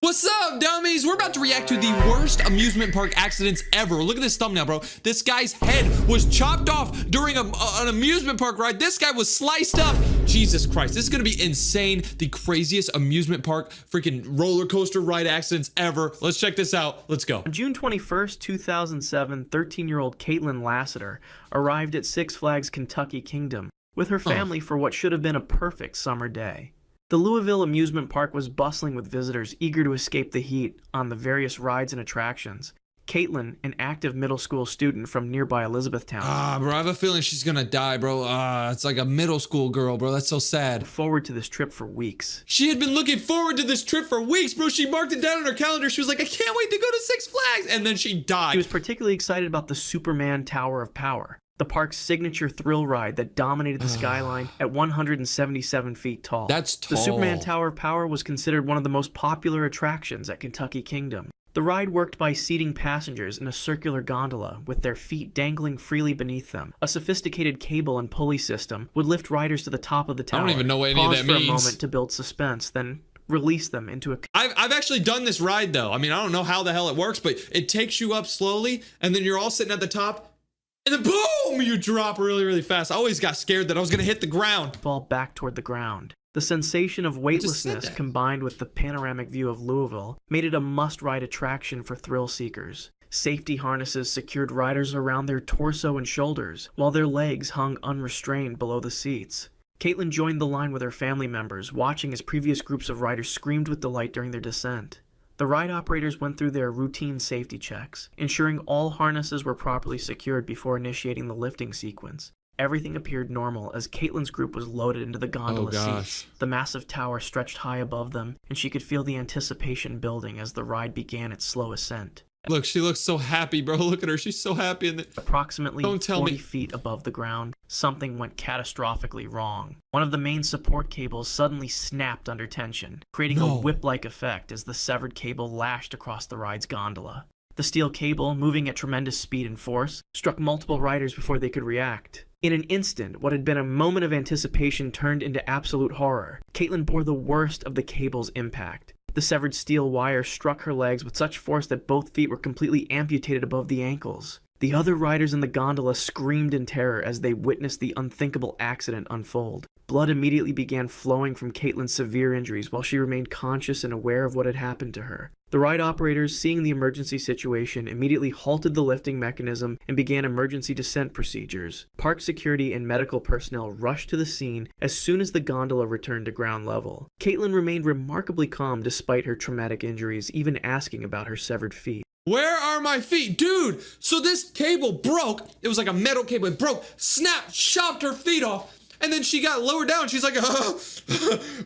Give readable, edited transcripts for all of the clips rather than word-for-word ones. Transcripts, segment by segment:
What's up, dummies? We're about to react to the worst amusement park accidents ever. Look at this thumbnail, bro. This guy's head was chopped off during an amusement park ride. This guy was sliced up. Jesus Christ, this is gonna be insane. The craziest amusement park freaking roller coaster ride accidents ever. Let's check this out. Let's go. On June 21st, 2007, 13-year-old Caitlin Lassiter arrived at Six Flags Kentucky Kingdom with her family for what should have been a perfect summer day. The Louisville amusement park was bustling with visitors eager to escape the heat on the various rides and attractions. Caitlin, an active middle school student from nearby Elizabethtown, Bro, I have a feeling she's gonna die, bro. It's like a middle school girl, bro. That's so sad. forward to this trip for weeks. She had been looking forward to this trip for weeks, bro. She marked it down on her calendar. She was like, I can't wait to go to Six Flags. And then she died. She was particularly excited about the Superman Tower of Power, the park's signature thrill ride that dominated the skyline at 177 feet tall. That's tall. The Superman Tower of Power was considered one of the most popular attractions at Kentucky Kingdom. The ride worked by seating passengers in a circular gondola with their feet dangling freely beneath them. A sophisticated cable and pulley system would lift riders to the top of the tower. I don't even know what any of that for means. A moment to build suspense, then release them into a... I've actually done this ride, though. I mean, I don't know how the hell it works, but it takes you up slowly, and then you're all sitting at the top, and then boom, you drop really, really fast. I always got scared that I was gonna hit the ground. Fall back toward the ground. The sensation of weightlessness combined with the panoramic view of Louisville made it a must-ride attraction for thrill seekers. Safety harnesses secured riders around their torso and shoulders, while their legs hung unrestrained below the seats. Caitlin joined the line with her family members, watching as previous groups of riders screamed with delight during their descent. The ride operators went through their routine safety checks, ensuring all harnesses were properly secured before initiating the lifting sequence. Everything appeared normal as Caitlin's group was loaded into the gondola seats. The massive tower stretched high above them, and she could feel the anticipation building as the ride began its slow ascent. Look, she looks so happy, bro. Look at her. She's so happy. Approximately 40 feet above the ground, something went catastrophically wrong. One of the main support cables suddenly snapped under tension, creating a whip-like effect as the severed cable lashed across the ride's gondola. The steel cable, moving at tremendous speed and force, struck multiple riders before they could react. In an instant, what had been a moment of anticipation turned into absolute horror. Caitlin bore the worst of the cable's impact. The severed steel wire struck her legs with such force that both feet were completely amputated above the ankles. The other riders in the gondola screamed in terror as they witnessed the unthinkable accident unfold. Blood immediately began flowing from Caitlin's severe injuries while she remained conscious and aware of what had happened to her. The ride operators, seeing the emergency situation, immediately halted the lifting mechanism and began emergency descent procedures. Park security and medical personnel rushed to the scene as soon as the gondola returned to ground level. Caitlin remained remarkably calm despite her traumatic injuries, even asking about her severed feet. Where are my feet? Dude, so this cable broke. It was like a metal cable. It broke, snapped, chopped her feet off. And then she got lowered down. She's like,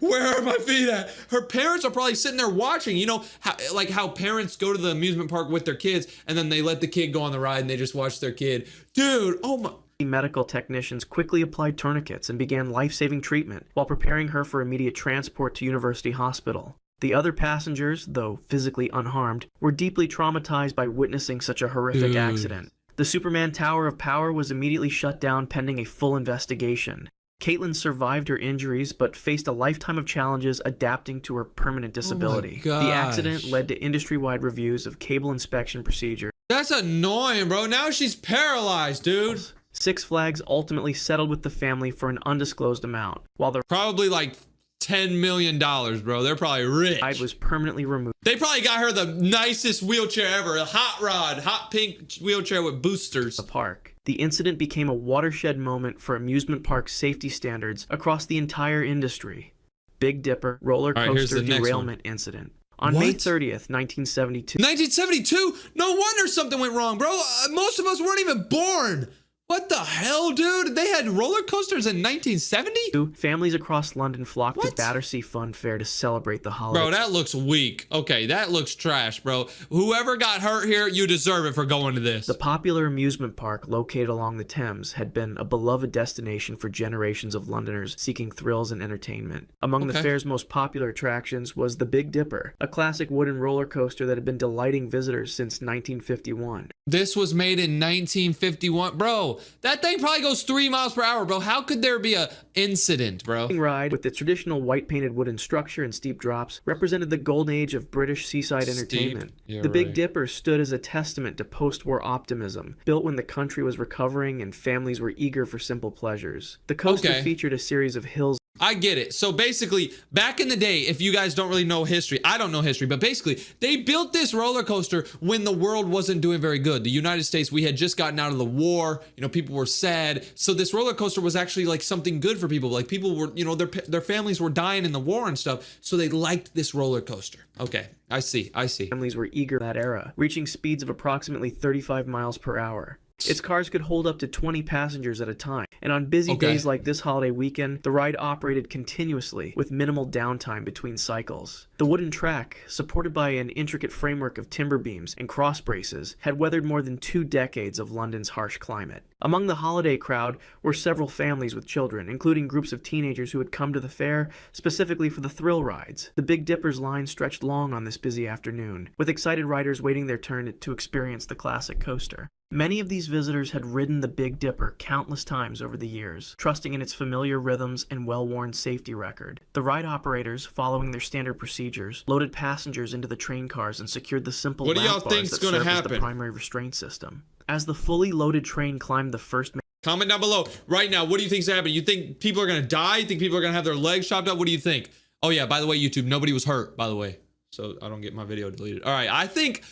where are my feet at? Her parents are probably sitting there watching. You know, how parents go to the amusement park with their kids and then they let the kid go on the ride and they just watch their kid. Dude, oh my. Medical technicians quickly applied tourniquets and began life-saving treatment while preparing her for immediate transport to University Hospital. The other passengers, though physically unharmed, were deeply traumatized by witnessing such a horrific accident. The Superman Tower of Power was immediately shut down pending a full investigation. Caitlin survived her injuries, but faced a lifetime of challenges adapting to her permanent disability. The accident led to industry-wide reviews of cable inspection procedures. That's annoying, bro. Now she's paralyzed, dude. Six Flags ultimately settled with the family for an undisclosed amount, while the probably like $10 million, bro. They're probably rich. ride was permanently removed. They probably got her the nicest wheelchair ever. A hot rod, hot pink wheelchair with boosters. The park. The incident became a watershed moment for amusement park safety standards across the entire industry. Big Dipper roller coaster derailment incident. On May 30th, 1972. 1972? No wonder something went wrong, bro. Most of us weren't even born. What the hell, dude? They had roller coasters in 1970? Families across London flocked to Battersea Fun Fair to celebrate the holiday. Bro, that looks weak. Okay, that looks trash, bro. Whoever got hurt here, you deserve it for going to this. The popular amusement park located along the Thames had been a beloved destination for generations of Londoners seeking thrills and entertainment. Among the fair's most popular attractions was the Big Dipper, a classic wooden roller coaster that had been delighting visitors since 1951. This was made in 1951. Bro, that thing probably goes 3 miles per hour, bro. How could there be a incident, bro? Ride with its traditional white painted wooden structure and steep drops represented the golden age of British seaside entertainment. The Big Dipper stood as a testament to post-war optimism, built when the country was recovering and families were eager for simple pleasures. The coaster featured a series of hills. I get it. So basically, back in the day, if you guys don't really know history, I don't know history, but basically, they built this roller coaster when the world wasn't doing very good. The United States, we had just gotten out of the war. You know, people were sad. So this roller coaster was actually like something good for people. Like people were, you know, their families were dying in the war and stuff. So they liked this roller coaster. Okay, I see. Families were eager that era, reaching speeds of approximately 35 miles per hour. Its cars could hold up to 20 passengers at a time, and on busy days like this holiday weekend, the ride operated continuously with minimal downtime between cycles. The wooden track, supported by an intricate framework of timber beams and cross braces, had weathered more than 2 decades of London's harsh climate. Among the holiday crowd were several families with children, including groups of teenagers who had come to the fair specifically for the thrill rides. The Big Dipper's line stretched long on this busy afternoon, with excited riders waiting their turn to experience the classic coaster. Many of these visitors had ridden the Big Dipper countless times over the years, trusting in its familiar rhythms and well-worn safety record. The ride operators, following their standard procedures, loaded passengers into the train cars and secured the simple lap bars that served as the primary restraint system. As the fully loaded train climbed the first... Comment down below right now. What do you think's happening? You think people are going to die? You think people are going to have their legs chopped up? What do you think? Oh yeah, by the way, YouTube, nobody was hurt, by the way. So I don't get my video deleted. All right, I think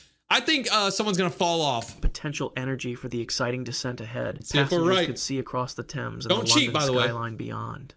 someone's gonna fall off. Potential energy for the exciting descent ahead. See if we're right. Could see across the Thames and the London skyline beyond.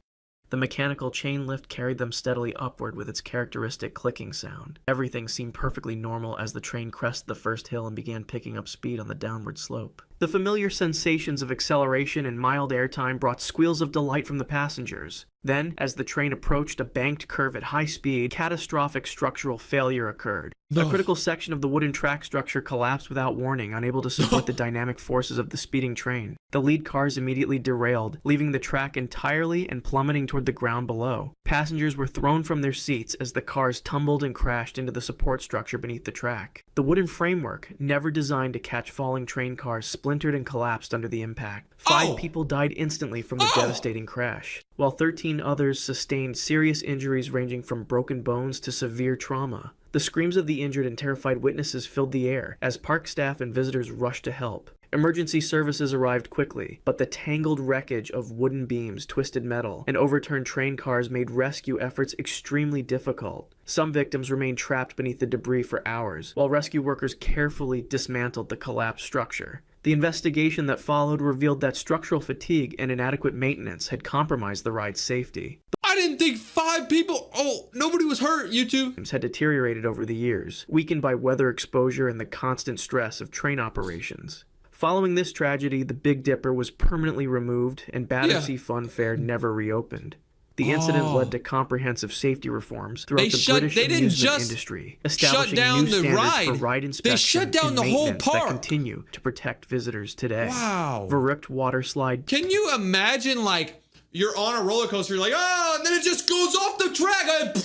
The mechanical chain lift carried them steadily upward with its characteristic clicking sound. Everything seemed perfectly normal as the train crested the first hill and began picking up speed on the downward slope. The familiar sensations of acceleration and mild airtime brought squeals of delight from the passengers. Then, as the train approached a banked curve at high speed, catastrophic structural failure occurred. A critical section of the wooden track structure collapsed without warning, unable to support the dynamic forces of the speeding train. The lead cars immediately derailed, leaving the track entirely and plummeting toward the ground below. Passengers were thrown from their seats as the cars tumbled and crashed into the support structure beneath the track. The wooden framework, never designed to catch falling train cars, splintered and collapsed under the impact. 5 people died instantly from the devastating crash, while 13 others sustained serious injuries ranging from broken bones to severe trauma. The screams of the injured and terrified witnesses filled the air as park staff and visitors rushed to help. Emergency services arrived quickly, but the tangled wreckage of wooden beams, twisted metal, and overturned train cars made rescue efforts extremely difficult. Some victims remained trapped beneath the debris for hours, while rescue workers carefully dismantled the collapsed structure. The investigation that followed revealed that structural fatigue and inadequate maintenance had compromised the ride's safety. I didn't think 5 people... Oh, nobody was hurt, YouTube. ...had deteriorated over the years, weakened by weather exposure and the constant stress of train operations. Following this tragedy, the Big Dipper was permanently removed and Battersea Fun Fair never reopened. The incident led to comprehensive safety reforms throughout the British amusement industry, establishing new standards for ride inspection and maintenance that continue to protect visitors today. Wow. Verrückt water slide. Can you imagine, like, you're on a roller coaster, you're like, oh, and then it just goes off the track.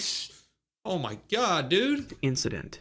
Oh my God, dude. Incident.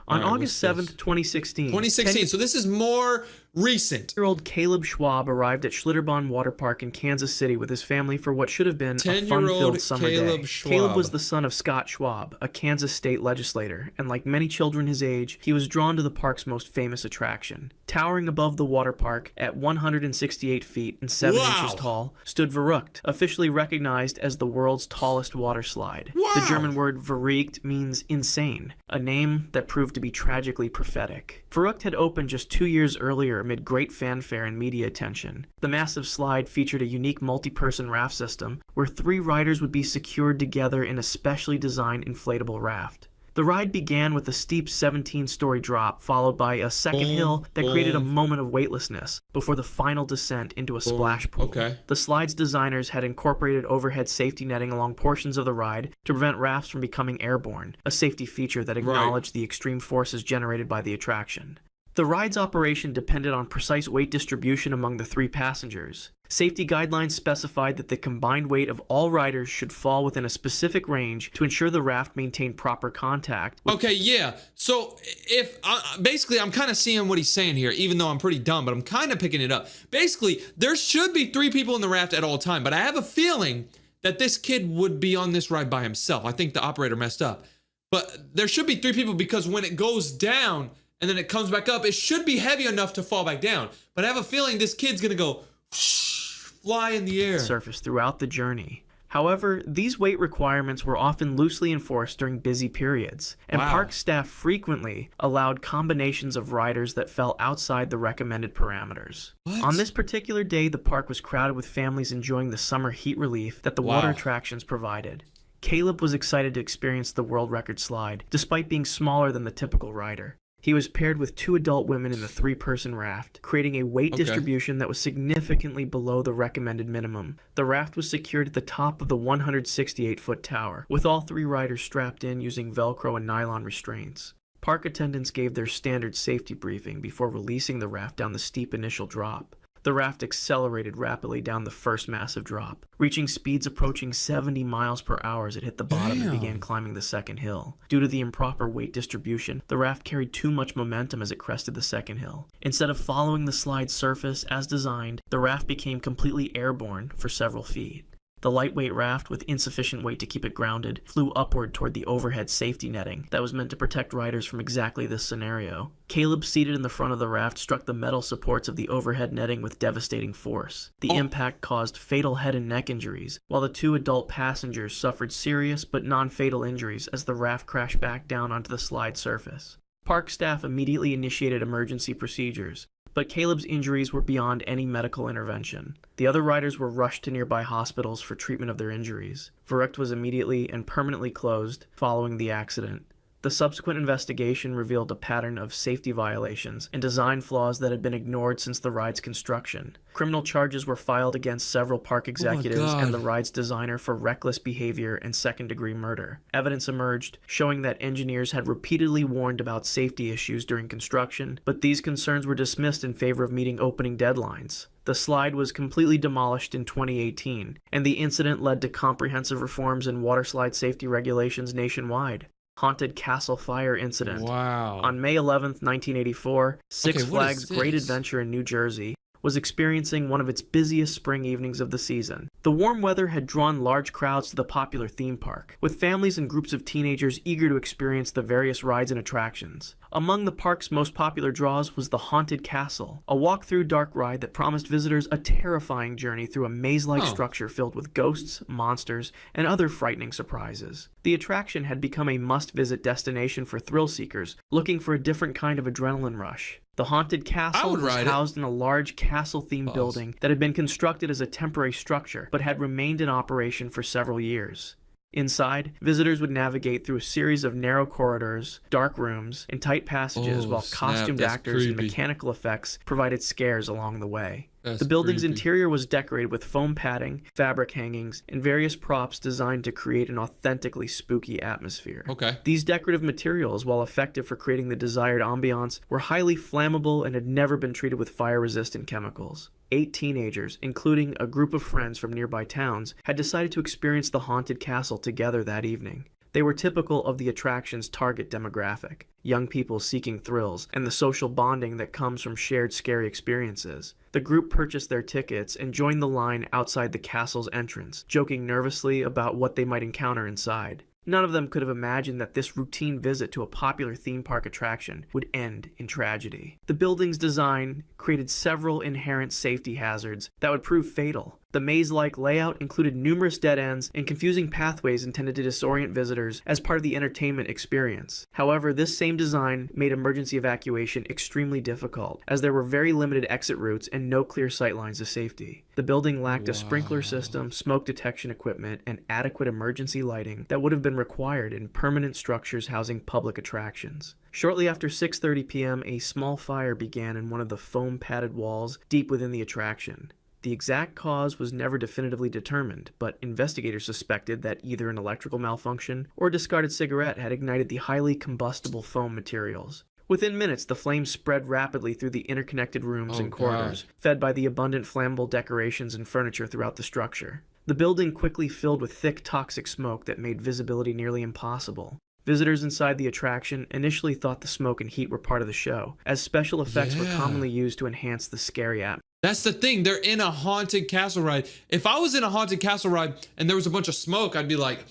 On August 7th, 2016. 2016, so this is more recent. 10-year-old Caleb Schwab arrived at Schlitterbahn Water Park in Kansas City with his family for what should have been a fun-filled summer day. Caleb was the son of Scott Schwab, a Kansas state legislator, and like many children his age, he was drawn to the park's most famous attraction. Towering above the water park at 168 feet and 7 inches tall stood Verrückt, officially recognized as the world's tallest water slide. The German word verrückt means insane, a name that proved to be tragically prophetic. Verrückt had opened just 2 years earlier amid great fanfare and media attention. The massive slide featured a unique multi-person raft system where 3 riders would be secured together in a specially designed inflatable raft. The ride began with a steep 17-story drop, followed by a second hill that created a moment of weightlessness before the final descent into a splash pool. The slide's designers had incorporated overhead safety netting along portions of the ride to prevent rafts from becoming airborne, a safety feature that acknowledged the extreme forces generated by the attraction. The ride's operation depended on precise weight distribution among the 3 passengers. Safety guidelines specified that the combined weight of all riders should fall within a specific range to ensure the raft maintained proper contact. Okay, yeah. So if basically I'm kind of seeing what he's saying here, even though I'm pretty dumb, but I'm kind of picking it up. Basically, there should be 3 people in the raft at all time, but I have a feeling that this kid would be on this ride by himself. I think the operator messed up. But there should be 3 people because when it goes down and then it comes back up, it should be heavy enough to fall back down. But I have a feeling this kid's gonna go fly in the air. Surface throughout the journey. However, these weight requirements were often loosely enforced during busy periods, and park staff frequently allowed combinations of riders that fell outside the recommended parameters. On this particular day, the park was crowded with families enjoying the summer heat relief that the water attractions provided. Caleb was excited to experience the world record slide, despite being smaller than the typical rider. He was paired with 2 adult women in the 3-person raft, creating a weight distribution that was significantly below the recommended minimum. The raft was secured at the top of the 168-foot tower, with all 3 riders strapped in using Velcro and nylon restraints. Park attendants gave their standard safety briefing before releasing the raft down the steep initial drop. The raft accelerated rapidly down the first massive drop, reaching speeds approaching 70 miles per hour as it hit the bottom and began climbing the second hill. Due to the improper weight distribution, the raft carried too much momentum as it crested the second hill. Instead of following the slide's surface as designed, the raft became completely airborne for several feet. The lightweight raft, with insufficient weight to keep it grounded, flew upward toward the overhead safety netting that was meant to protect riders from exactly this scenario. Caleb, seated in the front of the raft, struck the metal supports of the overhead netting with devastating force. The impact caused fatal head and neck injuries, while the 2 adult passengers suffered serious but non-fatal injuries as the raft crashed back down onto the slide surface. Park staff immediately initiated emergency procedures, but Caleb's injuries were beyond any medical intervention. The other riders were rushed to nearby hospitals for treatment of their injuries. Verrückt was immediately and permanently closed following the accident. The subsequent investigation revealed a pattern of safety violations and design flaws that had been ignored since the ride's construction. Criminal charges were filed against several park executives and the ride's designer for reckless behavior and second-degree murder. Evidence emerged showing that engineers had repeatedly warned about safety issues during construction, but these concerns were dismissed in favor of meeting opening deadlines. The slide was completely demolished in 2018, and the incident led to comprehensive reforms in waterslide safety regulations nationwide. Haunted Castle Fire Incident. On May 11, 1984, Six Flags Great Adventure in New Jersey was experiencing one of its busiest spring evenings of the season. The warm weather had drawn large crowds to the popular theme park, with families and groups of teenagers eager to experience the various rides and attractions. Among the park's most popular draws was the Haunted Castle, a walk-through dark ride that promised visitors a terrifying journey through a maze-like structure filled with ghosts, monsters, and other frightening surprises. The attraction had become a must-visit destination for thrill-seekers looking for a different kind of adrenaline rush. The Haunted Castle was housed in a large castle-themed building that had been constructed as a temporary structure, but had remained in operation for several years. Inside, visitors would navigate through a series of narrow corridors, dark rooms, and tight passages while costumed actors and mechanical effects provided scares along the way. The building's interior was decorated with foam padding, fabric hangings, and various props designed to create an authentically spooky atmosphere. These decorative materials, while effective for creating the desired ambiance, were highly flammable and had never been treated with fire-resistant chemicals. 8 teenagers, including a group of friends from nearby towns, had decided to experience the haunted castle together that evening. They were typical of the attraction's target demographic, young people seeking thrills and the social bonding that comes from shared scary experiences. The group purchased their tickets and joined the line outside the castle's entrance, joking nervously about what they might encounter inside. None of them could have imagined that this routine visit to a popular theme park attraction would end in tragedy. The building's design created several inherent safety hazards that would prove fatal. The maze-like layout included numerous dead ends and confusing pathways intended to disorient visitors as part of the entertainment experience. However, this same design made emergency evacuation extremely difficult, as there were very limited exit routes and no clear sightlines of safety. The building lacked a sprinkler system, smoke detection equipment, and adequate emergency lighting that would have been required in permanent structures housing public attractions. Shortly after 6:30 p.m., a small fire began in one of the foam-padded walls deep within the attraction. The exact cause was never definitively determined, but investigators suspected that either an electrical malfunction or a discarded cigarette had ignited the highly combustible foam materials. Within minutes, the flames spread rapidly through the interconnected rooms and corridors, fed by the abundant flammable decorations and furniture throughout the structure. The building quickly filled with thick, toxic smoke that made visibility nearly impossible. Visitors inside the attraction initially thought the smoke and heat were part of the show, as special effects were commonly used to enhance the scary atmosphere. That's the thing. They're in a haunted castle ride. If I was in a haunted castle ride and there was a bunch of smoke, I'd be like,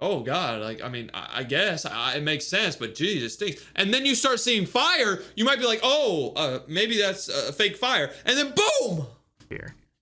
oh God, like, I mean, I guess it makes sense, but geez, it stinks. And then you start seeing fire, you might be like, oh, maybe that's a fake fire. And then boom!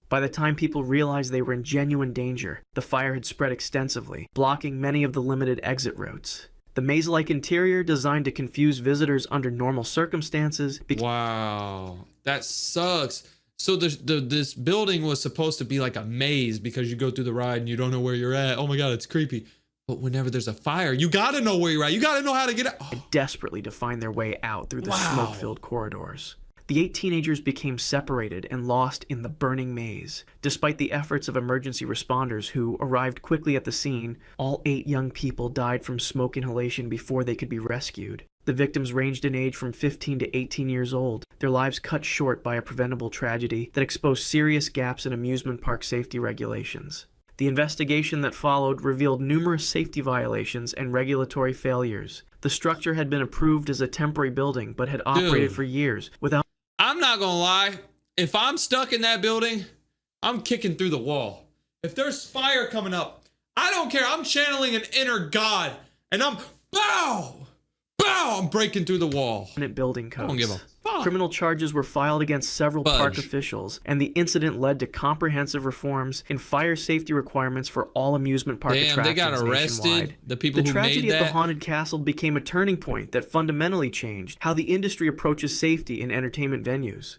By the time people realized they were in genuine danger, the fire had spread extensively, blocking many of the limited exit routes. The maze-like interior, designed to confuse visitors under normal circumstances, wow, that sucks. So this building was supposed to be like a maze because you go through the ride and you don't know where you're at. Oh my God, it's creepy. But whenever there's a fire, you gotta know where you're at. You gotta know how to get out. Desperately to find their way out through the smoke-filled corridors. The 8 teenagers became separated and lost in the burning maze. Despite the efforts of emergency responders who arrived quickly at the scene, all 8 young people died from smoke inhalation before they could be rescued. The victims ranged in age from 15 to 18 years old, their lives cut short by a preventable tragedy that exposed serious gaps in amusement park safety regulations. The investigation that followed revealed numerous safety violations and regulatory failures. The structure had been approved as a temporary building, but had operated for years without... I'm not gonna lie, if I'm stuck in that building, I'm kicking through the wall. If there's fire coming up, I don't care. I'm channeling an inner God, and I'm I'm breaking through the wall. Building codes. I don't give a fuck. Criminal charges were filed against several park officials, and the incident led to comprehensive reforms in fire safety requirements for all amusement park attractions they got arrested. Nationwide. The people who made that. The tragedy at the haunted castle became a turning point that fundamentally changed how the industry approaches safety in entertainment venues.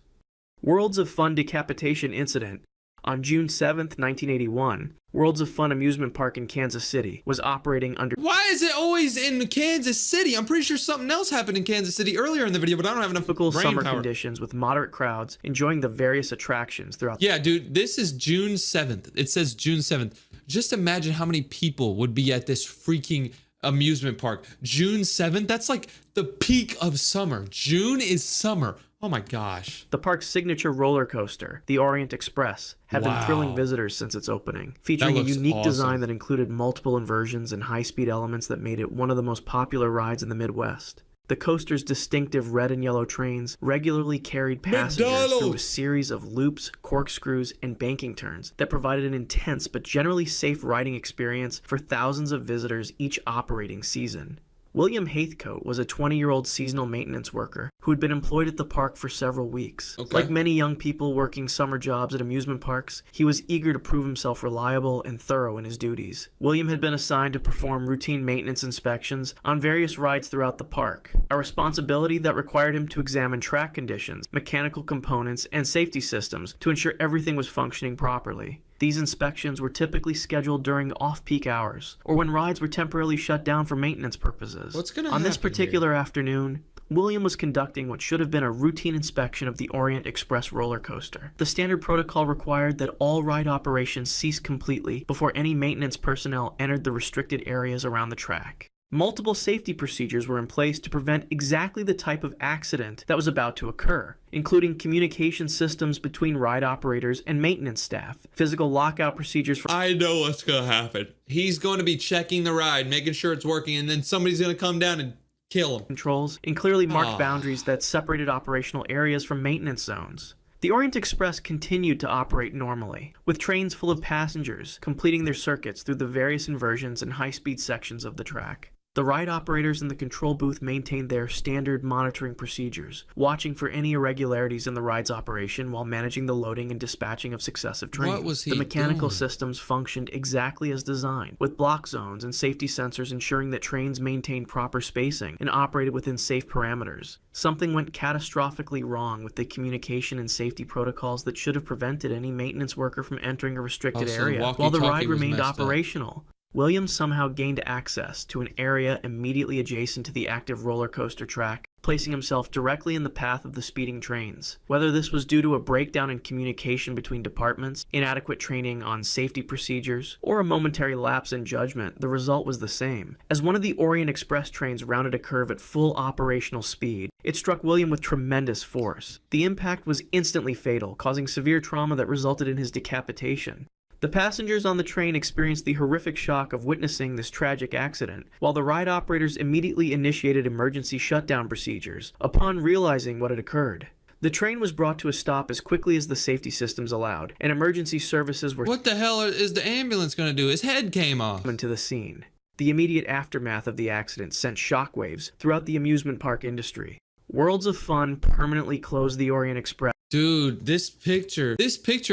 Worlds of Fun decapitation incident. On June 7th, 1981, Worlds of Fun amusement park in Kansas City was operating under... Why is it always in Kansas City? I'm pretty sure something else happened in Kansas City earlier in the video, but I don't have enough typical brain summer power. Conditions with moderate crowds enjoying the various attractions throughout... Yeah, dude, this is June 7th. It says June 7th. Just imagine how many people would be at this freaking amusement park. June 7th? That's like the peak of summer. June is summer. Oh my gosh. The park's signature roller coaster, the Orient Express, had been thrilling visitors since its opening, featuring a unique design that included multiple inversions and high-speed elements that made it one of the most popular rides in the Midwest. The coaster's distinctive red and yellow trains regularly carried passengers through a series of loops, corkscrews, and banking turns that provided an intense but generally safe riding experience for thousands of visitors each operating season. William Haithcote was a 20-year-old seasonal maintenance worker who had been employed at the park for several weeks. Like many young people working summer jobs at amusement parks, he was eager to prove himself reliable and thorough in his duties. William had been assigned to perform routine maintenance inspections on various rides throughout the park, a responsibility that required him to examine track conditions, mechanical components, and safety systems to ensure everything was functioning properly. These inspections were typically scheduled during off-peak hours, or when rides were temporarily shut down for maintenance purposes. On this particular afternoon, William was conducting what should have been a routine inspection of the Orient Express roller coaster. The standard protocol required that all ride operations cease completely before any maintenance personnel entered the restricted areas around the track. Multiple safety procedures were in place to prevent exactly the type of accident that was about to occur, including communication systems between ride operators and maintenance staff, physical lockout procedures for... I know what's going to happen. He's going to be checking the ride, making sure it's working, and then somebody's going to come down and kill him. Controls and clearly marked boundaries that separated operational areas from maintenance zones. The Orient Express continued to operate normally, with trains full of passengers completing their circuits through the various inversions and high-speed sections of the track. The ride operators in the control booth maintained their standard monitoring procedures, watching for any irregularities in the ride's operation while managing the loading and dispatching of successive trains. What was he The mechanical doing? systems functioned exactly as designed, with block zones and safety sensors ensuring that trains maintained proper spacing and operated within safe parameters. Something went catastrophically wrong with the communication and safety protocols that should have prevented any maintenance worker from entering a restricted area while the ride remained operational. William somehow gained access to an area immediately adjacent to the active roller coaster track, placing himself directly in the path of the speeding trains. Whether this was due to a breakdown in communication between departments, inadequate training on safety procedures, or a momentary lapse in judgment, the result was the same. As one of the Orient Express trains rounded a curve at full operational speed, it struck William with tremendous force. The impact was instantly fatal, causing severe trauma that resulted in his decapitation. The passengers on the train experienced the horrific shock of witnessing this tragic accident, while the ride operators immediately initiated emergency shutdown procedures upon realizing what had occurred. The train was brought to a stop as quickly as the safety systems allowed, and emergency services were What the hell is the ambulance gonna do? His head came off. summoned to the scene. The immediate aftermath of the accident sent shockwaves throughout the amusement park industry. Worlds of Fun permanently closed the Orient Express. Dude, this picture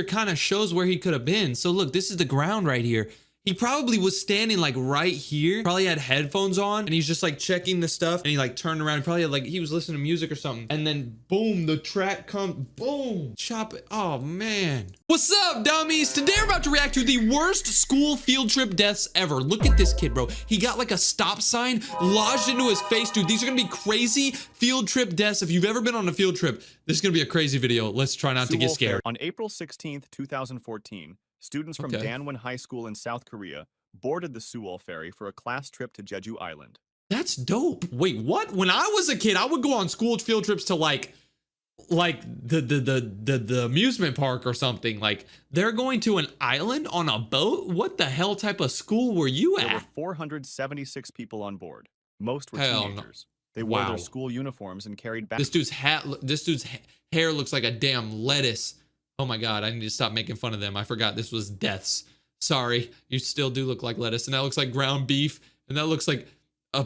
kind of shows where he could have been. So look, this is the ground right here. He probably was standing like right here, probably had headphones on, and he's just like checking the stuff, and he like turned around, probably like he was listening to music or something, and then boom, the track comes, boom, chop it. Oh man. What's up, dummies? Today we're about to react to the worst school field trip deaths ever. Look at this kid, bro. He got like a stop sign lodged into his face. Dude, these are gonna be crazy field trip deaths. If you've ever been on a field trip, this is gonna be a crazy video. Let's try not to get scared. On April 16th, 2014, students from Danwon High School in South Korea boarded the Sewol Ferry for a class trip to Jeju Island. That's dope. Wait, what? When I was a kid, I would go on school field trips to like the amusement park or something. Like they're going to an island on a boat? What the hell type of school were you There were at? 476 people on board. Most were Hell no. teenagers. They wore Wow. their school uniforms and carried back. This dude's hair looks like a damn lettuce. Oh my God, I need to stop making fun of them. I forgot this was deaths. Sorry, you still do look like lettuce, and that looks like ground beef, and that looks like a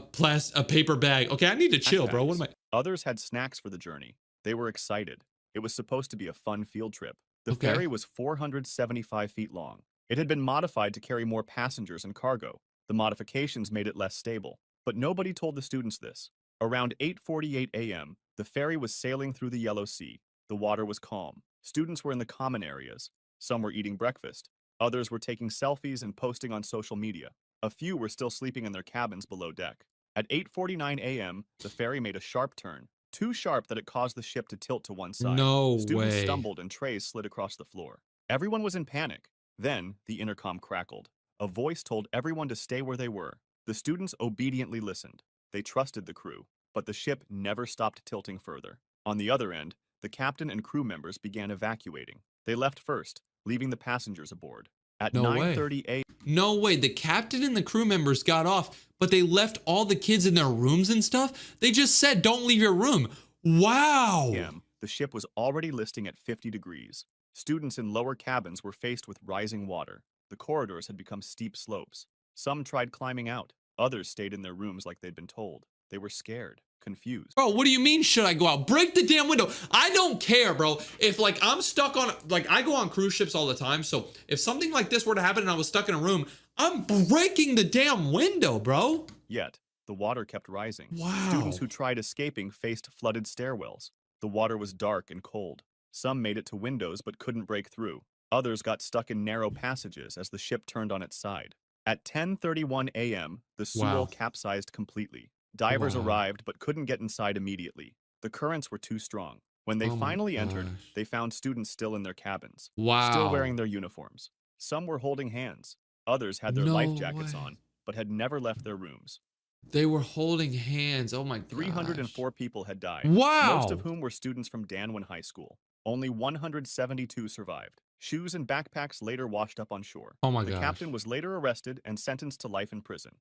paper bag. Okay, I need to chill, bro. What am I? Others had snacks for the journey. They were excited. It was supposed to be a fun field trip. The Okay. ferry was 475 feet long. It had been modified to carry more passengers and cargo. The modifications made it less stable. But nobody told the students this. Around 8:48 a.m., the ferry was sailing through the Yellow Sea. The water was calm. Students were in the common areas. Some were eating breakfast. Others were taking selfies and posting on social media. A few were still sleeping in their cabins below deck. At 8:49 a.m., the ferry made a sharp turn. Too sharp that it caused the ship to tilt to one side. No Students way. stumbled and trays slid across the floor. Everyone was in panic. Then, the intercom crackled. A voice told everyone to stay where they were. The students obediently listened. They trusted the crew, but the ship never stopped tilting further. On the other end, the captain and crew members began evacuating. They left first, leaving the passengers aboard. At No way. 9:30 a.m., No way. The captain and the crew members got off, but they left all the kids in their rooms and stuff. They just said, don't leave your room. Wow. the ship was already listing at 50 degrees. Students in lower cabins were faced with rising water. The corridors had become steep slopes. Some tried climbing out. Others stayed in their rooms like they'd been told. They were scared, confused. Bro, what do you mean should I go out? Break the damn window. I don't care, bro. If like I'm stuck on, like I go on cruise ships all the time. So if something like this were to happen and I was stuck in a room, I'm breaking the damn window, bro. Yet, the water kept rising. Wow. Students who tried escaping faced flooded stairwells. The water was dark and cold. Some made it to windows but couldn't break through. Others got stuck in narrow passages as the ship turned on its side. At 10:31 a.m., the Sewol capsized completely. Divers arrived but couldn't get inside immediately. The currents were too strong. When they finally entered, they found students still in their cabins, still wearing their uniforms. Some were holding hands. Others had their life jackets on, but had never left their rooms. They were holding hands. Oh my god. 304 people had died. Wow. Most of whom were students from Danwon High School. Only 172 survived. Shoes and backpacks later washed up on shore. Oh my The gosh. captain was later arrested and sentenced to life in prison.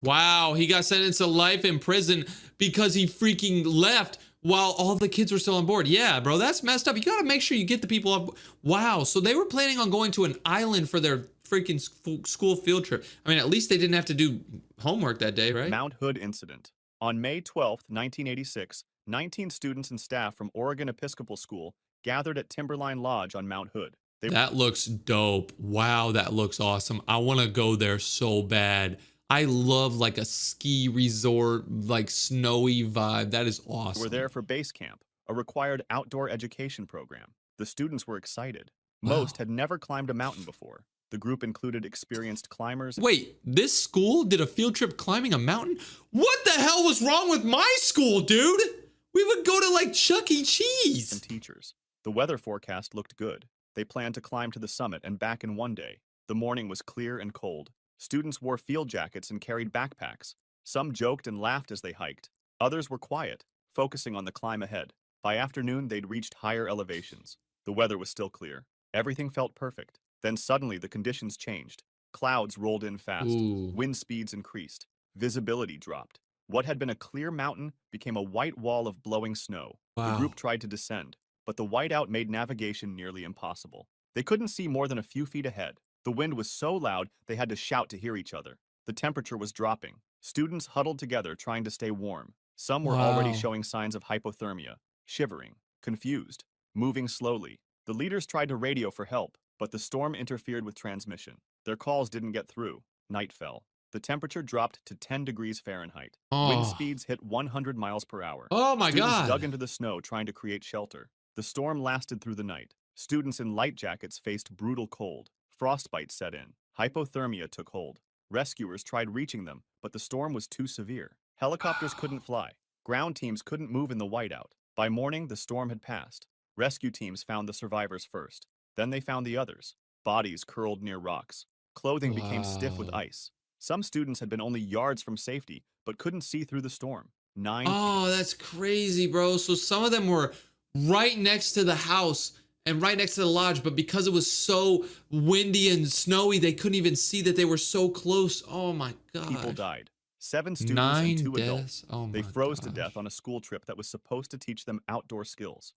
Wow, he got sentenced to life in prison because he freaking left while all the kids were still on board. Yeah, bro, that's messed up. You gotta make sure you get the people up. Wow, so they were planning on going to an island for their freaking school field trip. I mean, at least they didn't have to do homework that day, right? Mount Hood Incident. On May 12, 1986, 19 students and staff from Oregon Episcopal School gathered at Timberline Lodge on Mount Hood. That looks dope. Wow, that looks awesome. I want to go there so bad. I love like a ski resort, like snowy vibe. That is awesome. Were there for base camp, a required outdoor education program. The students were excited. Most had never climbed a mountain before. The group included experienced climbers Wait, this school did a field trip climbing a mountain? What the hell was wrong with my school, dude? We would go to like Chuck E. and Cheese. teachers. The weather forecast looked good. They planned to climb to the summit and back in one day. The morning was clear and cold. Students wore field jackets and carried backpacks. Some joked and laughed as they hiked. Others were quiet, focusing on the climb ahead. By afternoon, they'd reached higher elevations. The weather was still clear. Everything felt perfect. Then suddenly the conditions changed. Clouds rolled in fast. Ooh. Wind speeds increased. Visibility dropped. What had been a clear mountain became a white wall of blowing snow. The Wow. group tried to descend, but the whiteout made navigation nearly impossible. They couldn't see more than a few feet ahead. The wind was so loud they had to shout to hear each other. The temperature was dropping. Students huddled together trying to stay warm. Some were already Wow. showing signs of hypothermia, shivering, confused, moving slowly. The leaders tried to radio for help, but the storm interfered with transmission. Their calls didn't get through. Night fell. The temperature dropped to 10 degrees Fahrenheit. Wind Oh. speeds hit 100 miles per hour. Oh my Students God. dug into the snow trying to create shelter. The storm lasted through the night. Students in light jackets faced brutal cold. Frostbite set in. Hypothermia took hold. Rescuers tried reaching them, but the storm was too severe. Helicopters couldn't fly. Ground teams couldn't move in the whiteout. By morning, the storm had passed. Rescue teams found the survivors first. Then they found the others. Bodies curled near rocks. Clothing became stiff with Wow. ice. Some students had been only yards from safety, but couldn't see through the storm. 9 Oh, that's crazy, bro. So some of them were right next to the house and right next to the lodge, but because it was so windy and snowy, they couldn't even see that they were so close. Oh my people God. died. 7 students 9 and 2 deaths. adults. Oh my They froze to gosh. death on a school trip that was supposed to teach them outdoor skills.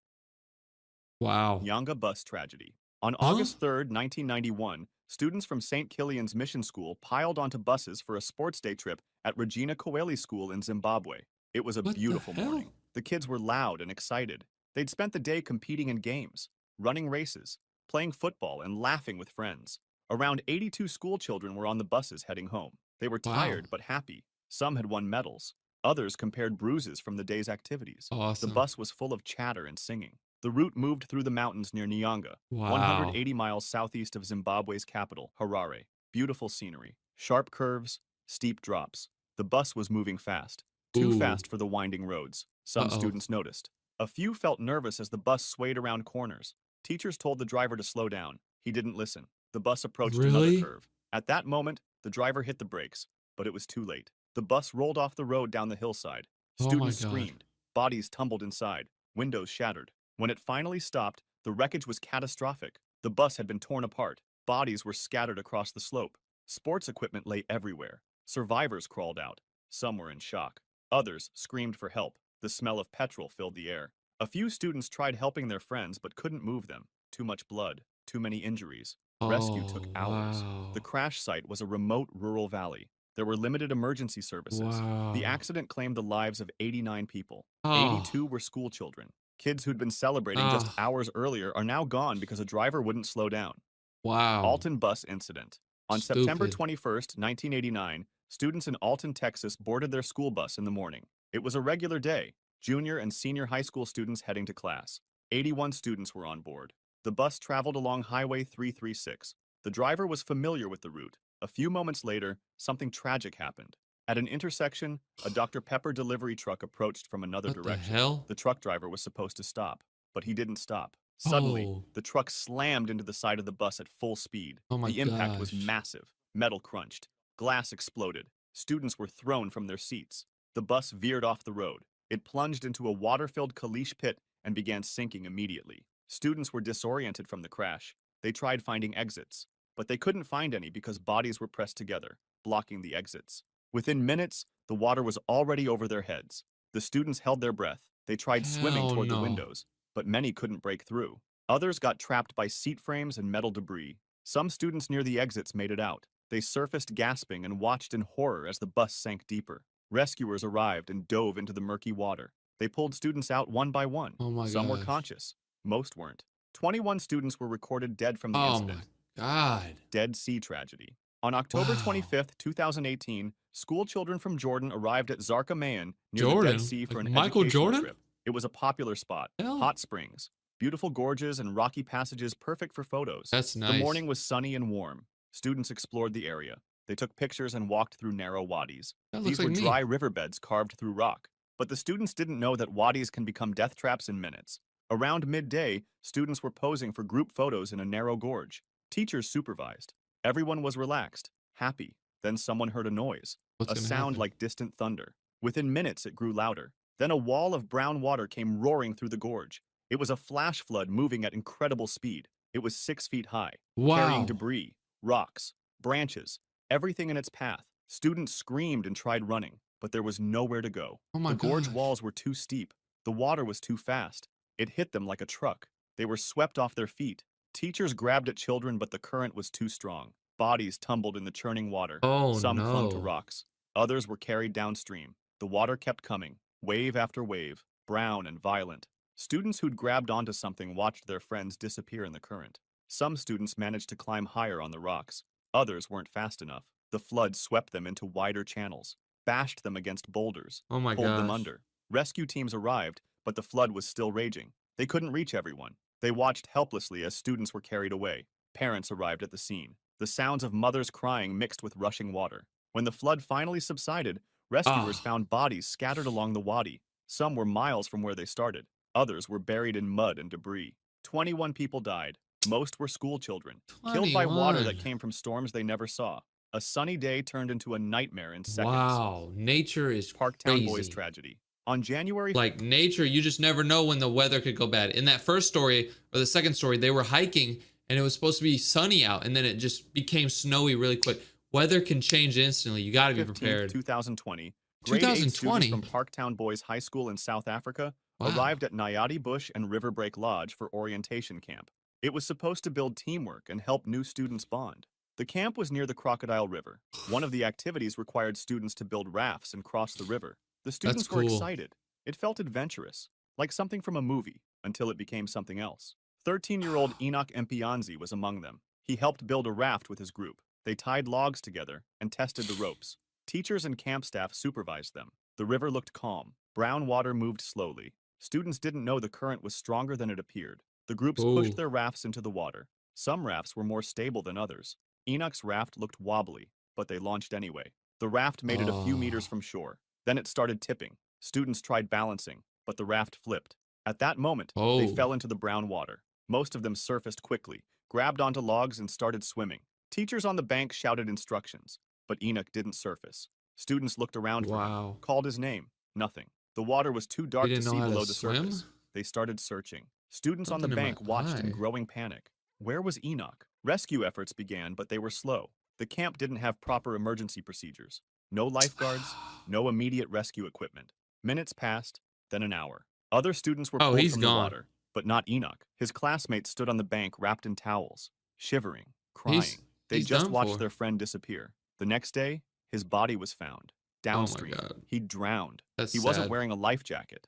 Wow. Yanga bus tragedy. On Huh? August 3rd, 1991, students from St. Killian's Mission School piled onto buses for a sports day trip at Regina Coeli School in Zimbabwe. It was a What the beautiful hell? morning. The kids were loud and excited. They'd spent the day competing in games, running races, playing football, and laughing with friends. Around 82 school children were on the buses heading home. They were Wow. tired but happy. Some had won medals. Others compared bruises from the day's activities. The Awesome. bus was full of chatter and singing. The route moved through the mountains near Nyanga, Wow. 180 miles southeast of Zimbabwe's capital, Harare. Beautiful scenery, sharp curves, steep drops. The bus was moving fast, too Ooh. fast for the winding roads. Some Uh-oh. students noticed. A few felt nervous as the bus swayed around corners. Teachers told the driver to slow down. He didn't listen. The bus approached Really? another curve. At that moment, the driver hit the brakes, but it was too late. The bus rolled off the road down the hillside. Oh my Students God. screamed. Bodies tumbled inside. Windows shattered. When it finally stopped, the wreckage was catastrophic. The bus had been torn apart. Bodies were scattered across the slope. Sports equipment lay everywhere. Survivors crawled out. Some were in shock. Others screamed for help. The smell of petrol filled the air. A few students tried helping their friends but couldn't move them. Too much blood. Too many injuries. Rescue took Oh, hours. wow. The crash site was a remote rural valley. There were limited emergency services. Wow. The accident claimed the lives of 89 people. Oh. 82 were school children. Kids who'd been celebrating just Ah. hours earlier are now gone because a driver wouldn't slow down. Wow. Alton bus incident. On September Stupid. 21st, 1989, students in Alton, Texas boarded their school bus in the morning. It was a regular day. Junior and senior high school students heading to class. 81 students were on board. The bus traveled along Highway 336. The driver was familiar with the route. A few moments later, something tragic happened. At an intersection, a Dr. Pepper delivery truck approached from another What the direction. hell? The truck driver was supposed to stop, but he didn't stop. Suddenly, Oh. the truck slammed into the side of the bus at full speed. Oh my The impact was gosh. massive. Metal crunched. Glass exploded. Students were thrown from their seats. The bus veered off the road. It plunged into a water-filled caliche pit and began sinking immediately. Students were disoriented from the crash. They tried finding exits, but they couldn't find any because bodies were pressed together, blocking the exits. Within minutes, the water was already over their heads. The students held their breath. They tried swimming Hell toward the no. windows, but many couldn't break through. Others got trapped by seat frames and metal debris. Some students near the exits made it out. They surfaced gasping and watched in horror as the bus sank deeper. Rescuers arrived and dove into the murky water. They pulled students out one by one. Oh my Some were gosh. conscious. Most weren't. 21 students were recorded dead from the Oh incident. my God. Dead Sea tragedy. On October Wow. 25th, 2018, school children from Jordan arrived at Zarqa Mayan near the Jordan? Dead Sea for Like an Michael educational Jordan? trip. It was a popular spot. Hell. Hot springs, beautiful gorges, and rocky passages perfect for photos. That's nice. The morning was sunny and warm. Students explored the area. They took pictures and walked through narrow wadis. That looks These were like me. dry riverbeds carved through rock. But the students didn't know that wadis can become death traps in minutes. Around midday, students were posing for group photos in a narrow gorge. Teachers supervised. Everyone was relaxed, happy. Then someone heard a noise, What's a gonna sound happen? like distant thunder. Within minutes, it grew louder. Then a wall of brown water came roaring through the gorge. It was a flash flood moving at incredible speed. It was 6 feet high, carrying Wow. debris, rocks, branches, everything in its path. Students screamed and tried running, but there was nowhere to go. Oh my The gorge gosh. walls were too steep. The water was too fast. It hit them like a truck. They were swept off their feet. Teachers grabbed at children, but the current was too strong. Bodies tumbled in the churning water. Oh Some clung to no. rocks. Others were carried downstream. The water kept coming, wave after wave, brown and violent. Students who'd grabbed onto something watched their friends disappear in the current. Some students managed to climb higher on the rocks. Others weren't fast enough. The flood swept them into wider channels, bashed them against boulders, Oh my pulled them gosh. under. Rescue teams arrived, but the flood was still raging. They couldn't reach everyone. They watched helplessly as students were carried away. Parents arrived at the scene. The sounds of mothers crying mixed with rushing water. When the flood finally subsided, rescuers Ah. found bodies scattered along the wadi. Some were miles from where they started. Others were buried in mud and debris. 21 people died. Most were school children, killed by water that 21. came from storms they never saw. A sunny day turned into a nightmare in seconds. Wow. Nature is Parktown Boys crazy. tragedy. On January Like nature, you just never know when the weather could go bad. In that first story or the second story, they were hiking and it was supposed to be sunny out and then it just became snowy really quick. Weather can change instantly. You got to be 15th, prepared. 2020, grade 8 students 2020? from Parktown Boys High School in South Africa Wow. arrived at Nayati Bush and Riverbreak Lodge for orientation camp. It was supposed to build teamwork and help new students bond. The camp was near the Crocodile River. One of the activities required students to build rafts and cross the river. The students were cool. excited. It felt adventurous, like something from a movie, until it became something else. 13-year-old Enoch Mpianzi was among them. He helped build a raft with his group. They tied logs together and tested the ropes. Teachers and camp staff supervised them. The river looked calm. Brown water moved slowly. Students didn't know the current was stronger than it appeared. The groups pushed Ooh. their rafts into the water. Some rafts were more stable than others. Enoch's raft looked wobbly, but they launched anyway. The raft made it a few meters Oh. from shore. Then it started tipping. Students tried balancing, but the raft flipped. At that moment, they Oh. fell into the brown water. Most of them surfaced quickly, grabbed onto logs, and started swimming. Teachers on the bank shouted instructions, but Enoch didn't surface. Students looked around for him, Wow. called his name. Nothing. The water was too dark He to didn't see know how below to the swim? surface. They started searching. Students on the Something in my bank watched in eye. growing panic. Where was Enoch? Rescue efforts began, but they were slow. The camp didn't have proper emergency procedures. No lifeguards, no immediate rescue equipment. Minutes passed, then an hour. Other students were Oh, pulled he's from gone. the water, but not Enoch. His classmates stood on the bank wrapped in towels, shivering, crying. They he's just done watched for. their friend disappear. The next day, his body was found. Downstream, God. he drowned. That's He wasn't sad. wearing a life jacket.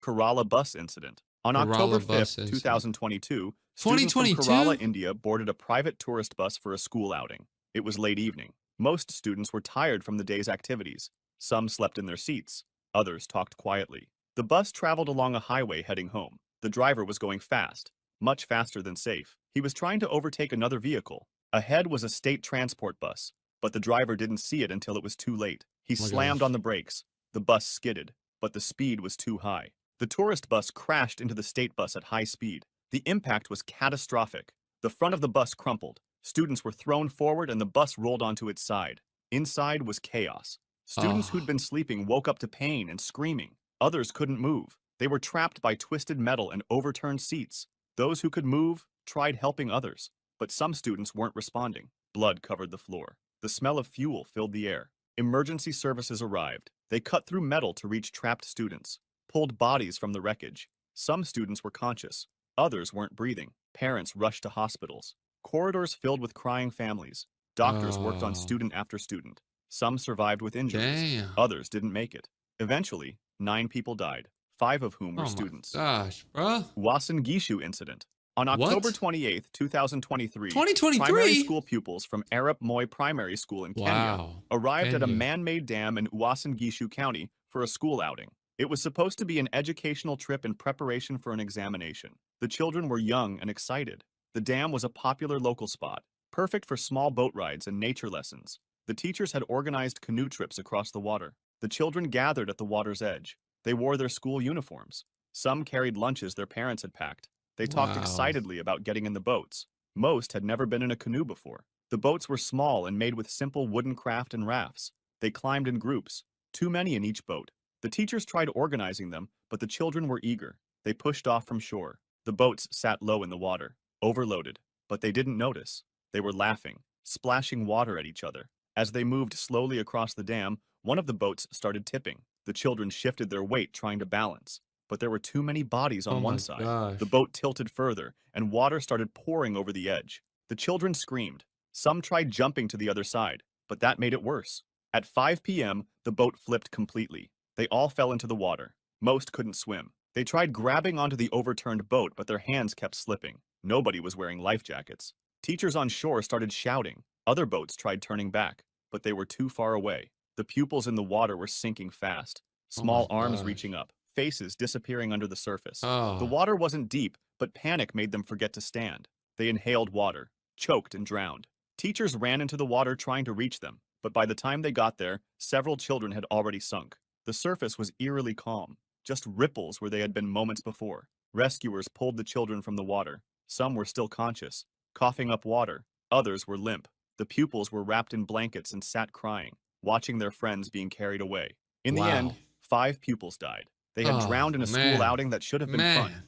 Kerala bus incident. On Kerala October bus 5th, incident. 2022, students from 2022? Kerala, India boarded a private tourist bus for a school outing. It was late evening. Most students were tired from the day's activities. Some slept in their seats. Others talked quietly. The bus traveled along a highway heading home. The driver was going fast, much faster than safe. He was trying to overtake another vehicle. Ahead was a state transport bus, but the driver didn't see it until it was too late. He Oh my slammed gosh. on the brakes. The bus skidded, but the speed was too high. The tourist bus crashed into the state bus at high speed. The impact was catastrophic. The front of the bus crumpled. Students were thrown forward and the bus rolled onto its side. Inside was chaos. Students who'd Oh. been sleeping woke up to pain and screaming. Others couldn't move. They were trapped by twisted metal and overturned seats. Those who could move tried helping others, but some students weren't responding. Blood covered the floor. The smell of fuel filled the air. Emergency services arrived. They cut through metal to reach trapped students, pulled bodies from the wreckage. Some students were conscious. Others weren't breathing. Parents rushed to hospitals. Corridors filled with crying families. Doctors worked on Oh. student after student. Some survived with injuries. Damn. Others didn't make it. Eventually, 9 people died, 5 of whom were Oh my students. gosh, bro. Wasan Gishu incident. On What? October 28th, 2023, 2023? primary school pupils from Arap Moi Primary School in Kenya Wow. arrived at a Kenya. man-made dam in Uasin Gishu County for a school outing. It was supposed to be an educational trip in preparation for an examination. The children were young and excited. The dam was a popular local spot. perfect for small boat rides and nature lessons. The teachers had organized canoe trips across the water. The children gathered at the water's edge. They wore their school uniforms. Some carried lunches their parents had packed. They talked Wow. excitedly about getting in the boats. Most had never been in a canoe before. The boats were small and made with simple wooden craft and rafts. They climbed in groups, too many in each boat. The teachers tried organizing them, but the children were eager. They pushed off from shore. The boats sat low in the water, overloaded, but they didn't notice. They were laughing, splashing water at each other. As they moved slowly across the dam, one of the boats started tipping. The children shifted their weight trying to balance, but there were too many bodies on Oh one my side. gosh. The boat tilted further, and water started pouring over the edge. The children screamed. Some tried jumping to the other side, but that made it worse. At 5 p.m., the boat flipped completely. They all fell into the water. Most couldn't swim. They tried grabbing onto the overturned boat, but their hands kept slipping. Nobody was wearing life jackets. Teachers on shore started shouting. Other boats tried turning back, but they were too far away. The pupils in the water were sinking fast. Small my arms gosh. reaching up, faces disappearing under the surface. Oh. The water wasn't deep, but panic made them forget to stand. They inhaled water, choked and drowned. Teachers ran into the water trying to reach them, but by the time they got there, several children had already sunk. The surface was eerily calm, just ripples where they had been moments before. Rescuers pulled the children from the water. Some were still conscious, coughing up water. Others were limp. The pupils were wrapped in blankets and sat crying, watching their friends being carried away. In the end, Wow. 5 pupils died. They had Oh, drowned in a school man. outing that should have been fun. Man.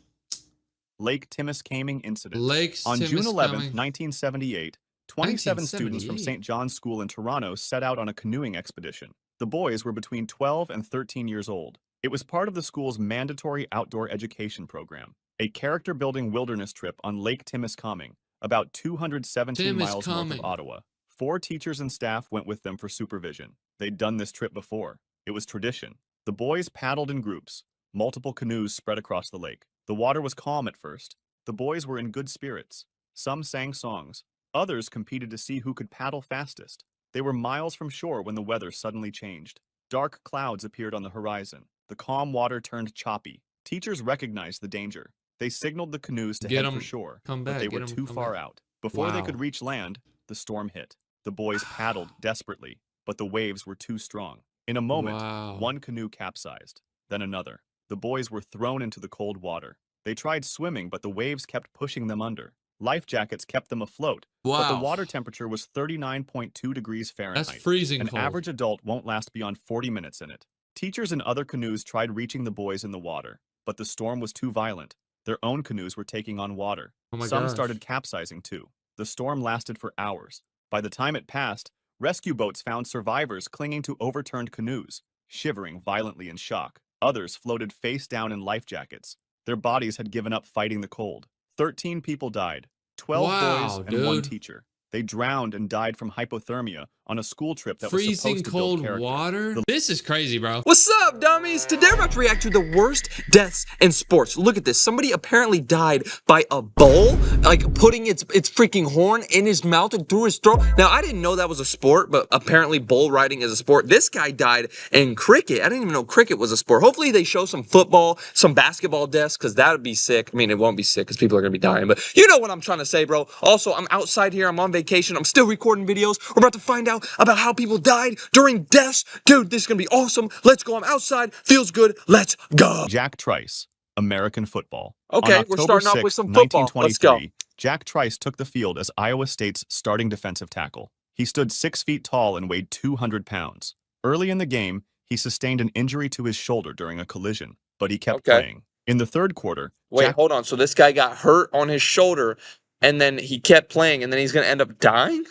Lake Timiskaming Incident. Lake On June 11, Timiskaming. 1978, 27 students from 1978. St. John's School in Toronto set out on a canoeing expedition. The boys were between 12 and 13 years old. It was part of the school's mandatory outdoor education program, a character-building wilderness trip on Lake Timiskaming, about 217 miles north of Timiskaming. Ottawa. 4 teachers and staff went with them for supervision. They'd done this trip before. It was tradition. The boys paddled in groups. Multiple canoes spread across the lake. The water was calm at first. The boys were in good spirits. Some sang songs. Others competed to see who could paddle fastest. They were miles from shore when the weather suddenly changed. Dark clouds appeared on the horizon. The calm water turned choppy. Teachers recognized the danger. They signaled the canoes to Get head 'em, for shore, come but back, they get were 'em, too come far back. out. Before they Wow. could reach land, the storm hit. The boys paddled desperately, but the waves were too strong. In a moment, Wow. one canoe capsized, then another. The boys were thrown into the cold water. They tried swimming, but the waves kept pushing them under. Life jackets kept them afloat, but the Wow. water temperature was 39.2 degrees Fahrenheit. That's freezing An cold. average adult won't last beyond 40 minutes in it. Teachers in other canoes tried reaching the boys in the water, but the storm was too violent. Their own canoes were taking on water. Oh my Some gosh. started capsizing too. The storm lasted for hours. By the time it passed, rescue boats found survivors clinging to overturned canoes, shivering violently in shock. Others floated face down in life jackets. Their bodies had given up fighting the cold. 13 people died, 12 Wow, boys and 1 dude. teacher. They drowned and died from hypothermia on a school trip that was Freezing supposed to build cold character. water? This is crazy, bro. What's up, dummies? Today we're about to react to the worst deaths in sports. Look at this. Somebody apparently died by a bull, like putting its freaking horn in his mouth and through his throat. Now, I didn't know that was a sport, but apparently bull riding is a sport. This guy died in cricket. I didn't even know cricket was a sport. Hopefully they show some football, some basketball deaths, because that would be sick. I mean, it won't be sick because people are going to be dying, but you know what I'm trying to say, bro. Also, I'm outside here. I'm on vacation. I'm still recording videos. We're about to find out about how people died during deaths. Dude, this is going to be awesome. Let's go. I'm outside. Feels good. Let's go. Jack Trice, American football. Okay, On we're October starting off with 6, some football. Let's go. 1923, Jack Trice took the field as Iowa State's starting defensive tackle. He stood 6 feet tall and weighed 200 pounds. Early in the game, he sustained an injury to his shoulder during a collision, but he kept Okay. playing. In the third quarter, Wait, Jack hold on. So this guy got hurt on his shoulder, and then he kept playing, and then he's going to end up dying?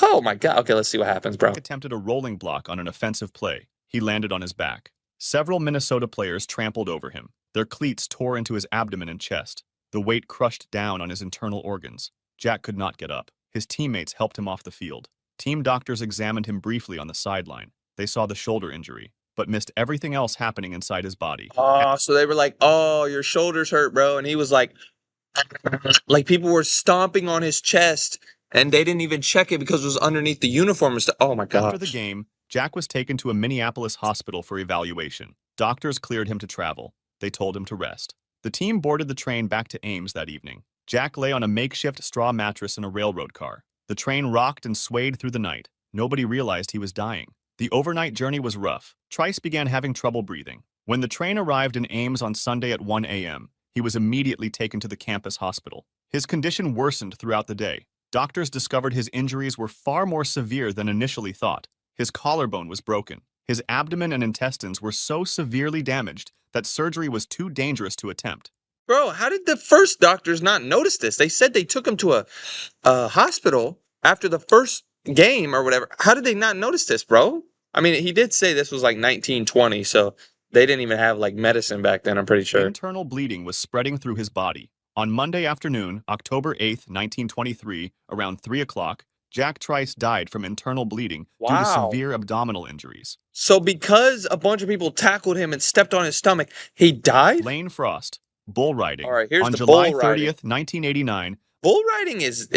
Oh, my God. Okay, let's see what happens, bro. attempted a rolling block on an offensive play. He landed on his back. Several Minnesota players trampled over him. Their cleats tore into his abdomen and chest. The weight crushed down on his internal organs. Jack could not get up. His teammates helped him off the field. Team doctors examined him briefly on the sideline. They saw the shoulder injury, but missed everything else happening inside his body. Oh, so they were like, oh, your shoulder's hurt, bro. And he was like people were stomping on his chest, and they didn't even check it because it was underneath the uniform and stuff. Oh, my God. After the game, Jack was taken to a Minneapolis hospital for evaluation. Doctors cleared him to travel. They told him to rest. The team boarded the train back to Ames that evening. Jack lay on a makeshift straw mattress in a railroad car. The train rocked and swayed through the night. Nobody realized he was dying. The overnight journey was rough. Trice began having trouble breathing. When the train arrived in Ames on Sunday at 1 a.m., he was immediately taken to the campus hospital. His condition worsened throughout the day. Doctors discovered his injuries were far more severe than initially thought. His collarbone was broken. His abdomen and intestines were so severely damaged that surgery was too dangerous to attempt. Bro, how did the first doctors not notice this? They said they took him to a hospital after the first game or whatever. How did they not notice this, bro? I mean, he did say this was like 1920, so they didn't even have like medicine back then, I'm pretty sure. Internal bleeding was spreading through his body. On Monday afternoon, October 8th, 1923, around 3 o'clock, Jack Trice died from internal bleeding due to severe abdominal injuries. So because a bunch of people tackled him and stepped on his stomach, he died? Lane Frost, bull riding. All right, here's on the July bull 30th, riding. 1989. Bull riding is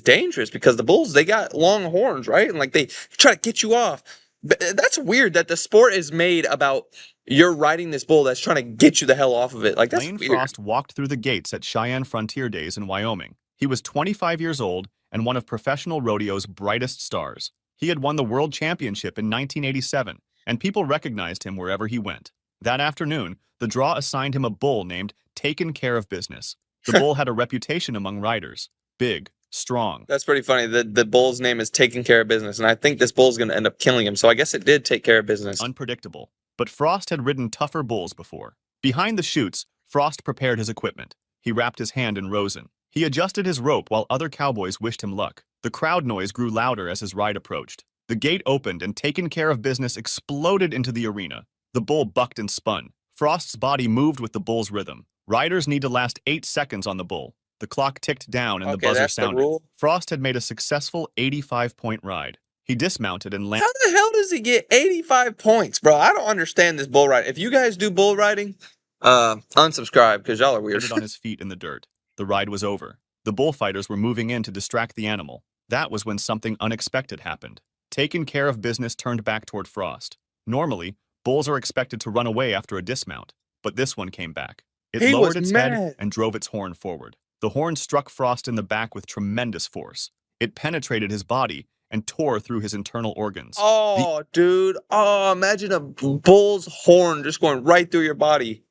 dangerous because the bulls, they got long horns, right? And like they try to get you off. That's weird that the sport is made about you're riding this bull that's trying to get you the hell off of it. Like, that's Lane weird. Frost walked through the gates at Cheyenne Frontier Days in Wyoming. He was 25 years old and one of professional rodeo's brightest stars. He had won the world championship in 1987, and people recognized him wherever he went. That afternoon, the draw assigned him a bull named Taken Care of Business. The bull had a reputation among riders. Big, strong. That's pretty funny. The bull's name is Taking Care of Business, and I think this bull's going to end up killing him. So I guess it did take care of business. Unpredictable. But Frost had ridden tougher bulls before. Behind the chutes, Frost prepared his equipment. He wrapped his hand in rosin. He adjusted his rope while other cowboys wished him luck. The crowd noise grew louder as his ride approached. The gate opened and Taken Care of Business exploded into the arena. The bull bucked and spun. Frost's body moved with the bull's rhythm. Riders need to last 8 seconds on the bull. The clock ticked down and the buzzer sounded. Frost had made a successful 85-point ride. He dismounted and landed. How the hell does he get 85 points, bro? I don't understand this bull riding. If you guys do bull riding, unsubscribe because y'all are weird. On his feet in the dirt. The ride was over. The bullfighters were moving in to distract the animal. That was when something unexpected happened. Taken Care of Business turned back toward Frost. Normally, bulls are expected to run away after a dismount, but this one came back. It lowered its head and drove its horn forward. The horn struck Frost in the back with tremendous force. It penetrated his body and tore through his internal organs. Oh, dude. Oh, imagine a bull's horn just going right through your body.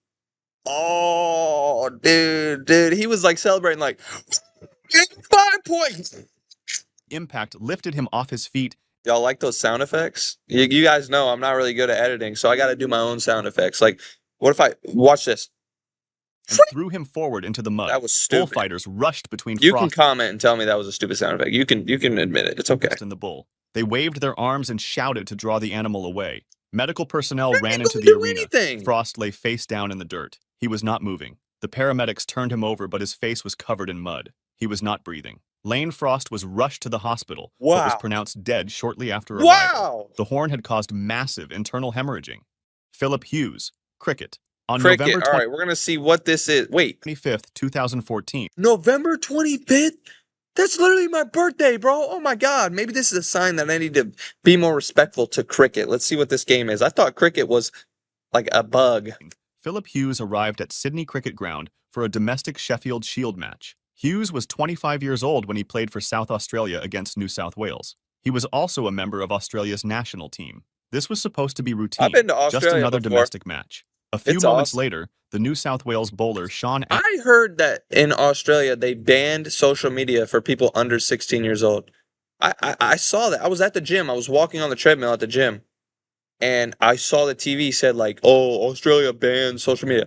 Oh, dude. He was like celebrating like 5 points. Impact lifted him off his feet. Y'all like those sound effects? You guys know I'm not really good at editing, so I got to do my own sound effects. Like, what if I watch this? And threw him forward into the mud. That was stupid. Bullfighters rushed between You Frost can comment and tell me that was a stupid sound effect. You can admit it. It's okay. and the bull. They waved their arms and shouted to draw the animal away. Medical personnel ran into the arena. Anything. Frost lay face down in the dirt. He was not moving. The paramedics turned him over, but his face was covered in mud. He was not breathing. Lane Frost was rushed to the hospital, but was pronounced dead shortly after arrival. Wow! The horn had caused massive internal hemorrhaging. Philip Hughes, cricket. On Cricket. November All right, we're going to see what this is. Wait. 25th, 2014. November 25th? That's literally my birthday, bro. Oh my God. Maybe this is a sign that I need to be more respectful to cricket. Let's see what this game is. I thought cricket was like a bug. Philip Hughes arrived at Sydney Cricket Ground for a domestic Sheffield Shield match. Hughes was 25 years old when he played for South Australia against New South Wales. He was also a member of Australia's national team. This was supposed to be routine, I've been to Australia just another before. domestic match. A few moments later, the New South Wales bowler Sean... I heard that in Australia, they banned social media for people under 16 years old. I saw that. I was at the gym. I was walking on the treadmill at the gym. And I saw the TV said like, oh, Australia banned social media.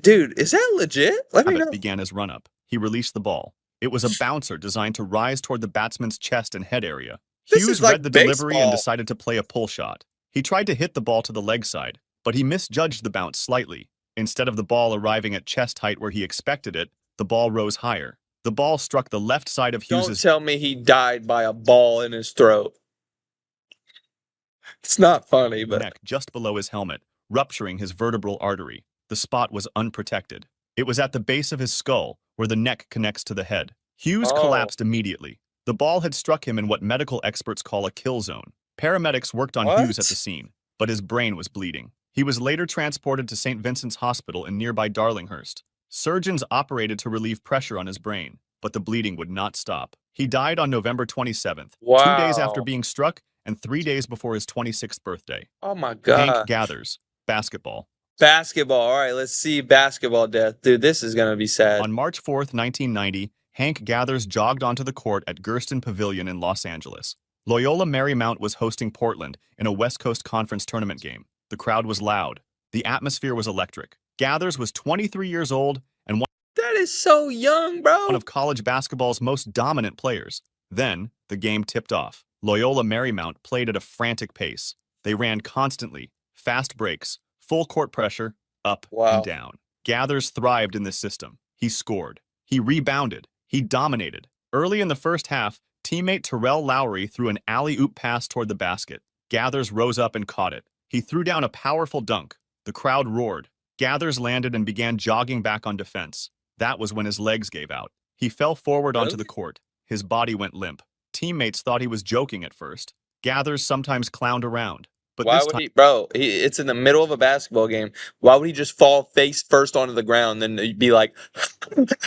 Dude, is that legit? Let me know. Began his run-up. He released the ball. It was a bouncer designed to rise toward the batsman's chest and head area. Hughes read the delivery and decided to play a pull shot. He tried to hit the ball to the leg side, but he misjudged the bounce slightly. Instead of the ball arriving at chest height where he expected it, the ball rose higher. The ball struck the left side of Hughes's... Don't tell me he died by a ball in his throat. It's not funny, but... neck just below his helmet, rupturing his vertebral artery. The spot was unprotected. It was at the base of his skull, where the neck connects to the head. Hughes collapsed immediately. The ball had struck him in what medical experts call a kill zone. Paramedics worked on Hughes at the scene, but his brain was bleeding. He was later transported to St. Vincent's Hospital in nearby Darlinghurst. Surgeons operated to relieve pressure on his brain. but the bleeding would not stop. He died on November 27th, Wow. 2 days after being struck and 3 days before his 26th birthday. Oh my Hank god. Gathers, basketball. Basketball. All right, let's see basketball death. Dude, this is gonna be sad. On March 4th, 1990, Hank Gathers jogged onto the court at Gersten Pavilion in Los Angeles. Loyola Marymount was hosting Portland in a West Coast Conference tournament game. The crowd was loud. The atmosphere was electric. Gathers was 23 years old and That is so young, bro. one of college basketball's most dominant players. Then, the game tipped off. Loyola Marymount played at a frantic pace. They ran constantly, fast breaks, full court pressure, up Wow. and down. Gathers thrived in this system. He scored. He rebounded. He dominated. Early in the first half, teammate Terrell Lowry threw an alley-oop pass toward the basket. Gathers rose up and caught it. He threw down a powerful dunk. The crowd roared. Gathers landed and began jogging back on defense. That was when his legs gave out. He fell forward onto the court. His body went limp. Teammates thought he was joking at first. Gathers sometimes clowned around. But Why this would time, he, bro? It's in the middle of a basketball game. Why would he just fall face first onto the ground, then be like,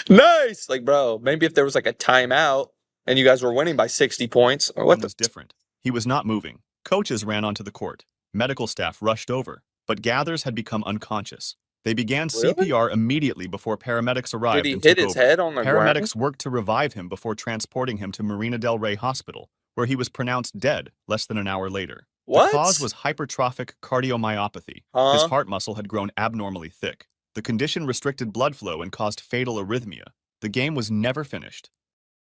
nice? Like, bro, maybe if there was like a timeout and you guys were winning by 60 points, or what was different. He was not moving. Coaches ran onto the court. Medical staff rushed over. But Gathers had become unconscious. They began Really? CPR immediately before paramedics arrived Did he and hit took his over. head on the ground? Paramedics worked to revive him before transporting him to Marina del Rey Hospital, where he was pronounced dead less than an hour later. What? The cause was hypertrophic cardiomyopathy. Huh? His heart muscle had grown abnormally thick. The condition restricted blood flow and caused fatal arrhythmia. The game was never finished.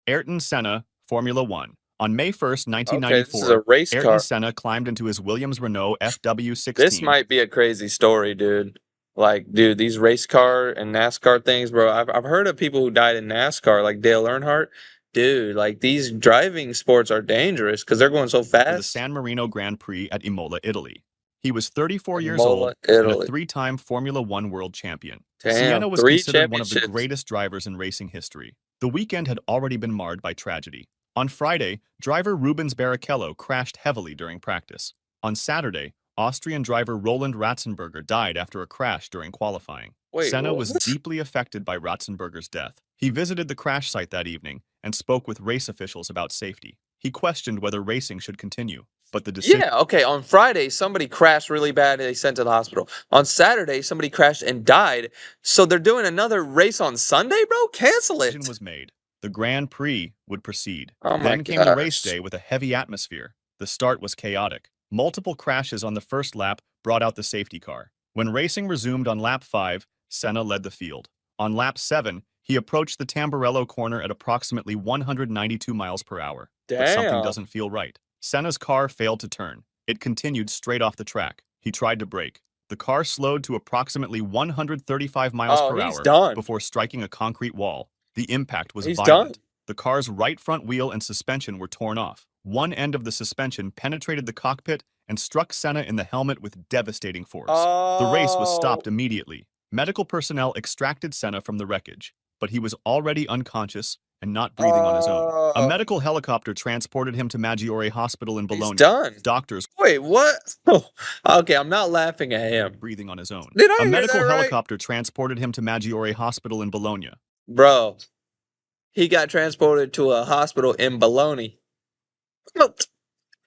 Ayrton Senna, Formula One. On May 1st, Okay, 1994, this is a race Ayrton car. Senna climbed into his Williams-Renault FW16. This might be a crazy story, dude. Like, dude, these race car and NASCAR things, bro. I've heard of people who died in NASCAR, like Dale Earnhardt. Dude, like these driving sports are dangerous because they're going so for the fast. San Marino Grand Prix at Imola, Italy. He was 34 years Imola, old and a Italy. three-time Formula One world champion. Damn, Siena was 3 considered one of the championships. greatest drivers in racing history. The weekend had already been marred by tragedy. On Friday, driver Rubens Barrichello crashed heavily during practice. On Saturday, Austrian driver Roland Ratzenberger died after a crash during qualifying. Wait, Senna was what? deeply affected by Ratzenberger's death. He visited the crash site that evening and spoke with race officials about safety. He questioned whether racing should continue, but the decision Yeah, okay. On Friday, somebody crashed really bad and they sent to the hospital. On Saturday, somebody crashed and died. So they're doing another race on Sunday, bro? Cancel it. was made. The Grand Prix would proceed. Oh my Then came the race gosh. day with a heavy atmosphere. The start was chaotic. Multiple crashes on the first lap brought out the safety car. When racing resumed on lap 5, Senna led the field. On lap 7, he approached the Tamburello corner at approximately 192 miles per hour. But something Damn. doesn't feel right. Senna's car failed to turn. It continued straight off the track. He tried to brake. The car slowed to approximately 135 miles Oh, per he's hour done. before striking a concrete wall. The impact was He's violent. done. The car's right front wheel and suspension were torn off. One end of the suspension penetrated the cockpit and struck Senna in the helmet with devastating force. The race was stopped Oh. immediately. Medical personnel extracted Senna from the wreckage, but he was already unconscious and not breathing on his own. A Oh. medical helicopter transported him to Maggiore Hospital in He's Bologna. done. Doctors Wait, what? Oh, okay, I'm not laughing at him. breathing on his own. Did I A hear medical that right? helicopter transported him to Maggiore Hospital in Bologna. Bro, he got transported to a hospital in Bologna. Look,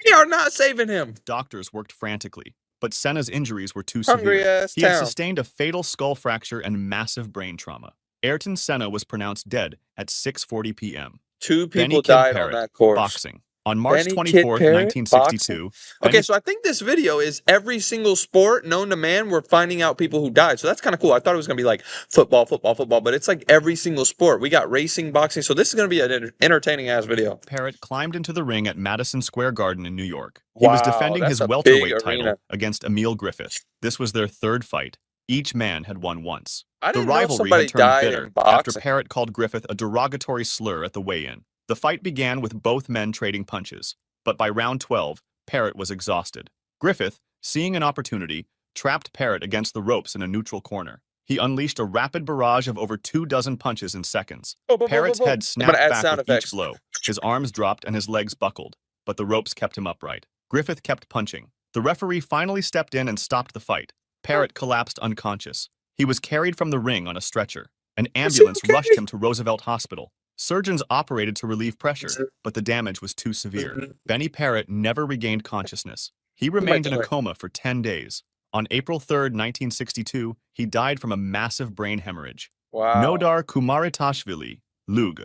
they are not saving him. Doctors worked frantically, but Senna's injuries were too Hungry severe. ass He had town. sustained a fatal skull fracture and massive brain trauma. Ayrton Senna was pronounced dead at 6:40 p.m. 2 Benny people Kid died Parrott, on that course. boxing. On March Benny Kid 24th, Parrott, 1962, Okay, Benny so I think this video is every single sport known to man. We're finding out people who died. So that's kind of cool. I thought it was going to be like football, but it's like every single sport. We got racing, boxing. So this is going to be an entertaining ass video. Parrott climbed into the ring at Madison Square Garden in New York. He was Wow, defending that's his a big welterweight title arena. against Emil Griffith. This was their third fight. Each man had won once. I The didn't know rivalry somebody had turned died bitter in after boxing. Parrott called Griffith a derogatory slur at the weigh-in. The fight began with both men trading punches, but by round 12, Parrott was exhausted. Griffith, seeing an opportunity, trapped Parrott against the ropes in a neutral corner. He unleashed a rapid barrage of over 24 punches in seconds. Parrott's head I'm snapped gonna add back sound with effects. each blow. His arms dropped and his legs buckled, but the ropes kept him upright. Griffith kept punching. The referee finally stepped in and stopped the fight. Parrott collapsed unconscious. He was carried from the ring on a stretcher. An ambulance okay? rushed him to Roosevelt Hospital. Surgeons operated to relieve pressure, but the damage was too severe. Benny Parrott never regained consciousness. He remained in a coma for 10 days. On April 3rd, 1962, he died from a massive brain hemorrhage. Wow. Nodar Kumaritashvili, Lug.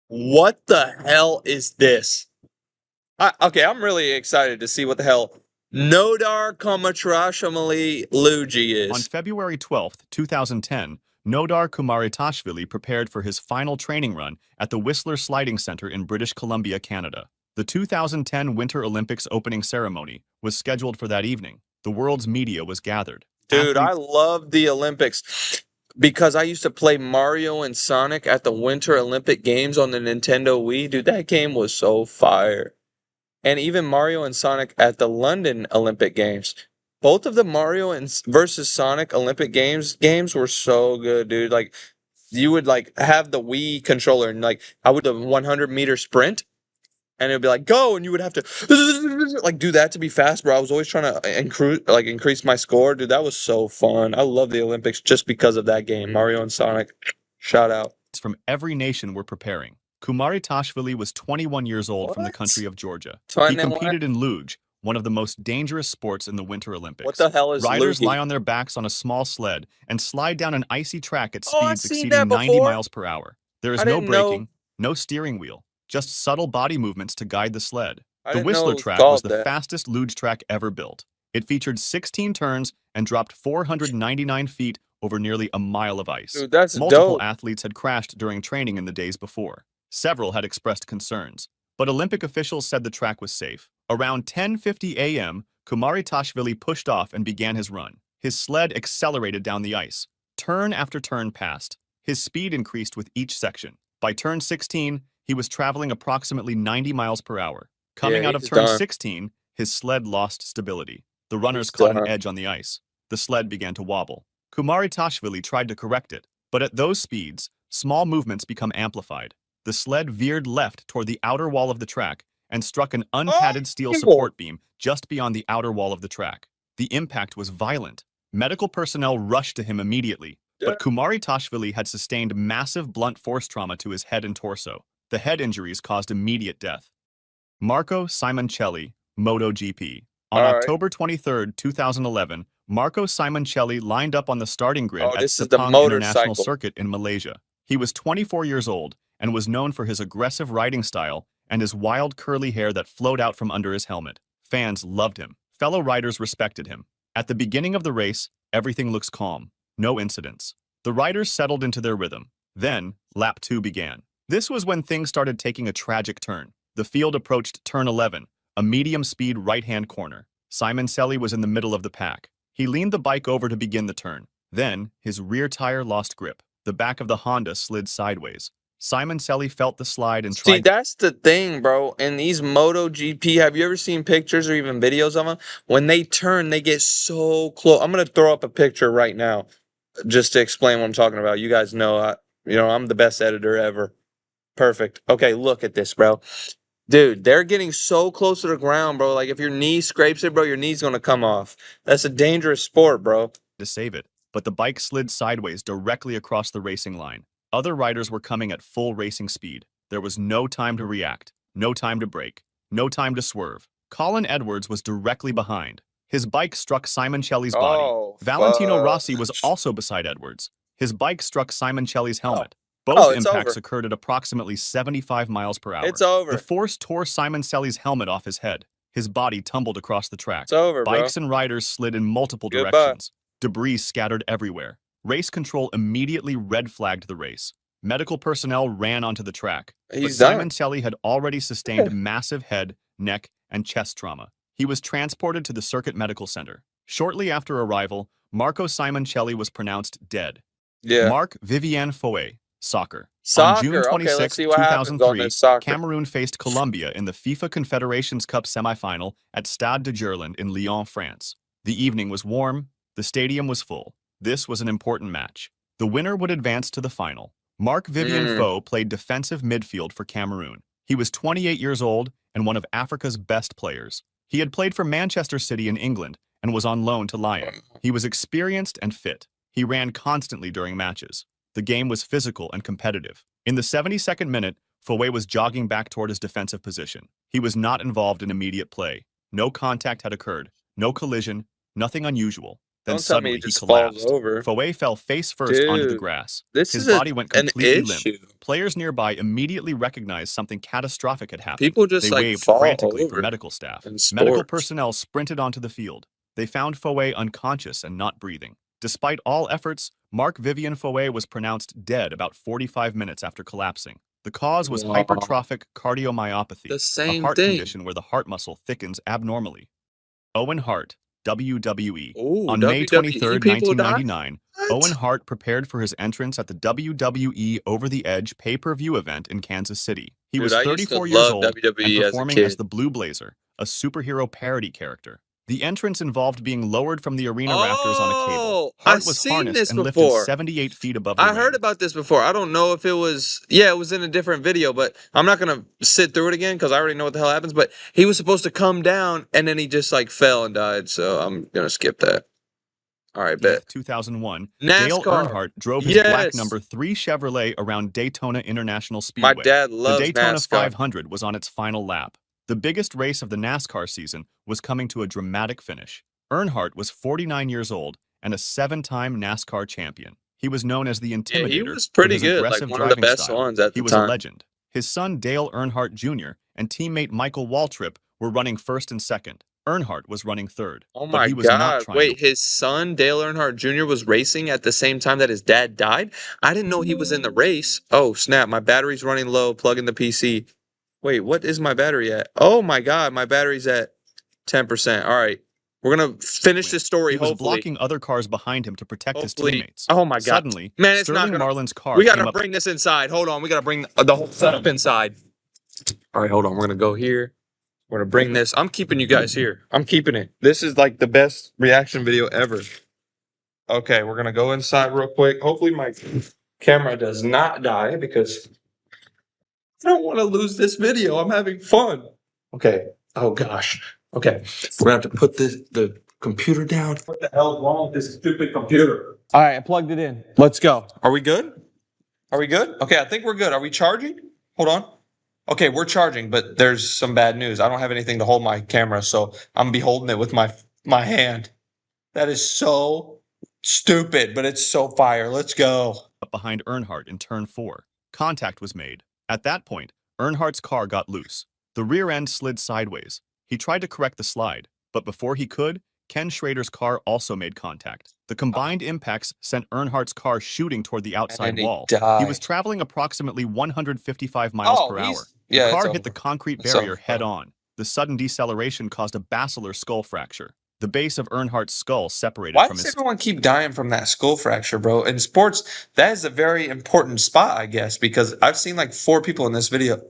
What the hell is this? Okay, I'm really excited to see what the hell Nodar Kumaritashvili Luigi On is. February 12th, 2010, Nodar Kumaritashvili prepared for his final training run at the Whistler Sliding Center in British Columbia, Canada. The 2010 Winter Olympics opening ceremony was scheduled for that evening. The world's media was gathered. Dude, I love the Olympics because I used to play Mario and Sonic at the Winter Olympic Games on the Nintendo Wii. Dude, that game was so fire. And even Mario and Sonic at the London Olympic Games. Both of the Mario and versus Sonic Olympic games were so good, dude. Like you would like have the Wii controller and like I would the 100-meter sprint and it would be like go and you would have to like do that to be fast, bro. I was always trying to increase my score, dude. That was so fun. I love the Olympics just because of that game, Mario and Sonic. Shout out. From every nation were preparing. Kumaritashvili was 21 years old from the What? country of Georgia. He 21? competed in luge, one of the most dangerous sports in the Winter Olympics. What the hell is Riders luge? lie on their backs on a small sled and slide down an icy track at Oh, I've speeds seen exceeding that 90 before. miles per hour. There is I no didn't know- braking, no steering wheel, just subtle body movements to guide the sled. I The didn't know it Whistler was track was called the that. fastest luge track ever built. It featured 16 turns and dropped 499 feet over nearly a mile of ice. Dude, that's Multiple dope. athletes had crashed during training in the days before. Several had expressed concerns, but Olympic officials said the track was safe. Around 10:50 a.m., Kumaritashvili pushed off and began his run. His sled accelerated down the ice. Turn after turn passed. His speed increased with each section. By turn 16, he was traveling approximately 90 miles per hour. Coming Yeah, out of he's turn done. 16, his sled lost stability. The runners He's caught an done. edge on the ice. The sled began to wobble. Kumaritashvili tried to correct it, but at those speeds, small movements become amplified. The sled veered left toward the outer wall of the track and struck an unpadded steel Oh! support beam just beyond the outer wall of the track. The impact was violent. Medical personnel rushed to him immediately, but Kumaritashvili had sustained massive blunt force trauma to his head and torso. The head injuries caused immediate death. Marco Simoncelli, MotoGP. On All right. October 23, 2011, Marco Simoncelli lined up on the starting grid Oh, at this is the Sepang motorcycle. International Circuit in Malaysia. He was 24 years old and was known for his aggressive riding style and his wild curly hair that flowed out from under his helmet. Fans loved him. Fellow riders respected him. At the beginning of the race, everything looks calm. No incidents. The riders settled into their rhythm. Then, lap 2 began. This was when things started taking a tragic turn. The field approached turn 11, a medium-speed right-hand corner. Simoncelli was in the middle of the pack. He leaned the bike over to begin the turn. Then, his rear tire lost grip. The back of the Honda slid sideways. Simoncelli felt the slide and See, tried that's the thing, bro. In these MotoGP, have you ever seen pictures or even videos of them? When they turn, they get so close. I'm gonna throw up a picture right now, just to explain what I'm talking about. You guys know, I'm the best editor ever. Perfect. Okay, look at this, bro. Dude, they're getting so close to the ground, bro. Like if your knee scrapes it, bro, your knee's gonna come off. That's a dangerous sport, bro. to save it, but the bike slid sideways directly across the racing line. Other riders were coming at full racing speed. There was no time to react, no time to brake, no time to swerve. Colin Edwards was directly behind. His bike struck Simoncelli's body. Oh, Valentino fuck. Rossi was also beside Edwards. His bike struck Simoncelli's helmet. Oh, Both it's impacts over. occurred at approximately 75 miles per hour. It's over. The force tore Simoncelli's helmet off his head. His body tumbled across the track. It's over, bro. Bikes and riders slid in multiple Goodbye. directions. Debris scattered everywhere. Race control immediately red flagged the race. Medical personnel ran onto the track. He's but done. Simoncelli had already sustained massive head, neck, and chest trauma. He was transported to the Circuit Medical Center. Shortly after arrival, Marco Simoncelli was pronounced dead. Yeah. Marc Vivien Foe, soccer. Soccer. On June Okay, 26, let's see what happens on 2003, this soccer. Cameroon faced Colombia in the FIFA Confederations Cup semifinal at Stade de Gerland in Lyon, France. The evening was warm. The stadium was full. This was an important match. The winner would advance to the final. Marc Vivien Foe played defensive midfield for Cameroon. He was 28 years old and one of Africa's best players. He had played for Manchester City in England and was on loan to Lyon. He was experienced and fit. He ran constantly during matches. The game was physical and competitive. In the 72nd minute, Fowey was jogging back toward his defensive position. He was not involved in immediate play. No contact had occurred. No collision. Nothing unusual. Then Don't tell me suddenly he he just collapsed. falls over. Fowey fell face first onto the Dude, grass. This His is body went an completely limp. issue. Players nearby immediately recognized something catastrophic had happened. People just They like waved fall frantically for over medical staff. in Medical sports. personnel sprinted onto the field. They found Fowey unconscious and not breathing. Despite all efforts, Mark Vivian Fowey was pronounced dead about 45 minutes after collapsing. The cause was Wow. hypertrophic cardiomyopathy, The a same heart thing. condition where the heart muscle thickens abnormally. Owen Hart, WWE. Ooh, On May WWE 23rd, people die? 1999, What? Owen Hart prepared for his entrance at the WWE Over the Edge pay-per-view event in Kansas City. He Dude, was I used to 34 years love old and WWE as a performing kid. as the Blue Blazer, a superhero parody character. The entrance involved being lowered from the arena rafters on a cable. Oh, Hart I've was seen harnessed this and lifted before. 78 feet above the I ring. heard about this before. I don't know if it was, yeah, it was in a different video, but I'm not going to sit through it again because I already know what the hell happens. But he was supposed to come down and then he just like fell and died. So I'm going to skip that. All right, bet. 2001, Dale NASCAR. Earnhardt drove his Yes. black number 3 Chevrolet around Daytona International Speedway. My dad The loves Daytona NASCAR. 500 was on its final lap. The biggest race of the NASCAR season was coming to a dramatic finish. Earnhardt was 49 years old and a 7-time NASCAR champion. He was known as the Intimidator. Yeah, he was for pretty his good, like aggressive one of the driving best style. ones at He the was a time. legend. His son Dale Earnhardt Jr. and teammate Michael Waltrip were running first and second. Earnhardt was running third. Oh but my he was not God. trying Wait, to his son, Dale Earnhardt Jr., was racing at the same time that his dad died? I didn't know he was in the race. Oh, snap. My battery's running low. Plug in the PC. Wait, what is my battery at? Oh my God. My battery's at 10%. All right. We're going to finish this story, He was hopefully. blocking other cars behind him to protect his Hopefully. teammates. Oh my God. Suddenly, Man, it's not Sterling gonna- Marlin's car We got came to up. bring this inside. Hold on. We got to bring the whole setup inside. All right, hold on. We're going to go here. We're going to bring this. I'm keeping you guys here. I'm keeping it. This is like the best reaction video ever. Okay, we're going to go inside real quick. Hopefully my camera does not die because I don't want to lose this video. I'm having fun. Okay. Oh gosh. Okay. We're going to have to put the computer down. What the hell is wrong with this stupid computer? All right, I plugged it in. Let's go. Are we good? Are we good? Okay, I think we're good. Are we charging? Hold on. Okay, we're charging, but there's some bad news. I don't have anything to hold my camera, so I'm gonna be holding it with my hand. That is so stupid, but it's so fire. Let's go. Up behind Earnhardt in turn 4. Contact was made. At that point, Earnhardt's car got loose. The rear end slid sideways. He tried to correct the slide, but before he could, Ken Schrader's car also made contact. The combined impacts sent Earnhardt's car shooting toward the outside And he wall. died. He was traveling approximately 155 miles per hour. The yeah, car it's hit the over. concrete It's barrier over. head on. The sudden deceleration caused a basilar skull fracture. The base of Earnhardt's skull separated Why from does his everyone keep dying from that skull fracture, bro? In sports, that is a very important spot, I guess, because I've seen like 4 people in this video.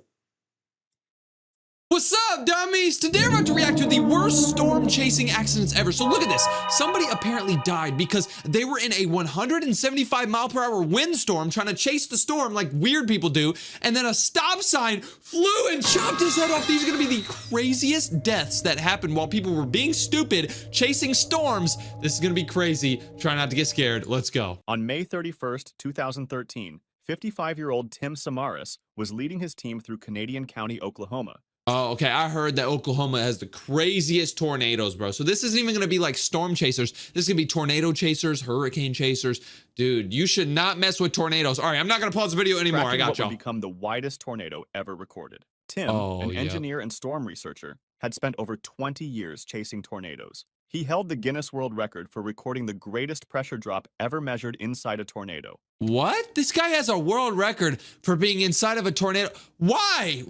What's up, dummies? Today we're about to react to the worst storm chasing accidents ever. So look at this. Somebody apparently died because they were in a 175 mile per hour windstorm trying to chase the storm like weird people do. And then a stop sign flew and chopped his head off. These are going to be the craziest deaths that happened while people were being stupid, chasing storms. This is going to be crazy. Try not to get scared. Let's go. On May 31st, 2013, 55-year-old Tim Samaras was leading his team through Canadian County, Oklahoma. Oh, okay. I heard that Oklahoma has the craziest tornadoes, bro. So this isn't even going to be like storm chasers. This is going to be tornado chasers, hurricane chasers. Dude, you should not mess with tornadoes. All right, I'm not going to pause the video anymore. I Tracking got what y'all. would become the widest tornado ever recorded. Tim, Oh, an yep. engineer and storm researcher, had spent over 20 years chasing tornadoes. He held the Guinness World Record for recording the greatest pressure drop ever measured inside a tornado. What? This guy has a world record for being inside of a tornado. Why?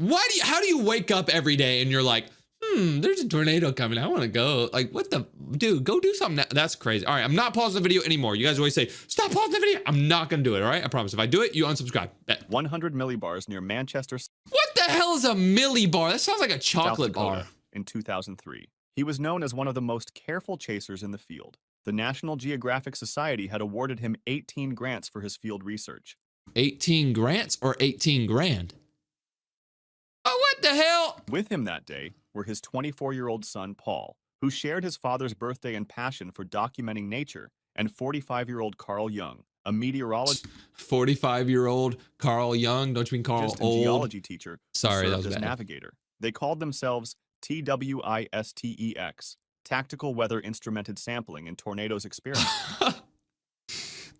How do you wake up every day and you're like, there's a tornado coming. I want to go. Like, what the, dude, go do something. That's crazy. All right, I'm not pausing the video anymore. You guys always say, stop pausing the video. I'm not going to do it, all right? I promise. If I do it, you unsubscribe. Bet. 100 millibars near Manchester, What the hell is a millibar? That sounds like a South chocolate Dakota, bar. in 2003. He was known as one of the most careful chasers in the field. The National Geographic Society had awarded him 18 grants for his field research. 18 grants or 18 grand? Oh, what the hell? With him that day were his 24-year-old son, Paul, who shared his father's birthday and passion for documenting nature, and 45-year-old Carl Jung, a meteorologist 45-year-old Carl Young. Don't you mean Carl and old? geology teacher who Sorry, that served was as bad. navigator. They called themselves TWISTEX, Tactical Weather Instrumented Sampling in Tornadoes Experiment.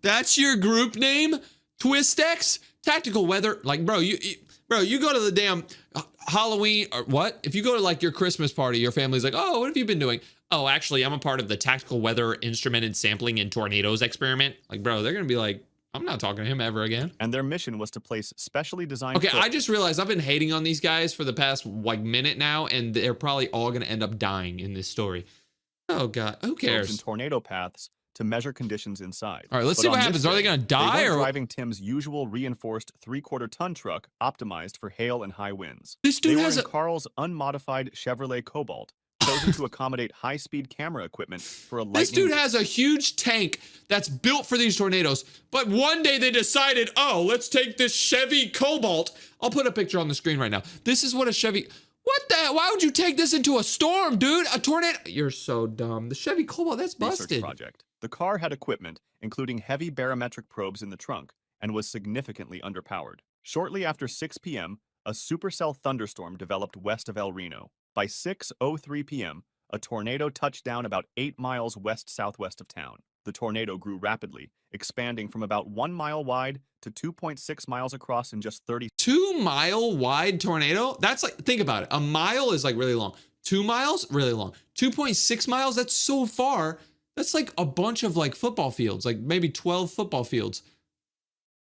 That's your group name? TwistX? Tactical weather. Like, bro, you go to the damn Halloween or what? If you go to like your Christmas party, your family's like, oh, what have you been doing? Oh, actually, I'm a part of the Tactical Weather Instrumented Sampling in Tornadoes Experiment. Like, bro, they're gonna be like, I'm not talking to him ever again. And their mission was to place specially designed Okay, I just realized I've been hating on these guys for the past like minute now, and they're probably all gonna end up dying in this story. Oh god, who in cares? tornado paths to measure conditions inside. All right, let's But see what on happens. this Are they day, gonna die weren't or driving Tim's usual reinforced 3/4-ton truck optimized for hail and high winds? this They dude were has in a Carl's unmodified Chevrolet Cobalt, chosen to accommodate high-speed camera equipment for a lightning. this dude has a huge tank that's built for these tornadoes. But one day they decided, oh, let's take this Chevy Cobalt. I'll put a picture on the screen right now. This is what a Chevy. What the? Why would you take this into a storm, dude? A tornado? You're so dumb. The Chevy Cobalt, that's research busted. project. The car had equipment, including heavy barometric probes in the trunk, and was significantly underpowered. Shortly after 6 p.m., a supercell thunderstorm developed west of El Reno. By 6:03 p.m., a tornado touched down about 8 miles west-southwest of town. The tornado grew rapidly, expanding from about 1 mile wide to 2.6 miles across in just 30 2-mile wide tornado? That's like, think about it. A mile is like really long. 2 miles, really long. 2.6 miles, that's so far. That's like a bunch of like football fields, like maybe 12 football fields.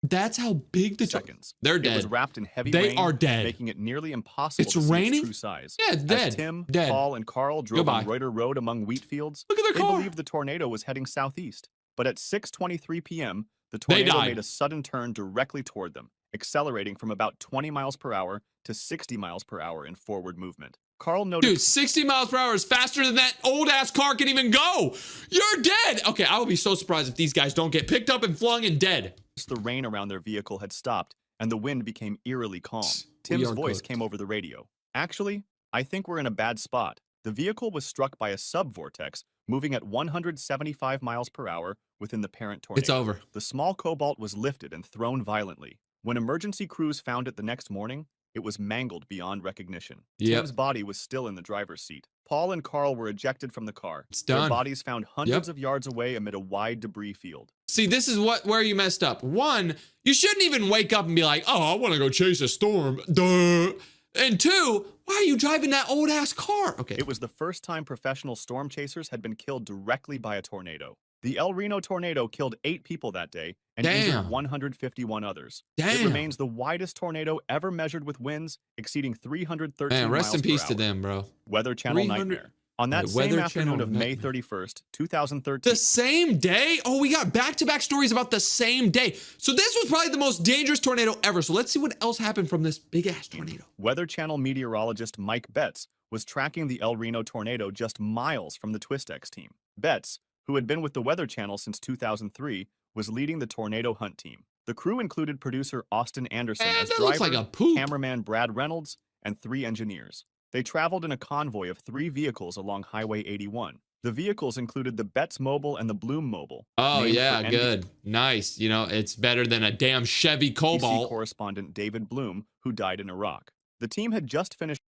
That's how big the seconds. They're It was dead. wrapped in heavy They rain, are dead. making it nearly impossible It's to see raining? its true size. Yeah, it's As dead. Tim, Dead. Paul, and Carl drove Goodbye. on Reuter Road among wheat fields, Look at their they car. believed the tornado was heading southeast. But at 6:23 p.m., the They tornado died. made a sudden turn directly toward them, accelerating from about 20 miles per hour to 60 miles per hour in forward movement. Carl noted Dude, 60 miles per hour is faster than that old ass car can even go. You're dead. Okay, I would be so surprised if these guys don't get picked up and flung and dead. the rain around their vehicle had stopped and the wind became eerily calm. Tim's are voice cooked. came over the radio. Actually, I think we're in a bad spot. The vehicle was struck by a subvortex moving at 175 miles per hour within the parent tornado. It's over. The small Cobalt was lifted and thrown violently. When emergency crews found it the next morning, it was mangled beyond recognition. Yep. Tim's body was still in the driver's seat. Paul and Carl were ejected from the car. It's Their done. bodies found hundreds Yep. of yards away amid a wide debris field. See, this is where you messed up. One, you shouldn't even wake up and be like, oh, I want to go chase a storm. Duh. And two, why are you driving that old ass car? Okay. It was the first time professional storm chasers had been killed directly by a tornado. The El Reno tornado killed 8 people that day and Damn. injured 151 others. It Damn. remains the widest tornado ever measured with winds exceeding 313 Man, rest miles in per peace to hour. them, bro. Weather Channel 300 nightmare. On that Right, same Weather afternoon Channel of May nightmare. 31st, 2013, The same day? Oh, we got back-to-back stories about the same day. So this was probably the most dangerous tornado ever. So let's see what else happened from this big-ass tornado. Weather Channel meteorologist Mike Betts was tracking the El Reno tornado just miles from the TwistX team. Betts, who had been with the Weather Channel since 2003, was leading the tornado hunt team. The crew included producer Austin Anderson as that driver, looks like a poop. cameraman Brad Reynolds, and 3 engineers. They traveled in a convoy of 3 vehicles along Highway 81. The vehicles included the Betts Mobile and the Bloom Mobile. Oh, named yeah, for good. Nice. You know, it's better than a damn Chevy NBC Cobalt. correspondent David Bloom, who died in Iraq. The team had just finished.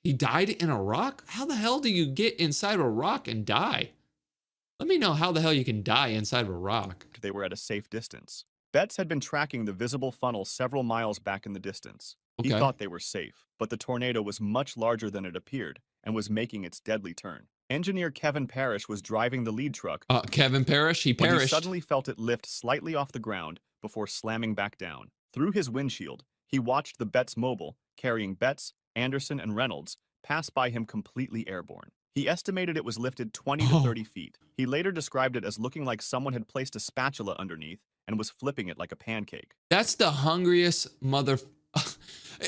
He died in a rock? How the hell do you get inside a rock and die? Let me know how the hell you can die inside of a rock. They were at a safe distance. Betts had been tracking the visible funnel several miles back in the distance. He Okay. thought they were safe, but the tornado was much larger than it appeared and was making its deadly turn. Engineer Kevin Parrish was driving the lead truck Kevin Parrish, he when he perished. suddenly felt it lift slightly off the ground before slamming back down. Through his windshield, he watched the Betts Mobile, carrying Betts, Anderson, and Reynolds, pass by him completely airborne. He estimated it was lifted 20 to 30 feet. He later described it as looking like someone had placed a spatula underneath and was flipping it like a pancake. That's the hungriest mother.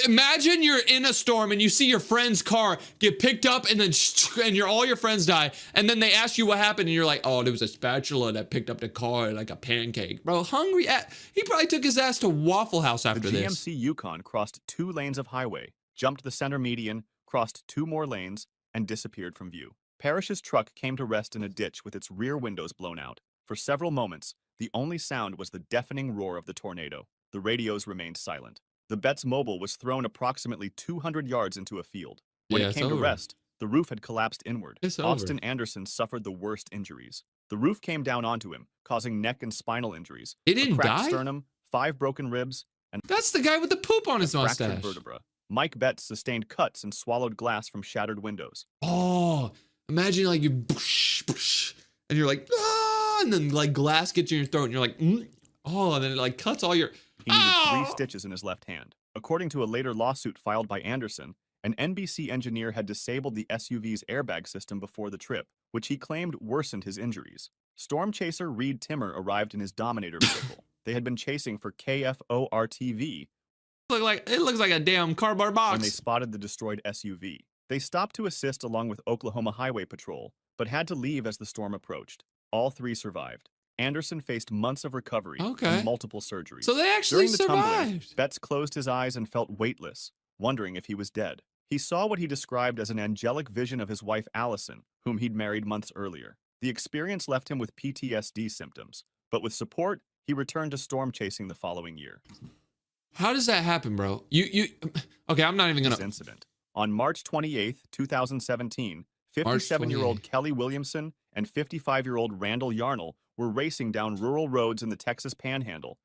Imagine you're in a storm and you see your friend's car get picked up and then all your friends die, and then they ask you what happened and you're like, oh, there was a spatula that picked up the car like a pancake. Bro, he probably took his ass to Waffle House after The this. GMC Yukon crossed 2 lanes of highway, jumped the center median, crossed 2 more lanes, and disappeared from view. Parrish's truck came to rest in a ditch with its rear windows blown out. For several moments, The only sound was the deafening roar of the tornado. The radios remained silent. The Betts Mobile was thrown approximately 200 yards into a field. When Yeah, it it's came to over. rest, the roof had collapsed inward. It's over. Austin Anderson suffered the worst injuries. The roof came down onto him, causing neck and spinal injuries. He A didn't cracked die? sternum, 5 broken ribs, and That's the guy with the poop on his fractured mustache. vertebra. Mike Betts sustained cuts and swallowed glass from shattered windows. Oh, imagine like you, and you're like, ah, and then like glass gets in your throat, and you're like, oh, and then it like cuts all your. He needed 3 Ow! stitches in his left hand. According to a later lawsuit filed by Anderson, an NBC engineer had disabled the SUV's airbag system before the trip, which he claimed worsened his injuries. Storm chaser Reed Timmer arrived in his Dominator vehicle. They had been chasing for KFOR-TV It looks like a damn cardboard box. when they spotted the destroyed SUV. They stopped to assist along with Oklahoma Highway Patrol, but had to leave as the storm approached. All 3 survived. Anderson faced months of recovery Okay. and multiple surgeries. So they actually During the tumbling, survived. Betts closed his eyes and felt weightless, wondering if he was dead. He saw what he described as an angelic vision of his wife Allison, whom he'd married months earlier. The experience left him with PTSD symptoms, but with support, he returned to storm chasing the following year. How does that happen, bro? Okay, I'm not even This gonna. incident. On March 28, 2017, March 57-year-old 28th. Kelly Williamson and 55-year-old Randall Yarnell were racing down rural roads in the Texas Panhandle,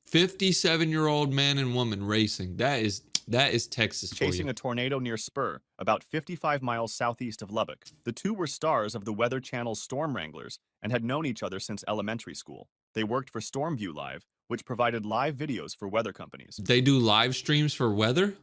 57-year-old man and woman racing. That is Texas for chasing you. a tornado near Spur, about 55 miles southeast of Lubbock. The two were stars of the Weather Channel's Storm Wranglers and had known each other since elementary school. They worked for Stormview Live, which provided live videos for weather companies. They do live streams for weather?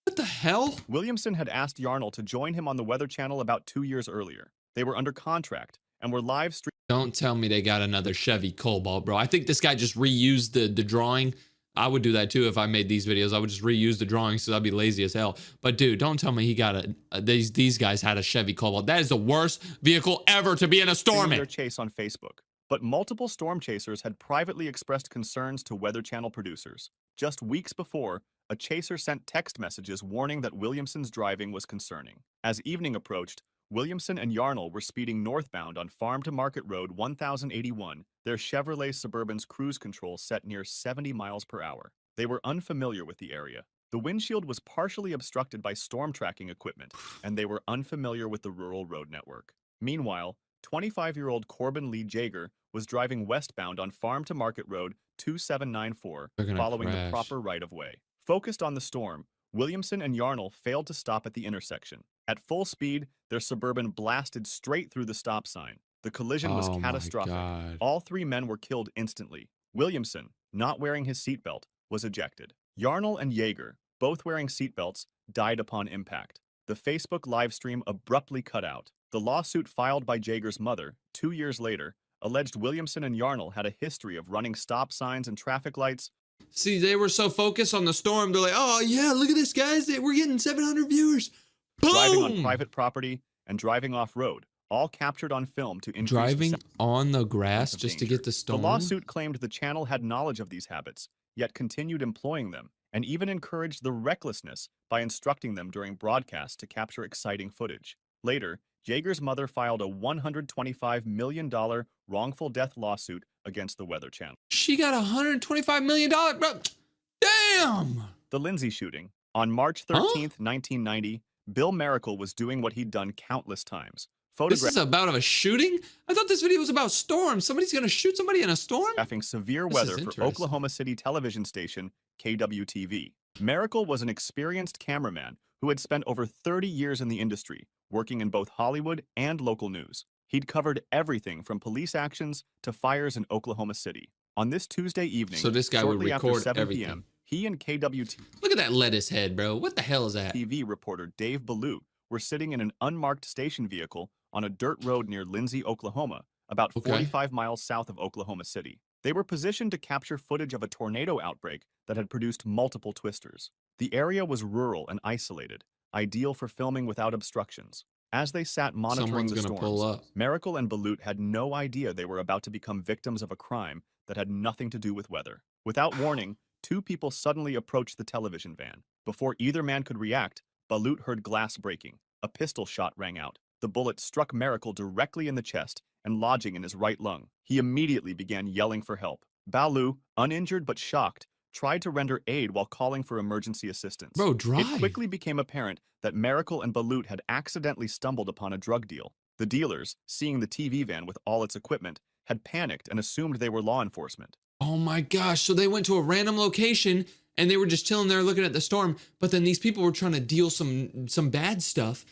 What the hell? Williamson had asked Yarnell to join him on the Weather Channel about 2 years earlier. They were under contract and were live streaming. Don't tell me they got another Chevy Cobalt, bro. I think this guy just reused the drawing. I would do that too if I made these videos. I would just reuse the drawing, so I'd be lazy as hell. But dude, don't tell me he got these guys had a Chevy Cobalt. That is the worst vehicle ever to be in a storm their in. chase on Facebook. But multiple storm chasers had privately expressed concerns to Weather Channel producers. Just weeks before, a chaser sent text messages warning that Williamson's driving was concerning. As evening approached, Williamson and Yarnell were speeding northbound on Farm to Market Road 1081, their Chevrolet Suburban's cruise control set near 70 miles per hour. They were unfamiliar with the area. The windshield was partially obstructed by storm tracking equipment, and they were unfamiliar with the rural road network. Meanwhile, 25-year-old Corbin Lee Jaeger was driving westbound on Farm to Market Road 2794, They're gonna following crash. the proper right-of-way. Focused on the storm, Williamson and Yarnell failed to stop at the intersection. At full speed, their Suburban blasted straight through the stop sign. The collision was Oh my catastrophic. God. All 3 men were killed instantly. Williamson, not wearing his seatbelt, was ejected. Yarnell and Jaeger, both wearing seatbelts, died upon impact. The Facebook livestream abruptly cut out. The lawsuit filed by Jaeger's mother, 2 years later, alleged Williamson and Yarnell had a history of running stop signs and traffic lights. See, they were so focused on the storm. They're like, oh yeah, look at this, guys. We're getting 700 viewers. Boom! Driving on private property and driving off-road, all captured on film to increase the Driving sense on the grass of just to danger. get the storm. The lawsuit claimed the channel had knowledge of these habits, yet continued employing them, and even encouraged the recklessness by instructing them during broadcasts to capture exciting footage. Later, Jaeger's mother filed a $125 million wrongful death lawsuit against the Weather Channel. She got $125 million, bro. Damn. The Lindsay shooting. On March 13th, 1990, Bill Miracle was doing what he'd done countless times. This is about a shooting? I thought this video was about storms. Somebody's gonna shoot somebody in a storm? Photographing severe This is weather for interesting. Oklahoma City television station KWTV. Miracle was an experienced cameraman who had spent over 30 years in the industry, working in both Hollywood and local news. He'd covered everything from police actions to fires in Oklahoma City. On this Tuesday evening, So this guy would shortly after record 7 everything. p.m., he and KWTV Look at that lettuce head, bro. What the hell is that? reporter Dave Ballou were sitting in an unmarked station vehicle on a dirt road near Lindsay, Oklahoma, about Okay. 45 miles south of Oklahoma City. They were positioned to capture footage of a tornado outbreak that had produced multiple twisters. The area was rural and isolated, ideal for filming without obstructions. As they sat monitoring Someone's the gonna storms, pull up. Miracle and Balut had no idea they were about to become victims of a crime that had nothing to do with weather. Without warning, 2 people suddenly approached the television van. Before either man could react, Balut heard glass breaking. A pistol shot rang out. the bullet struck Miracle directly in the chest and lodging in his right lung. He immediately began yelling for help. Balu, uninjured but shocked, tried to render aid while calling for emergency assistance. Bro, drive. It quickly became apparent that Miracle and Balut had accidentally stumbled upon a drug deal. The dealers, seeing the TV van with all its equipment, had panicked and assumed they were law enforcement. Oh my gosh. So they went to a random location and they were just chilling there looking at the storm. But then these people were trying to deal some bad stuff.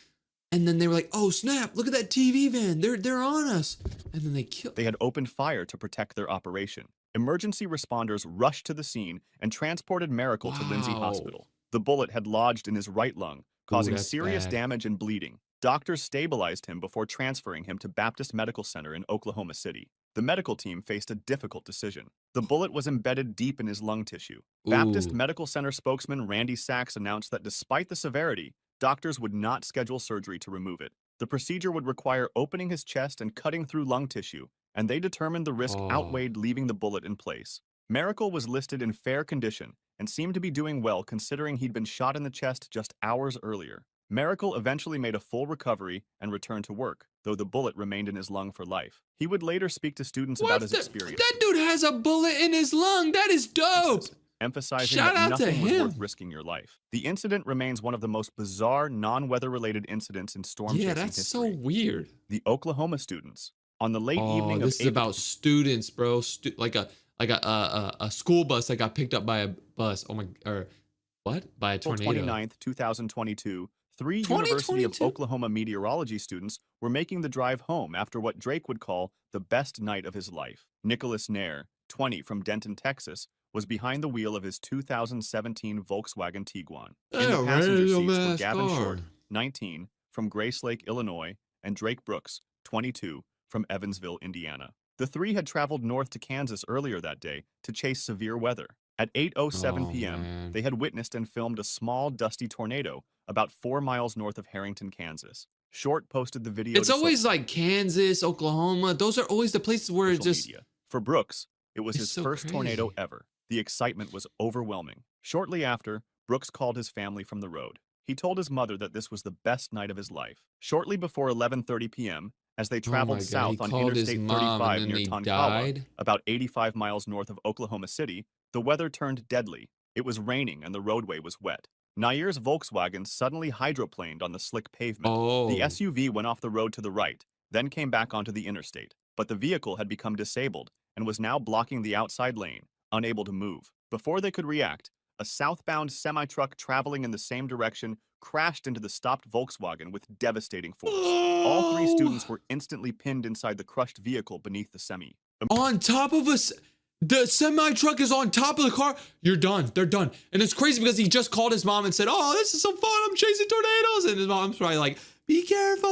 And then they were like, oh snap, look at that TV van. They're on us. And then they killed. They had opened fire to protect their operation. Emergency responders rushed to the scene and transported Miracle to Lindsay Wow. Hospital. The bullet had lodged in his right lung, causing that's serious bad. damage and bleeding. Doctors stabilized him before transferring him to Baptist Medical Center in Oklahoma City. The medical team faced a difficult decision. The bullet was embedded deep in his lung tissue. Baptist Ooh. Medical Center spokesman Randy Sachs announced that despite the severity, doctors would not schedule surgery to remove it. The procedure would require opening his chest and cutting through lung tissue, and they determined the risk Oh. outweighed leaving the bullet in place. Miracle was listed in fair condition and seemed to be doing well considering he'd been shot in the chest just hours earlier. Miracle eventually made a full recovery and returned to work, though the bullet remained in his lung for life. He would later speak to students about his experience, That dude has a bullet in his lung. That is dope. emphasizing Shout that out to nothing was him. worth risking your life. The incident remains one of the most bizarre non-weather-related incidents in storm Yeah, chasing that's so history. weird. The Oklahoma students, on the late Oh, evening of this is April about students, bro. Like a school bus that got picked up by a bus. Oh my, or what? By a tornado. 29th, 2022, three University of 2022? Oklahoma meteorology students were making the drive home after what Drake would call the best night of his life. Nicholas Nair, 20, from Denton, Texas, was behind the wheel of his 2017 Volkswagen Tiguan. In the Yeah, passenger random seats were ass Gavin car. Short, 19, from Grace Lake, Illinois, and Drake Brooks, 22, from Evansville, Indiana. The three had traveled north to Kansas earlier that day to chase severe weather. At 8:07 Oh, p.m., man. they had witnessed and filmed a small, dusty tornado about 4 miles north of Harrington, Kansas. Short posted the video It's to always like Kansas, Oklahoma. Those are always the places where it social just. media. For Brooks, it was It's his so first tornado crazy. ever. The excitement was overwhelming. Shortly after, Brooks called his family from the road. He told his mother that this was the best night of his life. Shortly before 11:30 p.m., as they Oh traveled my God, south he on called his Interstate mom 35 and then near he Tonkawa, died. about 85 miles north of Oklahoma City, the weather turned deadly. It was raining and the roadway was wet. Nair's Volkswagen suddenly hydroplaned on the slick pavement. Oh. The SUV went off the road to the right, then came back onto the interstate. But the vehicle had become disabled and was now blocking the outside lane, unable to move. Before they could react, a southbound semi-truck traveling in the same direction crashed into the stopped Volkswagen with devastating force. All three Oh. students were instantly pinned inside the crushed vehicle beneath the semi. On top of us. The semi truck is on top of the car. You're done. They're done. And it's crazy because he just called his mom and said, "Oh, this is so fun. I'm chasing tornadoes." And his mom's probably like, "Be careful.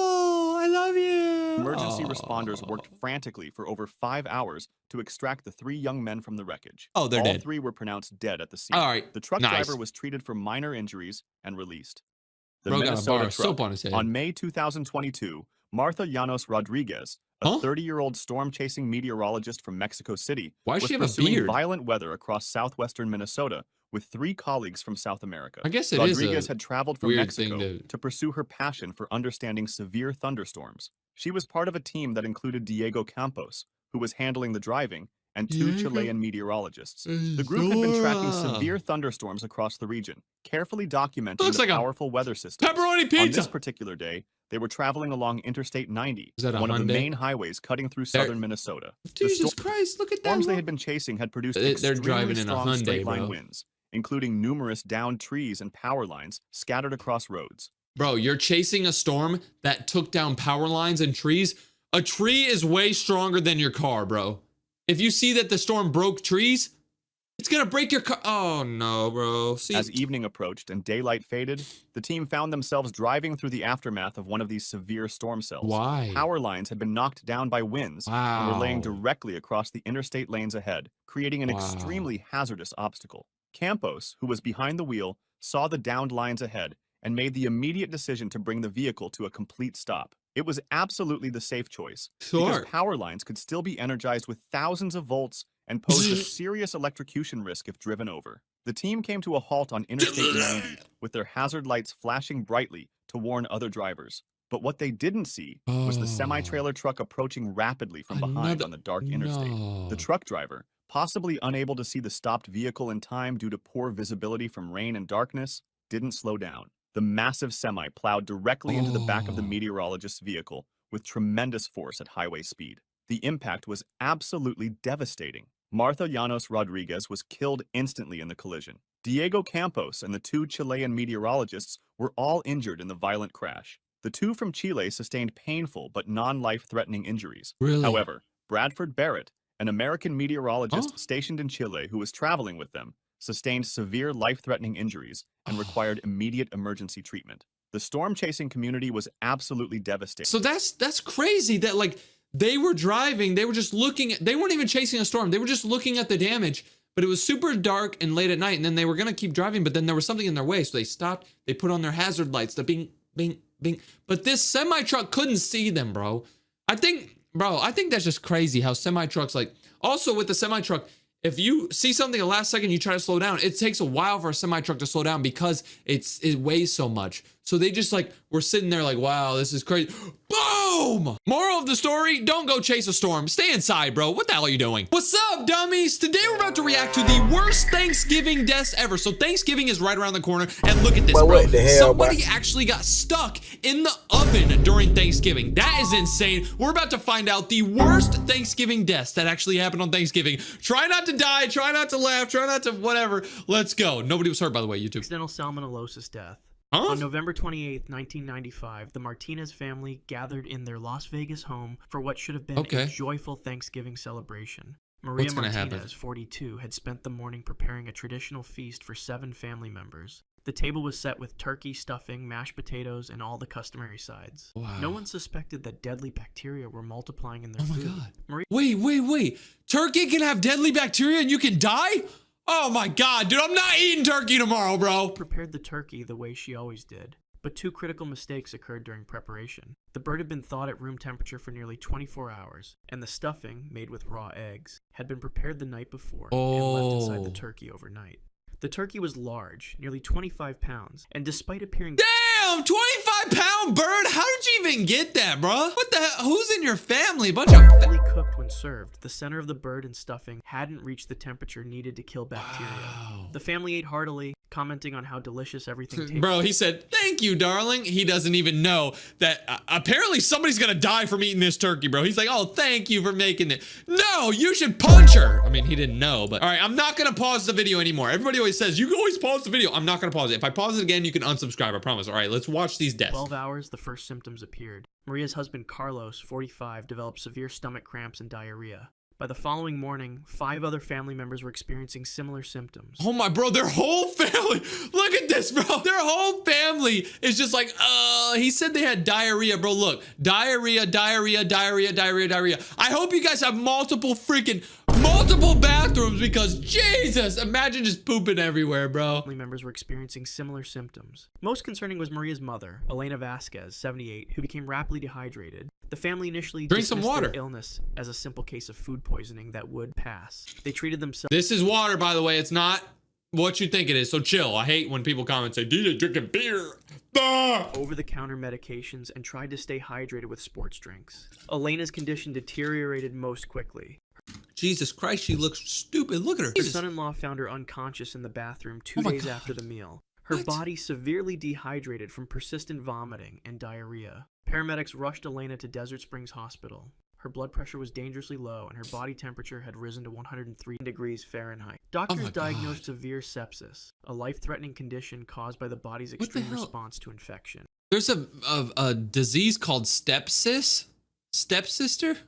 I love you." Emergency Oh. responders worked frantically for over 5 hours to extract the three young men from the wreckage. Oh, they're All dead. three were pronounced dead at the scene. All right. The truck Nice. driver was treated for minor injuries and released. The Bro got a Minnesota bar of truck. soap on his head. On May 2022, Martha Llanos Rodriguez, a Huh? 30-year-old storm-chasing meteorologist from Mexico City, Why does was she have a pursuing beard? violent weather across southwestern Minnesota with three colleagues from South America. I guess it is a Rodriguez had traveled from weird Mexico thing to pursue her passion for understanding severe thunderstorms. She was part of a team that included Diego Campos, who was handling the driving, and two Diego. Chilean meteorologists. The group had been tracking Zora. severe thunderstorms across the region, carefully documenting Looks the like a powerful weather systems. Pepperoni On pizza. this particular day, they were traveling along Interstate 90, Is that a one of the Hyundai? main highways cutting through There- southern Minnesota. Jesus Christ, look at that. Storms they bro. had been chasing had produced They're extremely driving in a strong Hyundai, straight-line bro. winds, including numerous downed trees and power lines scattered across roads. Bro, you're chasing a storm that took down power lines and trees. A tree is way stronger than your car, bro. If you see that the storm broke trees, it's gonna break your car. Oh no, bro. See, As evening approached and daylight faded, the team found themselves driving through the aftermath of one of these severe storm cells. why? Power lines had been knocked down by winds and were laying Wow. directly across the interstate lanes ahead, creating an Wow. extremely hazardous obstacle. Campos, who was behind the wheel, saw the downed lines ahead and made the immediate decision to bring the vehicle to a complete stop. It was absolutely the safe choice, because Sure. power lines could still be energized with thousands of volts and posed a serious electrocution risk if driven over. The team came to a halt on Interstate 90 with their hazard lights flashing brightly to warn other drivers. But what they didn't see was the semi-trailer truck approaching rapidly from behind on the dark interstate. The truck driver, possibly unable to see the stopped vehicle in time due to poor visibility from rain and darkness, didn't slow down. The massive semi plowed directly into the back of the meteorologist's vehicle with tremendous force at highway speed. The impact was absolutely devastating. Martha Llanos Rodriguez was killed instantly in the collision. Diego Campos and the 2 Chilean meteorologists were all injured in the violent crash. The 2 from Chile sustained painful but non-life-threatening injuries. Really? However, Bradford Barrett, an American meteorologist stationed in Chile who was traveling with them, sustained severe life-threatening injuries and required immediate emergency treatment. The storm-chasing community was absolutely devastated. So that's crazy that like they were driving, they were just looking at, they weren't even chasing a storm. They were just looking at the damage, but it was super dark and late at night, and then they were gonna keep driving, but then there was something in their way. So they stopped, they put on their hazard lights, the bing, bing, bing. But this semi-truck couldn't see them, bro. I think that's just crazy how semi-trucks, like, also with the semi-truck, if you see something at the last second, you try to slow down, it takes a while for a semi-truck to slow down because it weighs so much. So they just like, were sitting there like, wow, this is crazy. Boom! Moral of the story, don't go chase a storm. Stay inside, bro. What the hell are you doing? What's up, dummies? Today we're about to react to the worst Thanksgiving deaths ever. So Thanksgiving is right around the corner, and look at this, bro. What the hell, Somebody actually got stuck in the oven during Thanksgiving. That is insane. We're about to find out the worst Thanksgiving deaths that actually happened on Thanksgiving. Try not to die, try not to laugh, try not to whatever. Let's go. Nobody was hurt, by the way, YouTube. Accidental salmonellosis death. Huh? On November 28, 1995, the Martinez family gathered in their Las Vegas home for what should have been a joyful Thanksgiving celebration. Maria What's gonna happen? Martinez, 42, had spent the morning preparing a traditional feast for 7 family members. The table was set with turkey, stuffing, mashed potatoes, and all the customary sides. Wow. No one suspected that deadly bacteria were multiplying in their food. Oh my God. Maria Wait. Turkey can have deadly bacteria and you can die? Oh my God, dude, I'm not eating turkey tomorrow, bro. prepared the turkey the way she always did. But 2 critical mistakes occurred during preparation. The bird had been thawed at room temperature for nearly 24 hours, and the stuffing, made with raw eggs, had been prepared the night before and left inside the turkey overnight. The turkey was large, nearly 25 pounds, and despite appearing— Damn, 25-pound bird? How did you even get that, bro? What the hell? Who's in your family? Bunch of fully cooked when served, the center of the bird and stuffing hadn't reached the temperature needed to kill bacteria. Wow. The family ate heartily, commenting on how delicious everything tasted. Bro, he said, thank you, darling. He doesn't even know that apparently somebody's gonna die from eating this turkey, bro. He's like, oh, thank you for making it. No, you should punch her. I mean, he didn't know, but all right, I'm not gonna pause the video anymore. Everybody always says, you can always pause the video. I'm not gonna pause it. If I pause it again, you can unsubscribe, I promise. All right, let's watch these deaths. 12 hours, the first symptoms appeared. Maria's husband, Carlos, 45, developed severe stomach cramps and diarrhea. By the following morning, 5 other family members were experiencing similar symptoms. Oh my, bro, their whole family. Look at this, bro. Their whole family is just like, he said they had diarrhea, bro. Look, diarrhea. I hope you guys have multiple bathrooms because Jesus, imagine just pooping everywhere, bro. Family members were experiencing similar symptoms. Most concerning was Maria's mother, Elena Vasquez, 78, who became rapidly dehydrated. The family initially Drink some dismissed water. their illness as a simple case of food poisoning that would pass. They treated themselves. This is water, by the way. It's not what you think it is, so chill. I hate when people comment and say, DJ drinking beer. Over-the-counter medications and tried to stay hydrated with sports drinks. Elena's condition deteriorated most quickly. Jesus Christ, she looks stupid. Look at her. Her son-in-law found her unconscious in the bathroom 2 days after the meal. Her body severely dehydrated from persistent vomiting and diarrhea. Paramedics rushed Elena to Desert Springs Hospital. Her blood pressure was dangerously low and her body temperature had risen to 103 degrees Fahrenheit. Doctors diagnosed severe sepsis, a life-threatening condition caused by the body's extreme response to infection. There's a disease called stepsister?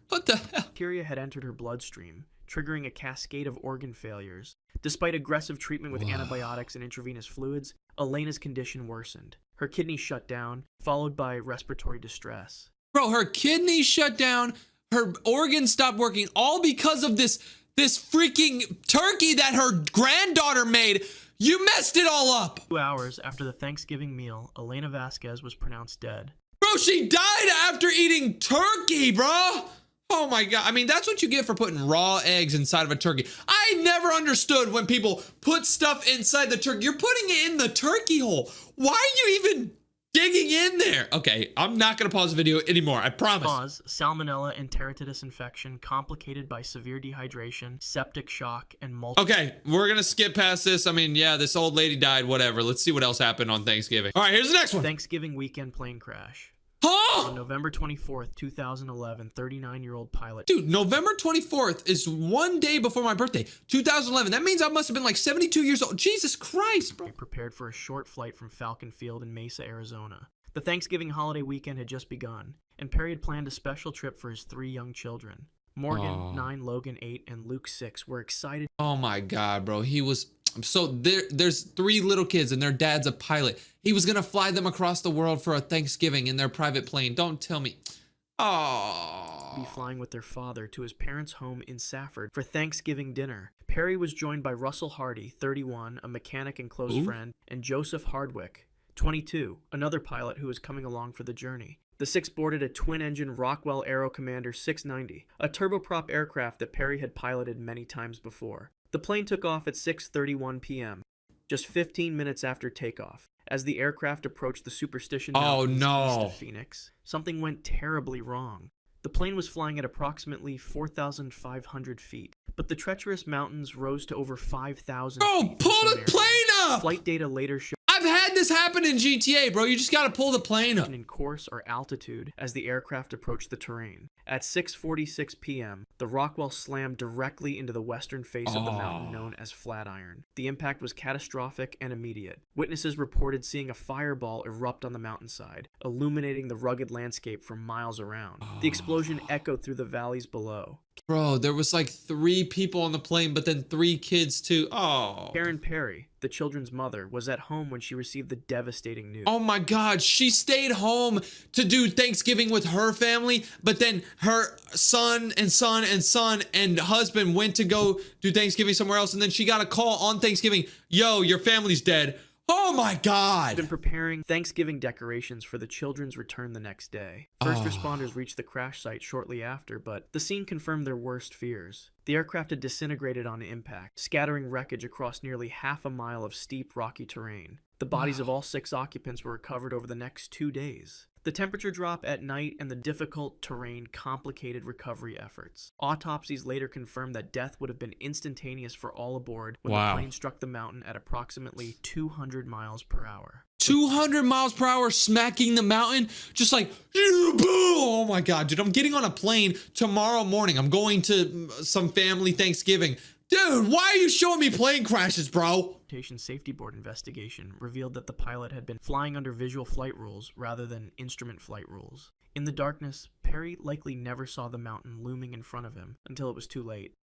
What the hell? Bacteria had entered her bloodstream, triggering a cascade of organ failures. Despite aggressive treatment with antibiotics and intravenous fluids, Elena's condition worsened. Her kidneys shut down, followed by respiratory distress. Bro, her kidneys shut down, her organs stopped working, all because of this freaking turkey that her granddaughter made. You messed it all up. 2 hours after the Thanksgiving meal, Elena Vasquez was pronounced dead. Bro, she died after eating turkey, bro. Oh my God. I mean, that's what you get for putting raw eggs inside of a turkey. I never understood when people put stuff inside the turkey. You're putting it in the turkey hole. Why are you even digging in there. Okay, I'm not going to pause the video anymore. I promise. Cause: salmonella and enteritidis infection complicated by severe dehydration, septic shock, and multiple... Okay, we're going to skip past this. I mean, yeah, this old lady died, whatever. Let's see what else happened on Thanksgiving. All right, here's the next one. Thanksgiving weekend plane crash. Huh? On November 24th, 2011, 39-year-old pilot... Dude, November 24th is one day before my birthday, 2011. That means I must have been like 72 years old. Jesus Christ, bro. prepared for a short flight from Falcon Field in Mesa, Arizona. The Thanksgiving holiday weekend had just begun, and Perry had planned a special trip for his 3 young children. Morgan, 9, Logan, 8, and Luke, 6, were excited. Oh my God, bro. He was... So there's 3 little kids and their dad's a pilot. He was going to fly them across the world for a Thanksgiving in their private plane. Don't tell me. Oh. Be flying with their father to his parents' home in Safford for Thanksgiving dinner. Perry was joined by Russell Hardy, 31, a mechanic and close friend, and Joseph Hardwick, 22, another pilot who was coming along for the journey. The 6 boarded a twin-engine Rockwell Aero Commander 690, a turboprop aircraft that Perry had piloted many times before. The plane took off at 6:31 p.m., just 15 minutes after takeoff. As the aircraft approached the Superstition Mountains east of Phoenix, something went terribly wrong. The plane was flying at approximately 4,500 feet, but the treacherous mountains rose to over 5,000 feet. Oh, pull the plane up! Flight data later showed I've had this happen in GTA, bro. You just gotta pull the plane up. in course or altitude as the aircraft approached the terrain. At 6:46 p.m., the Rockwell slammed directly into the western face of the mountain known as Flatiron. The impact was catastrophic and immediate. Witnesses reported seeing a fireball erupt on the mountainside, illuminating the rugged landscape for miles around. The explosion echoed through the valleys below. Bro, there was like 3 people on the plane, but then 3 kids too. Oh. Karen Perry, the children's mother, was at home when she received the devastating news. Oh my God, she stayed home to do Thanksgiving with her family, but then her son and husband went to go do Thanksgiving somewhere else, and then she got a call on Thanksgiving, yo, your family's dead. Oh my God. Been preparing Thanksgiving decorations for the children's return the next day. First responders reached the crash site shortly after, but the scene confirmed their worst fears. The aircraft had disintegrated on impact, scattering wreckage across nearly half a mile of steep, rocky terrain. The bodies of all 6 occupants were recovered over the next 2 days. The temperature drop at night and the difficult terrain complicated recovery efforts. Autopsies later confirmed that death would have been instantaneous for all aboard when the plane struck the mountain at approximately 200 miles per hour. 200 miles per hour smacking the mountain, just like, boom. Oh my God, dude, I'm getting on a plane tomorrow morning. I'm going to some family Thanksgiving. Dude, why are you showing me plane crashes, bro? Safety Board investigation revealed that the pilot had been flying under visual flight rules rather than instrument flight rules. In the darkness, Perry likely never saw the mountain looming in front of him until it was too late.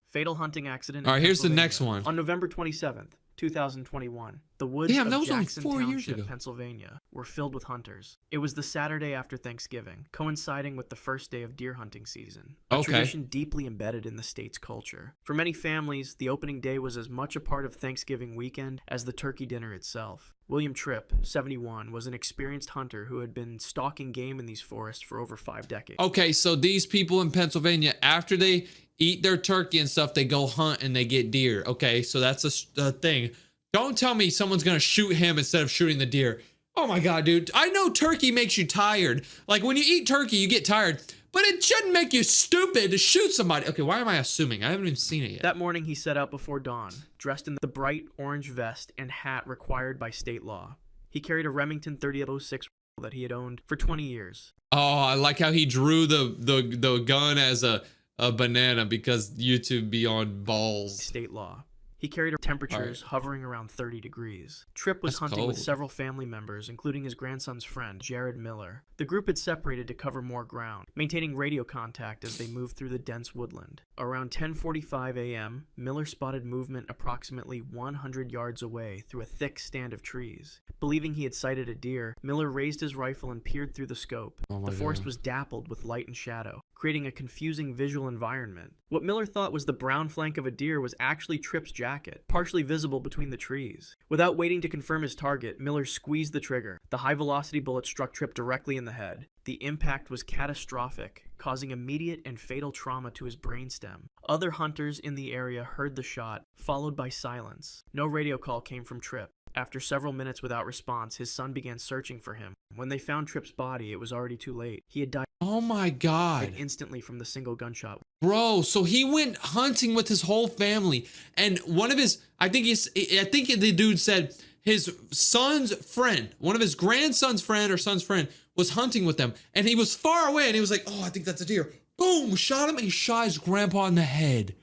Fatal hunting accident. All right, here's the next one. On November 27th, 2021, the woods of that was only Jackson 4 years Township, ago. Pennsylvania, were filled with hunters. It was the Saturday after Thanksgiving, coinciding with the first day of deer hunting season. A tradition deeply embedded in the state's culture. For many families, the opening day was as much a part of Thanksgiving weekend as the turkey dinner itself. William Tripp, 71, was an experienced hunter who had been stalking game in these forests for over 5 decades. Okay, so these people in Pennsylvania, after they eat their turkey and stuff, they go hunt and they get deer. Okay, so that's a thing. Don't tell me someone's gonna shoot him instead of shooting the deer. Oh my God, dude. I know turkey makes you tired. Like when you eat turkey, you get tired, but it shouldn't make you stupid to shoot somebody. Okay, why am I assuming? I haven't even seen it yet. That morning, he set out before dawn, dressed in the bright orange vest and hat required by state law. He carried a Remington 3806 that he had owned for 20 years. Oh, I like how he drew the gun as a banana because YouTube be on balls. State law. He carried temperatures hovering around 30 degrees. Tripp was hunting with several family members, including his grandson's friend, Jared Miller. The group had separated to cover more ground, maintaining radio contact as they moved through the dense woodland. Around 10:45 a.m., Miller spotted movement approximately 100 yards away through a thick stand of trees. Believing he had sighted a deer, Miller raised his rifle and peered through the scope. The forest was dappled with light and shadow, creating a confusing visual environment. What Miller thought was the brown flank of a deer was actually Tripp's jacket, partially visible between the trees. Without waiting to confirm his target, Miller squeezed the trigger. The high-velocity bullet struck Tripp directly in the head. The impact was catastrophic, causing immediate and fatal trauma to his brainstem. Other hunters in the area heard the shot, followed by silence. No radio call came from Tripp. After several minutes without response, his son began searching for him. When they found Tripp's body, it was already too late. He had died Oh my God. instantly from the single gunshot. Bro, so he went hunting with his whole family, and one of his, I think the dude said his son's friend, one of his grandson's friend or son's friend was hunting with them, and he was far away, and he was like, oh, I think that's a deer. Boom, shot him, and he shot his grandpa in the head.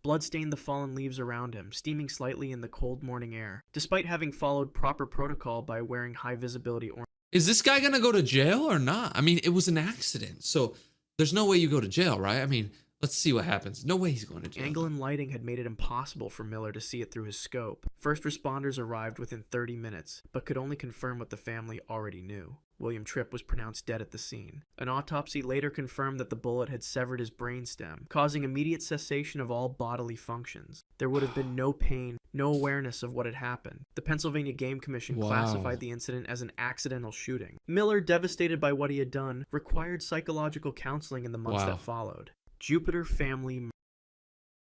Blood stained the fallen leaves around him, steaming slightly in the cold morning air, despite having followed proper protocol by wearing high-visibility orange. Is this guy gonna go to jail or not? I mean, it was an accident, so there's no way you go to jail, right? I mean, let's see what happens. No way he's going to jail. Angle and lighting had made it impossible for Miller to see it through his scope. First responders arrived within 30 minutes, but could only confirm what the family already knew. William Tripp was pronounced dead at the scene. An autopsy later confirmed that the bullet had severed his brainstem, causing immediate cessation of all bodily functions. There would have been no pain, no awareness of what had happened. The Pennsylvania Game Commission classified the incident as an accidental shooting. Miller, devastated by what he had done, required psychological counseling in the months that followed. Jupiter family.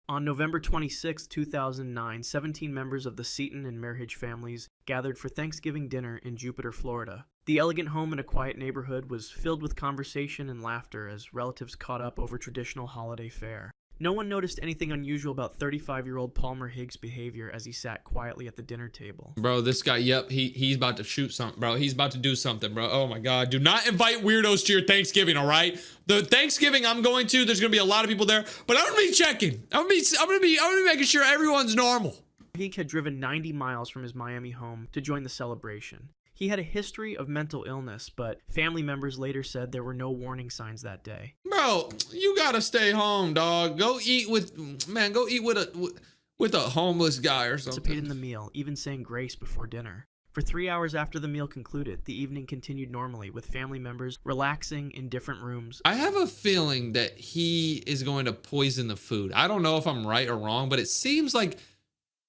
On November 26, 2009, 17 members of the Seton and Merhige families gathered for Thanksgiving dinner in Jupiter, Florida. The elegant home in a quiet neighborhood was filled with conversation and laughter as relatives caught up over traditional holiday fare. No one noticed anything unusual about 35-year-old Palmer Higgs' behavior as he sat quietly at the dinner table. Bro, this guy, yep, he's about to shoot something, bro. He's about to do something, bro. Oh my God. Do not invite weirdos to your Thanksgiving, all right? The Thanksgiving I'm going to, there's gonna be a lot of people there, but I'm gonna be checking. I'm gonna be making sure everyone's normal. Higgs had driven 90 miles from his Miami home to join the celebration. He had a history of mental illness, but family members later said there were no warning signs that day. Bro, you gotta stay home, dog. Go eat with a homeless guy or something. Participated in the meal, even saying grace before dinner. For 3 hours after the meal concluded, the evening continued normally, with family members relaxing in different rooms. I have a feeling that he is going to poison the food. I don't know if I'm right or wrong, but it seems like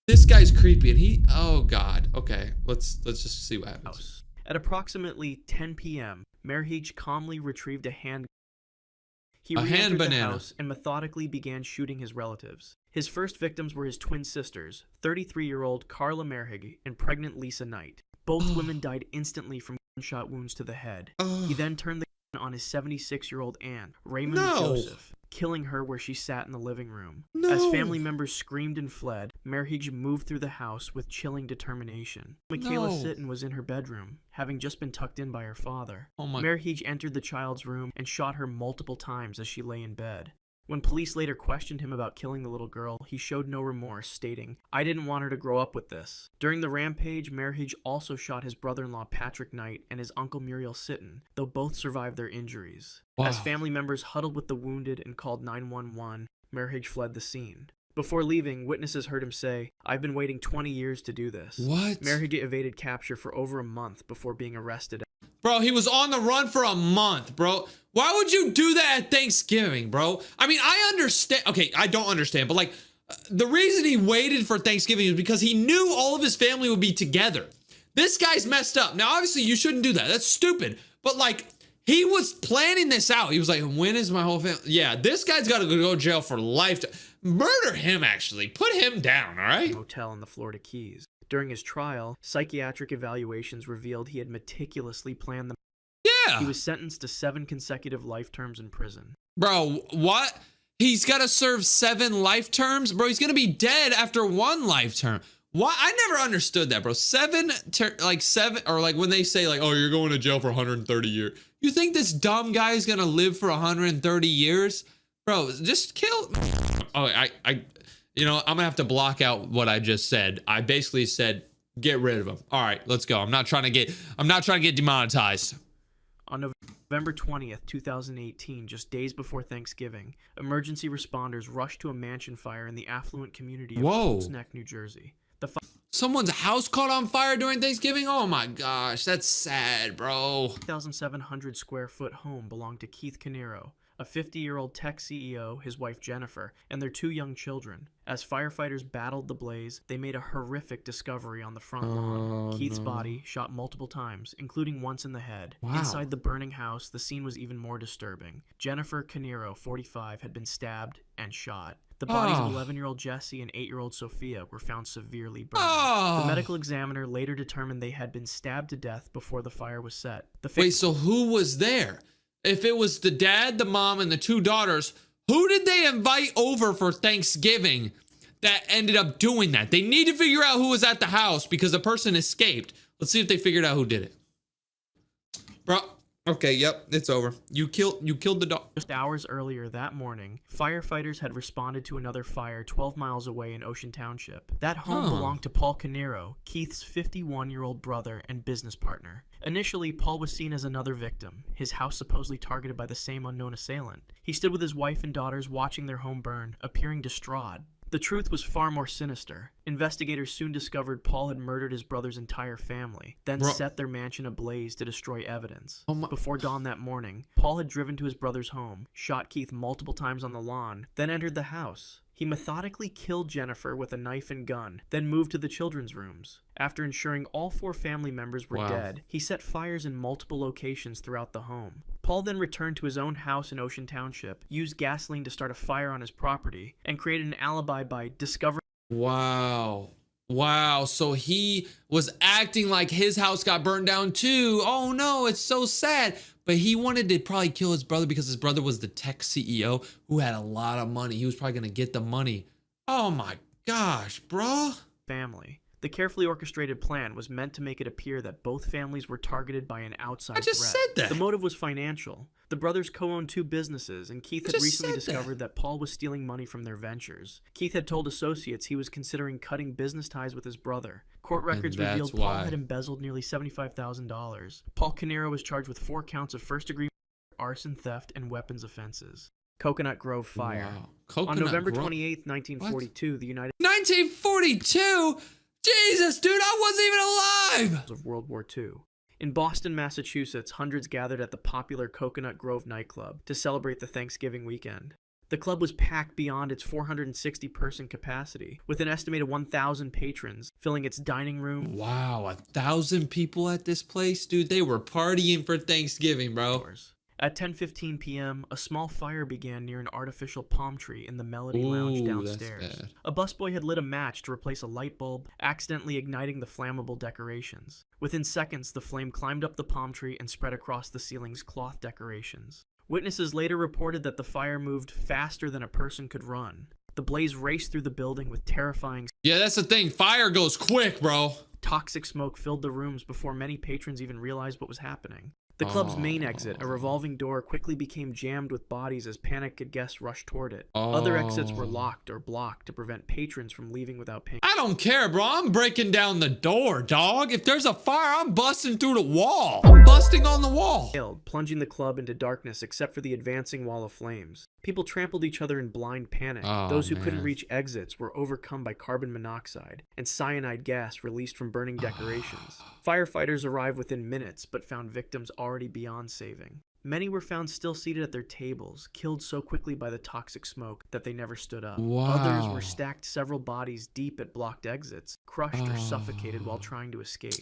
this guy's creepy, and oh God. Okay, let's just see what happens. At approximately 10 p.m., Merhige calmly retrieved a hand. He hand re-entered the banana. house and methodically began shooting his relatives. His first victims were his twin sisters, 33-year-old Carla Merhige and pregnant Lisa Knight. Both women died instantly from gunshot wounds to the head. He then turned the gun on his 76-year-old aunt, Raymond Joseph, killing her where she sat in the living room. As family members screamed and fled, Merhige moved through the house with chilling determination. Michaela Sitton was in her bedroom, having just been tucked in by her father. Merhige entered the child's room and shot her multiple times as she lay in bed. When police later questioned him about killing the little girl, he showed no remorse, stating, "I didn't want her to grow up with this." During the rampage, Merhige also shot his brother-in-law Patrick Knight and his uncle Muriel Sitton, though both survived their injuries. As family members huddled with the wounded and called 911, Merhige fled the scene. Before leaving, witnesses heard him say, "I've been waiting 20 years to do this." What? Merhige evaded capture for over a month before being arrested. Bro, he was on the run for a month, bro. Why would you do that at Thanksgiving, bro? I mean, I understand. Okay, I don't understand, but like, the reason he waited for Thanksgiving is because he knew all of his family would be together. This guy's messed up. Now, obviously, you shouldn't do that. That's stupid. But like, he was planning this out. He was like, when is my whole family? Yeah, this guy's got to go to jail for life. Murder him, actually. Put him down, all right? Hotel in the Florida Keys. During his trial, psychiatric evaluations revealed he had meticulously planned the. Yeah. He was sentenced to 7 consecutive life terms in prison. Bro, what? He's got to serve 7 life terms? Bro, he's going to be dead after 1 life term. Why? I never understood that, bro. 7, or like when they say like, oh, you're going to jail for 130 years. You think this dumb guy is going to live for 130 years? Bro, just kill. Oh, you know, I'm going to have to block out what I just said. I basically said, get rid of him. All right, let's go. I'm not trying to get demonetized. On November 20th, 2018, just days before Thanksgiving, emergency responders rushed to a mansion fire in the affluent community of Colts Neck, New Jersey. Someone's house caught on fire during Thanksgiving? Oh my gosh, that's sad, bro. 1,700 square foot home belonged to Keith Canero, a 50-year-old tech CEO, his wife Jennifer, and their 2 young children. As firefighters battled the blaze, they made a horrific discovery on the front lawn. Keith's body, shot multiple times, including once in the head. Wow. Inside the burning house, the scene was even more disturbing. Jennifer Canero, 45, had been stabbed and shot. The bodies of Oh. 11-year-old Jesse and 8-year-old Sophia were found severely burned. Oh. The medical examiner later determined they had been stabbed to death before the fire was set. Wait, so who was there? If it was the dad, the mom, and the 2 daughters, who did they invite over for Thanksgiving that ended up doing that? They need to figure out who was at the house because the person escaped. Let's see if they figured out who did it. Bro, okay, yep, it's over. You killed the dog. Just hours earlier that morning, firefighters had responded to another fire 12 miles away in Ocean Township. That home belonged to Paul Canero, Keith's 51-year-old brother and business partner. Initially, Paul was seen as another victim, his house supposedly targeted by the same unknown assailant. He stood with his wife and daughters watching their home burn, appearing distraught. The truth was far more sinister. Investigators soon discovered Paul had murdered his brother's entire family, then set their mansion ablaze to destroy evidence. Before dawn that morning, Paul had driven to his brother's home, shot Keith multiple times on the lawn, then entered the house. He methodically killed Jennifer with a knife and gun, then moved to the children's rooms. After ensuring all 4 family members were dead, he set fires in multiple locations throughout the home. Paul then returned to his own house in Ocean Township, used gasoline to start a fire on his property, and created an alibi by discovering. Wow. Wow. So he was acting like his house got burned down too. Oh no, it's so sad. But he wanted to probably kill his brother because his brother was the tech CEO who had a lot of money. He was probably going to get the money. Oh my gosh, bro. Family. The carefully orchestrated plan was meant to make it appear that both families were targeted by an outside threat. I just said that. The motive was financial. The brothers co-owned 2 businesses, and Keith had recently discovered that Paul was stealing money from their ventures. Keith had told associates he was considering cutting business ties with his brother. Court records revealed Paul had embezzled neirly $75,000. Paul Canero was charged with 4 counts of first-degree arson, theft, and weapons offenses. Coconut Grove Fire. Wow. On November 28, 1942, the United 1942? Jesus, dude, I wasn't even alive! of World War II. In Boston, Massachusetts, hundreds gathered at the popular Coconut Grove nightclub to celebrate the Thanksgiving weekend. The club was packed beyond its 460-person capacity, with an estimated 1,000 patrons filling its dining room. Wow, 1,000 people at this place? Dude, they were partying for Thanksgiving, bro. At 10:15 p.m., a small fire began near an artificial palm tree in the Melody Lounge downstairs. That's bad. A busboy had lit a match to replace a light bulb, accidentally igniting the flammable decorations. Within seconds, the flame climbed up the palm tree and spread across the ceiling's cloth decorations. Witnesses later reported that the fire moved faster than a person could run. The blaze raced through the building with terrifying. Yeah, that's the thing. Fire goes quick, bro. Toxic smoke filled the rooms before many patrons even realized what was happening. The club's main exit, a revolving door, quickly became jammed with bodies as panicked guests rushed toward it. Other exits were locked or blocked to prevent patrons from leaving without paying. I don't care, bro. I'm breaking down the door, dog. If there's a fire, I'm busting through the wall. I'm busting on the wall. Plunging the club into darkness except for the advancing wall of flames. People trampled each other in blind panic. Those who couldn't reach exits were overcome by carbon monoxide and cyanide gas released from burning decorations. Firefighters arrived within minutes, but found victims already beyond saving. Many were found still seated at their tables, killed so quickly by the toxic smoke that they never stood up. Others were stacked several bodies deep at blocked exits, crushed or suffocated while trying to escape.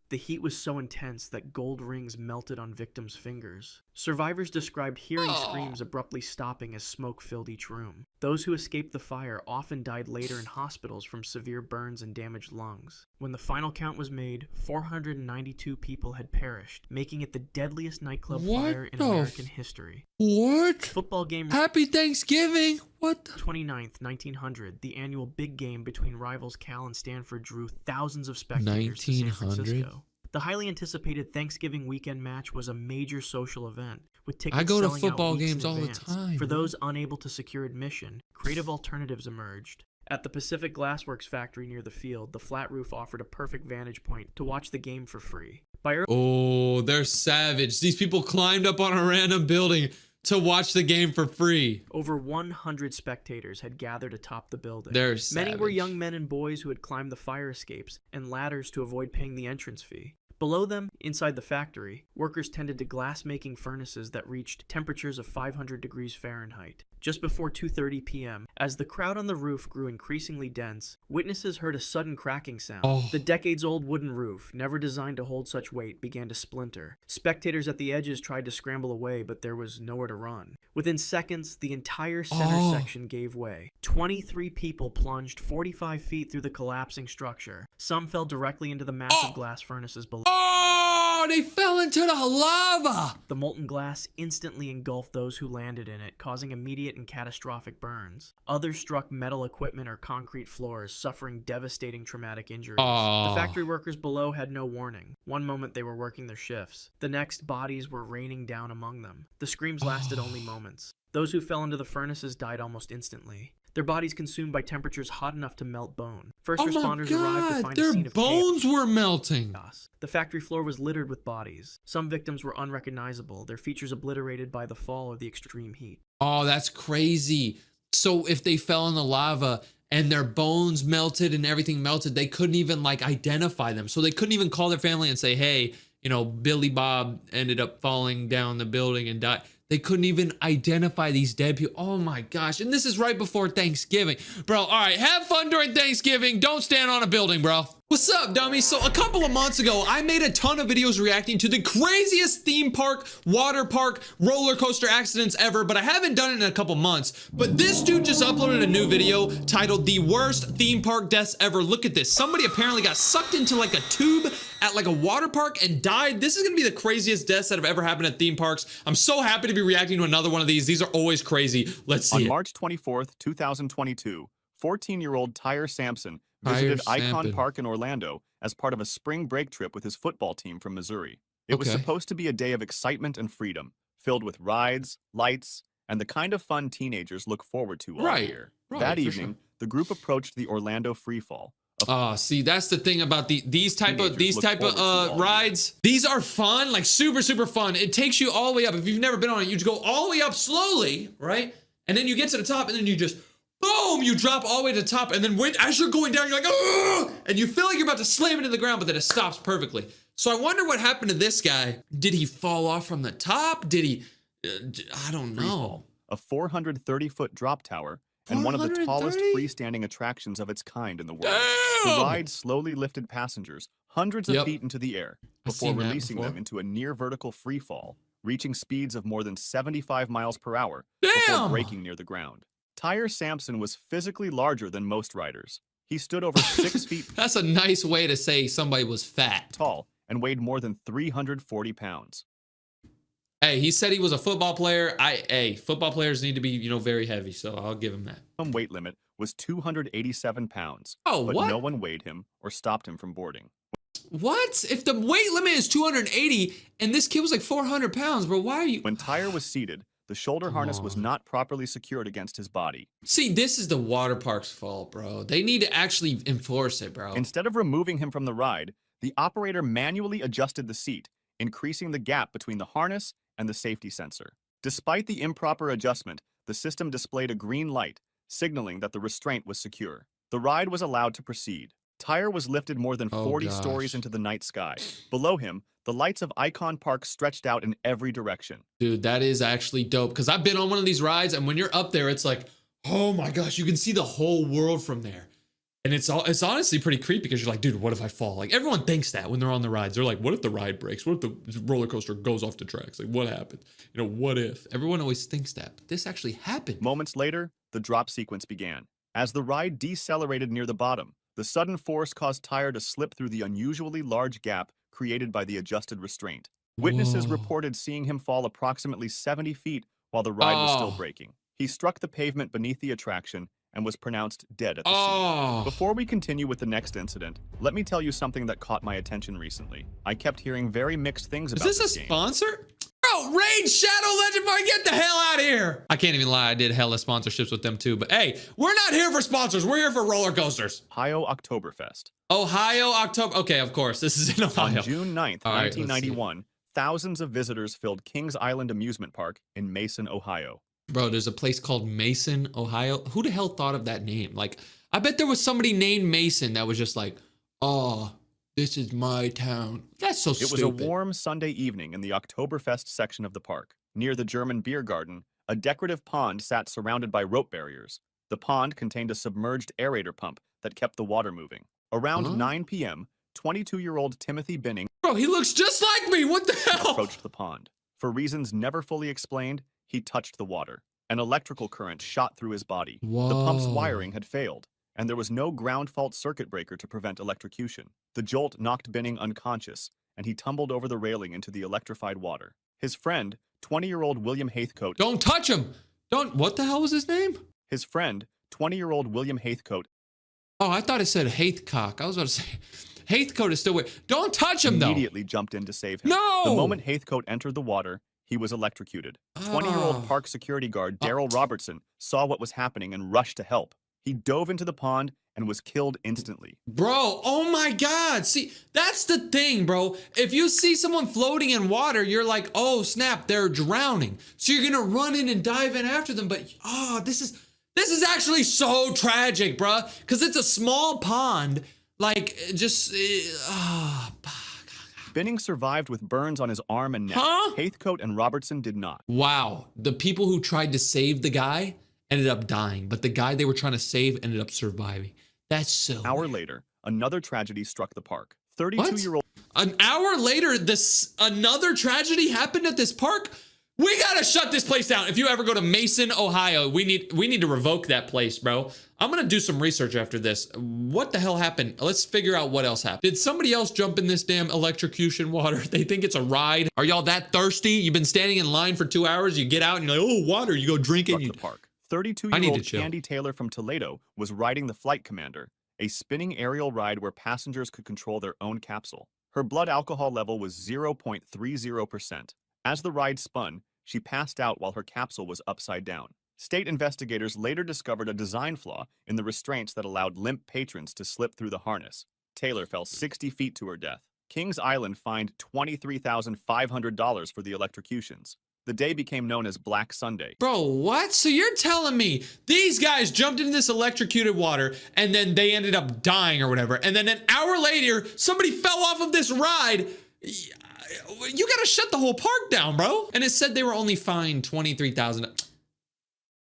The heat was so intense that gold rings melted on victims' fingers. Survivors described hearing screams abruptly stopping as smoke filled each room. Those who escaped the fire often died later in hospitals from severe burns and damaged lungs. When the final count was made, 492 people had perished, making it the deadliest nightclub fire in American history. What? Football game. Happy Thanksgiving. What? 29th, 1900, the annual big game between rivals Cal and Stanford drew thousands of spectators to San Francisco. The highly anticipated Thanksgiving weekend match was a major social event, with tickets I go to selling football out weeks games in all the advance. time. For those unable to secure admission, creative alternatives emerged. At the Pacific Glassworks factory near the field, the flat roof offered a perfect vantage point to watch the game for free. Oh, they're savage. These people climbed up on a random building to watch the game for free. Over 100 spectators had gathered atop the building. They're Many were savage. young men and boys who had climbed the fire escapes and ladders to avoid paying the entrance fee. Below them, inside the factory, workers tended to glass-making furnaces that reached temperatures of 500 degrees Fahrenheit. Just before 2:30 p.m., as the crowd on the roof grew increasingly dense, witnesses heard a sudden cracking sound. Oh. The decades-old wooden roof, never designed to hold such weight, began to splinter. Spectators at the edges tried to scramble away, but there was nowhere to run. Within seconds, the entire center section gave way. 23 people plunged 45 feet through the collapsing structure. Some fell directly into the massive glass furnaces below. Oh, they fell into the lava. The molten glass instantly engulfed those who landed in it, causing immediate and catastrophic burns. Others struck metal equipment or concrete floors, suffering devastating traumatic injuries. The factory workers below had no warning. One moment they were working their shifts. The next, bodies were raining down among them. The screams lasted only moments. Those who fell into the furnaces died almost instantly. Their bodies consumed by temperatures hot enough to melt bone. First responders arrived to find a scene of bones were melting. chaos. The factory floor was littered with bodies. Some victims were unrecognizable, their features obliterated by the fall or the extreme heat. Oh, that's crazy. So if they fell in the lava and their bones melted and everything melted, they couldn't even like identify them. So they couldn't even call their family and say, hey, you know, Billy Bob ended up falling down the building and died. They couldn't even identify these dead people. Oh my gosh. And this is right before Thanksgiving. Bro, all right, have fun during Thanksgiving. Don't stand on a building, bro. What's up, dummy? So a couple of months ago, I made a ton of videos reacting to the craziest theme park, water park, roller coaster accidents ever, but I haven't done it in a couple months. But this dude just uploaded a new video titled The Worst Theme Park Deaths Ever. Look at this. Somebody apparently got sucked into like a tube at like a water park and died. This is gonna be the craziest deaths that have ever happened at theme parks. I'm so happy to be reacting to another one of these. These are always crazy. Let's see On it. March 24th, 2022, 14-year-old Tyre Sampson visited Icon Park in Orlando as part of a spring break trip with his football team from Missouri. It was supposed to be a day of excitement and freedom, filled with rides, lights, and the kind of fun teenagers look forward to all year. That evening, the group approached the Orlando Freefall. See, that's the thing about these type of rides. These are fun, like super fun. It takes you all the way up. If you've never been on it, you just go all the way up slowly, right? And then you get to the top, and then you just boom, you drop all the way to the top, and then as you're going down, you're like, oh, and you feel like you're about to slam into the ground, but then it stops perfectly. So I wonder what happened to this guy. Did he fall off from the top? Did he? I don't know. A 430-foot drop tower and one of the tallest freestanding attractions of its kind in the world. The ride slowly lifted passengers hundreds of feet into the air before releasing them into a near vertical free fall, reaching speeds of more than 75 miles per hour before breaking near the ground. Tyre Sampson was physically larger than most riders. He stood over 6 feet. That's a nice way to say somebody was fat. Tall and weighed more than 340 pounds. Hey, he said he was a football player. Football players need to be, you know, very heavy, so I'll give him that. The weight limit was 287 pounds. Oh, but what? No one weighed him or stopped him from boarding. What? If the weight limit is 280 and this kid was like 400 pounds, bro, why are you? When Tyre was seated, the shoulder harness was not properly secured against his body. See, this is the water park's fault, bro. They need to actually enforce it, bro. Instead of removing him from the ride, the operator manually adjusted the seat, increasing the gap between the harness and the safety sensor. Despite the improper adjustment, the system displayed a green light, signaling that the restraint was secure. The ride was allowed to proceed. Tyre was lifted more than 40 stories into the night sky. Below him, the lights of Icon Park stretched out in every direction. Dude, that is actually dope, because I've been on one of these rides, and when you're up there, it's like, oh my gosh, you can see the whole world from there. And it's honestly pretty creepy, because you're like, dude, what if I fall? Like, everyone thinks that when they're on the rides. They're like, what if the ride breaks? What if the roller coaster goes off the tracks? Like, what happened? You know, what if? Everyone always thinks that, but this actually happened. Moments later, the drop sequence began. As the ride decelerated near the bottom, the sudden force caused Tyre to slip through the unusually large gap created by the adjusted restraint. Witnesses reported seeing him fall approximately 70 feet while the ride was still braking. He struck the pavement beneath the attraction and was pronounced dead at the scene. Before we continue with the next incident, let me tell you something that caught my attention recently. I kept hearing very mixed things about this game. Is this a sponsor? Bro, Raid Shadow Legend Park, get the hell out of here. I can't even lie, I did hella sponsorships with them too, but hey, we're not here for sponsors, we're here for roller coasters. Ohio Oktoberfest. Ohio October, okay, of course, this is in Ohio. On June 9th, 1991, thousands of visitors filled Kings Island Amusement Park in Mason, Ohio. Bro, there's a place called Mason, Ohio. Who the hell thought of that name? Like, I bet there was somebody named Mason that was just like, oh, This is my town. That's so It stupid. was a warm Sunday evening in the Oktoberfest section of the park. Near the German beer garden, a decorative pond sat surrounded by rope barriers. The pond contained a submerged aerator pump that kept the water moving. Around 9 p.m., 22-year-old Timothy Binning Bro, he looks just like me. What the hell? approached the pond. For reasons never fully explained, he touched the water. An electrical current shot through his body. The pump's Whoa. wiring had failed, and there was no ground fault circuit breaker to prevent electrocution. The jolt knocked Binning unconscious, and he tumbled over the railing into the electrified water. His friend, 20-year-old William Haithcote, Don't touch him. Don't. What the hell was his name? his friend, 20-year-old William Haithcote, Oh, I thought it said Haithcock. I was about to say Haithcote is still with. Don't touch him though. immediately jumped in to save him. No! The moment Haithcote entered the water, he was electrocuted. 20-year-old Oh. park security guard Daryl Robertson saw what was happening and rushed to help. He dove into the pond and was killed instantly. Bro, oh my God. See, that's the thing, bro. If you see someone floating in water, you're like, oh snap, they're drowning. So you're gonna run in and dive in after them. But this is actually so tragic, bro. Cause it's a small pond. Like, just Binning survived with burns on his arm and neck. Huh? Haithcote and Robertson did not. wow. The people who tried to save the guy ended up dying, but the guy they were trying to save ended up surviving. That's so An hour weird. later, another tragedy struck the park. 32-year-old An hour later, another tragedy happened at this park. We gotta shut this place down. If you ever go to Mason, Ohio, we need to revoke that place, bro. I'm gonna do some research after this. What the hell happened? Let's figure out what else happened. Did somebody else jump in this damn electrocution water? They think it's a ride. Are y'all that thirsty? You've been standing in line for 2 hours. You get out and you're like, oh, water. You go drink it. struck You the park. I need to 32-year-old chill. Candy Taylor from Toledo was riding the Flight Commander, a spinning aerial ride where passengers could control their own capsule. Her blood alcohol level was 0.30%. As the ride spun, she passed out while her capsule was upside down. State investigators later discovered a design flaw in the restraints that allowed limp patrons to slip through the harness. Taylor fell 60 feet to her death. Kings Island fined $23,500 for the electrocutions. The day became known as Black Sunday. Bro, what? So you're telling me these guys jumped into this electrocuted water and then they ended up dying or whatever. And then an hour later, somebody fell off of this ride. You gotta shut the whole park down, bro. And it said they were only fined $23,000.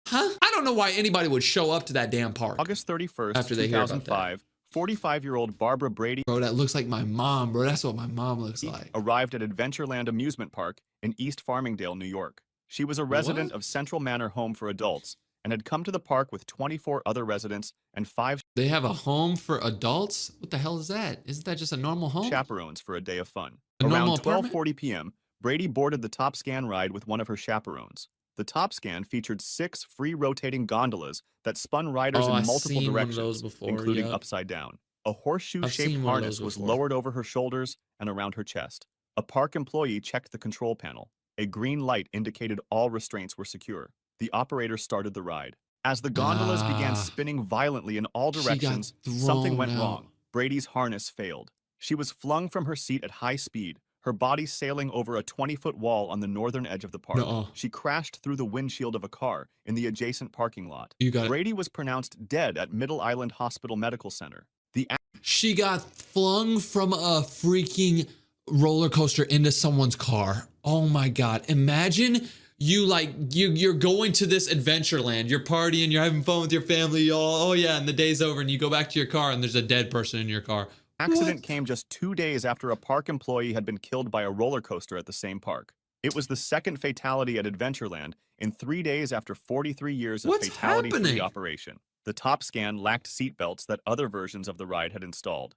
Huh? I don't know why anybody would show up to that damn park. August 31st, After they hear about 2005, 45-year-old Barbara Brady Bro, that looks like my mom, bro. That's what my mom looks like. arrived at Adventureland Amusement Park in East Farmingdale, New York. She was a resident What? of Central Manor Home for Adults and had come to the park with 24 other residents and 5 They have a home for adults? What the hell is that? Isn't that just a normal home? chaperones for a day of fun. A normal Around apartment? 12:40 p.m., Brady boarded the Top Scan ride with one of her chaperones. The Top Scan featured 6 free rotating gondolas that spun riders Oh, in I've multiple seen one of directions, those before, including yep. upside down. A I've horseshoe-shaped seen one of harness those was before. lowered over her shoulders and around her chest. A park employee checked the control panel. A green light indicated all restraints were secure. The operator started the ride. As the gondolas began Ah. spinning violently in all She got directions, something thrown went out. wrong. Brady's harness failed. She was flung from her seat at high speed, her body sailing over a 20-foot wall on the northern edge of the park. Nuh-uh. She crashed through the windshield of a car in the adjacent parking lot. You got it. Brady was pronounced dead at Middle Island Hospital Medical Center. The She got flung from a freaking roller coaster into someone's car. Oh my God. Imagine you're going to this Adventureland, you're partying, you're having fun with your family, oh yeah, and the day's over and you go back to your car and there's a dead person in your car. accident What? came just 2 days after a park employee had been killed by a roller coaster at the same park. It was the second fatality at Adventureland in 3 days after 43 years of What's fatality-free happening? operation. The Top Scan lacked seatbelts that other versions of the ride had installed.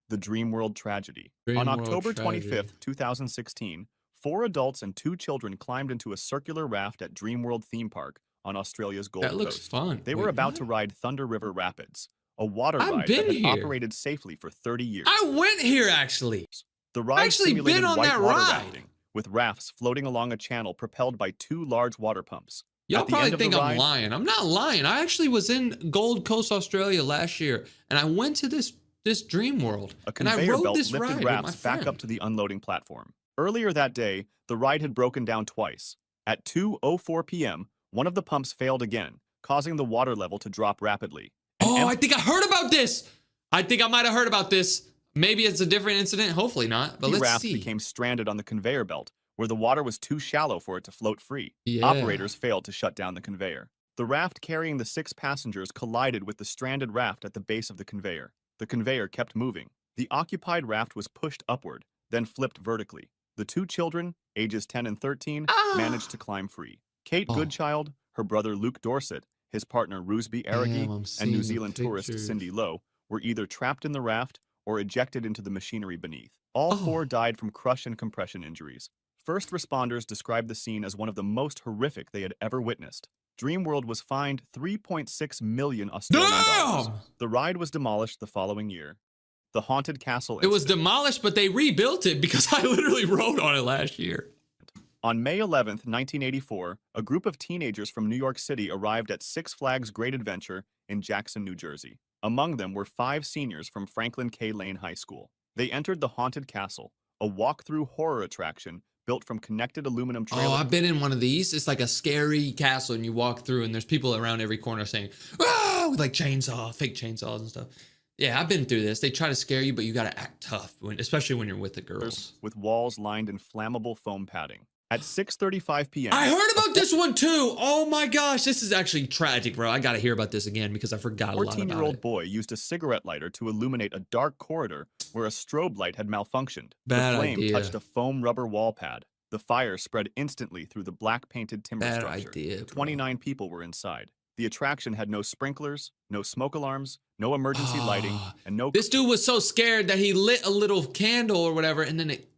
The Dreamworld tragedy. On Dreamworld October tragedy. 25th, 2016, 4 adults and 2 children climbed into a circular raft at Dreamworld Theme Park on Australia's Gold That looks Coast. fun. They were Wait, about what? to ride Thunder River Rapids, a water I've ride been that had here. operated safely for 30 years. I went here actually. The ride actually simulated been on that whitewater ride. rafting, with rafts floating along a channel propelled by 2 large water pumps. Y'all At the probably end of the think I'm ride- lying. I'm not lying. I actually was in Gold Coast, Australia last year, and I went to this Dream World, A and I conveyor rode belt this ride lifted with my rafts back friend. up to the unloading platform. Earlier that day, the ride had broken down twice. At 2:04 p.m., one of the pumps failed again, causing the water level to drop rapidly. An Oh, em- I think I heard about this. I think I might have heard about this. Maybe it's a different incident. Hopefully not. But The let's raft see. became stranded on the conveyor belt, where the water was too shallow for it to float free. Yeah. Operators failed to shut down the conveyor. The raft carrying the 6 passengers collided with the stranded raft at the base of the conveyor. The conveyor kept moving. The occupied raft was pushed upward, then flipped vertically. The 2 children, ages 10 and 13, managed to climb free. Kate Goodchild, her brother Luke Dorset, his partner Rusby Arragee, Damn, I'm and seeing New the Zealand tourist pictures. Cindy Lowe were either trapped in the raft or ejected into the machinery beneath. All 4 died from crush and compression injuries. First responders described the scene as one of the most horrific they had ever witnessed. Dreamworld was fined 3.6 million Australian dollars. Damn! The ride was demolished the following year. The Haunted Castle It was incident. demolished, but they rebuilt it because I literally rode on it last year. On May 11th, 1984, a group of teenagers from New York City arrived at Six Flags Great Adventure in Jackson, New Jersey. Among them were 5 seniors from Franklin K. Lane High School. They entered the Haunted Castle, a walk-through horror attraction built from connected aluminum Oh, trailers. I've been in one of these. It's like a scary castle, and you walk through, and there's people around every corner saying, "Ah!" with like fake chainsaws and stuff. Yeah, I've been through this. They try to scare you, but you got to act tough, especially when you're with the girls. With walls lined in flammable foam padding. At 6:35 p.m. I heard about this one too. Oh my gosh, this is actually tragic, bro. I got to hear about this again because I forgot a lot about 14-year-old it. boy used a cigarette lighter to illuminate a dark corridor where a strobe light had malfunctioned. Bad the flame idea. touched a foam rubber wall pad. The fire spread instantly through the black painted timber Bad structure. idea, bro. 29 people were inside. The attraction had no sprinklers, no smoke alarms, no emergency lighting, and no This dude was so scared that he lit a little candle or whatever, and then it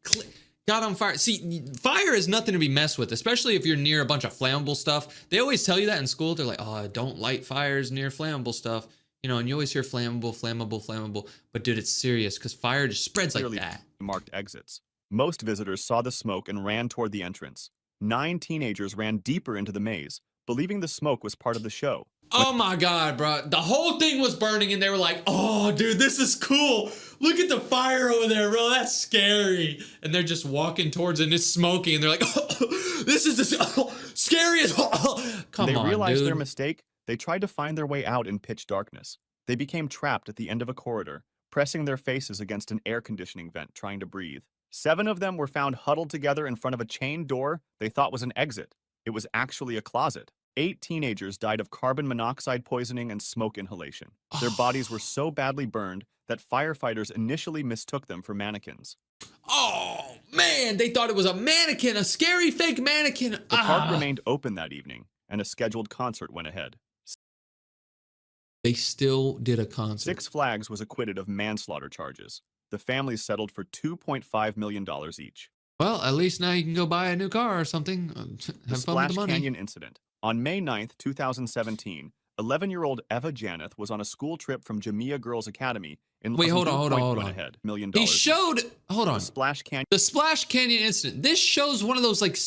got on fire. See, fire is nothing to be messed with, especially if you're near a bunch of flammable stuff. They always tell you that in school. They're like, "Oh, don't light fires near flammable stuff." You know, and you always hear flammable. But dude, it's serious because fire just spreads like clearly that. marked exits. Most visitors saw the smoke and ran toward the entrance. 9 teenagers ran deeper into the maze, believing the smoke was part of the show. Oh my God, bro. The whole thing was burning and they were like, "Oh, dude, this is cool. Look at the fire over there, bro. That's scary." And they're just walking towards it and it's smoking and they're like, "Oh, this is the scariest." Come When they on, realized dude. their mistake, they tried to find their way out in pitch darkness. They became trapped at the end of a corridor, pressing their faces against an air conditioning vent, trying to breathe. 7 of them were found huddled together in front of a chain door they thought was an exit. It was actually a closet. 8 teenagers died of carbon monoxide poisoning and smoke inhalation. Their bodies were so badly burned that firefighters initially mistook them for mannequins. Oh, man. They thought it was a mannequin, a scary fake mannequin. The park remained open that evening, and a scheduled concert went ahead. They still did a concert. Six Flags was acquitted of manslaughter charges. The families settled for $2.5 million each. Well, at least now you can go buy a new car or something. The Have fun with Splash the money. Canyon incident. On May 9th, 2017, 11-year-old Eva Janeth was on a school trip from Jamia Girls Academy in Wait, hold on, Pleasant Point hold went on. ahead. $1 million. He showed, hold on. The Splash Canyon The Splash Canyon incident. This shows one of those like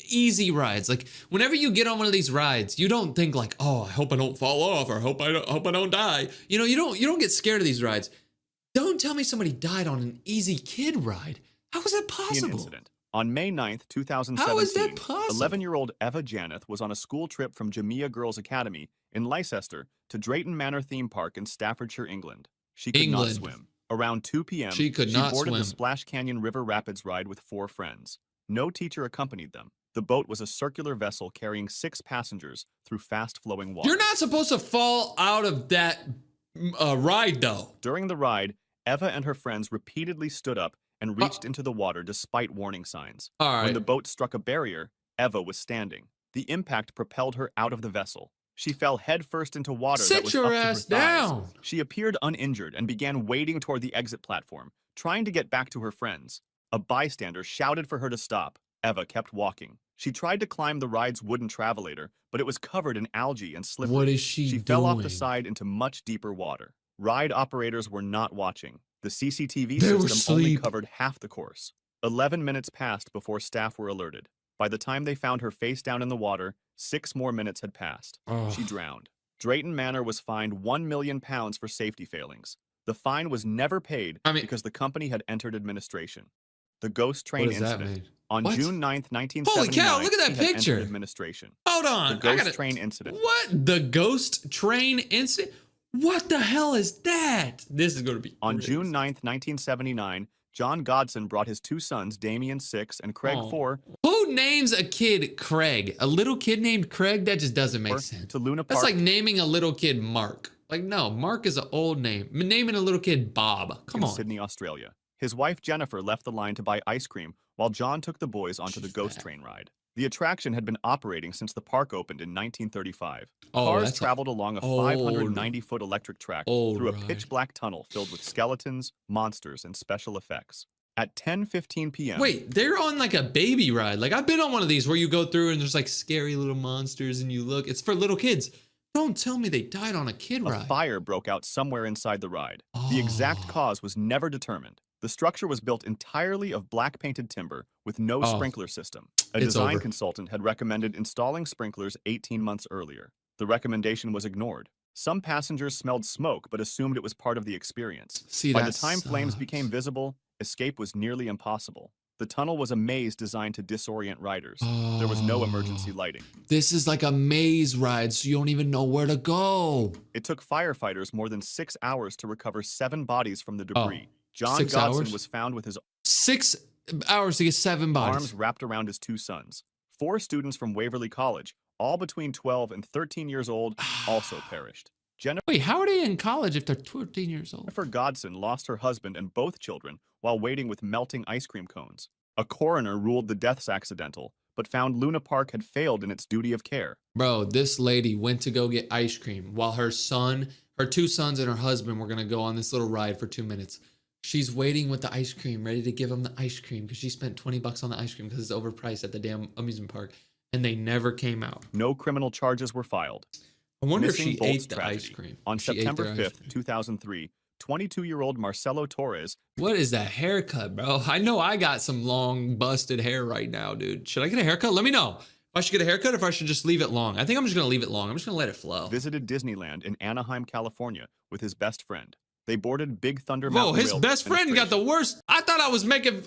easy rides. Like whenever you get on one of these rides, you don't think like, "Oh, I hope I don't fall off," or "I hope I don't die." You know, you don't get scared of these rides. Don't tell me somebody died on an easy kid ride. How is that possible? incident. On May 9th, 2017, How is that possible? 11-year-old Eva Janeth was on a school trip from Jamia Girls Academy in Leicester to Drayton Manor Theme Park in Staffordshire, England. She could not England. swim. Around 2 p.m., She could not boarded swim. the Splash Canyon River Rapids ride with 4 friends. No teacher accompanied them. The boat was a circular vessel carrying 6 passengers through fast-flowing water. You're not supposed to fall out of that ride though. During the ride, Eva and her friends repeatedly stood up and reached into the water despite warning signs. All right. When the boat struck a barrier, Eva was standing. The impact propelled her out of the vessel. She fell headfirst into water that Sit was your up to her ass thighs. down. She appeared uninjured and began wading toward the exit platform, trying to get back to her friends. A bystander shouted for her to stop. Eva kept walking. She tried to climb the ride's wooden travelator, but it was covered in algae and slippery. What is she She fell off the doing? side into much deeper water. Ride operators were not watching. The CCTV They were system only asleep. covered half the course. 11 minutes passed before staff were alerted. By the time they found her face down in the water, 6 more minutes had passed. Oh. She drowned. Drayton Manor was fined £1 million for safety failings. The fine was never paid because the company had entered administration. The ghost train What does that incident. mean? On What? June 9th, 1979, Holy cow, look at that he had entered picture. administration. Hold on. The I ghost gotta- train incident. What? The ghost train incident? What the hell is that? This is going to be On crazy. June 9th, 1979, John Godson brought his two sons, Damien 6 and Craig 4, Who names a kid Craig? A little kid named Craig? That just doesn't make sense. to Luna That's Park like naming a little kid Mark. Like, no, Mark is an old name. Naming a little kid Bob. Come in on. Sydney, Australia. His wife Jennifer left the line to buy ice cream while John took the boys onto the She's Ghost fat. Train ride. The attraction had been operating since the park opened in 1935. Oh, Cars that's a traveled along a old- 590-foot electric track old through a ride. pitch-black tunnel filled with skeletons, monsters, and special effects. At 10:15 p.m. Wait, they're on like a baby ride. Like, I've been on one of these where you go through and there's like scary little monsters and you look. It's for little kids. Don't tell me they died on a kid a ride. fire broke out somewhere inside the ride. The exact Oh. cause was never determined. The structure was built entirely of black painted timber with no Oh. sprinkler system. A It's design over. consultant had recommended installing sprinklers 18 months earlier. The recommendation was ignored. Some passengers smelled smoke but assumed it was part of the experience. See, By that the time flames sucks. became visible, escape was nearly impossible. The tunnel was a maze designed to disorient riders. There was no emergency Oh. lighting. This is like a maze ride, so you don't even know where to go. It took firefighters more than 6 hours to recover 7 bodies from the debris. John 6 Godson hours? was found with his 6 hours to get 7 bodies. arms wrapped around his two sons. 4 students from Waverly College, all between 12 and 13 years old, also perished. Wait, how are they in college if they're 14 years old? Jennifer Godson lost her husband and both children while waiting with melting ice cream cones. A coroner ruled the deaths accidental, but found Luna Park had failed in its duty of care. Bro, this lady went to go get ice cream while her two sons and her husband were going to go on this little ride for 2 minutes. She's waiting with the ice cream, ready to give them the ice cream because she spent $20 on the ice cream because it's overpriced at the damn amusement park. And they never came out. No criminal charges were filed. I wonder Missing if she Bolt's ate the tragedy. ice cream. On She ate September their ice 5th, cream. 2003, 22-year-old Marcelo Torres What is that haircut, bro? I know I got some long, busted hair right now, dude. Should I get a haircut? Let me know if I should get a haircut or if I should just leave it long. I think I'm just going to leave it long. I'm just going to let it flow. visited Disneyland in Anaheim, California with his best friend. They boarded Big Thunder Whoa, Mountain his Railroad best friend got the Fenestration. worst. I thought I was making.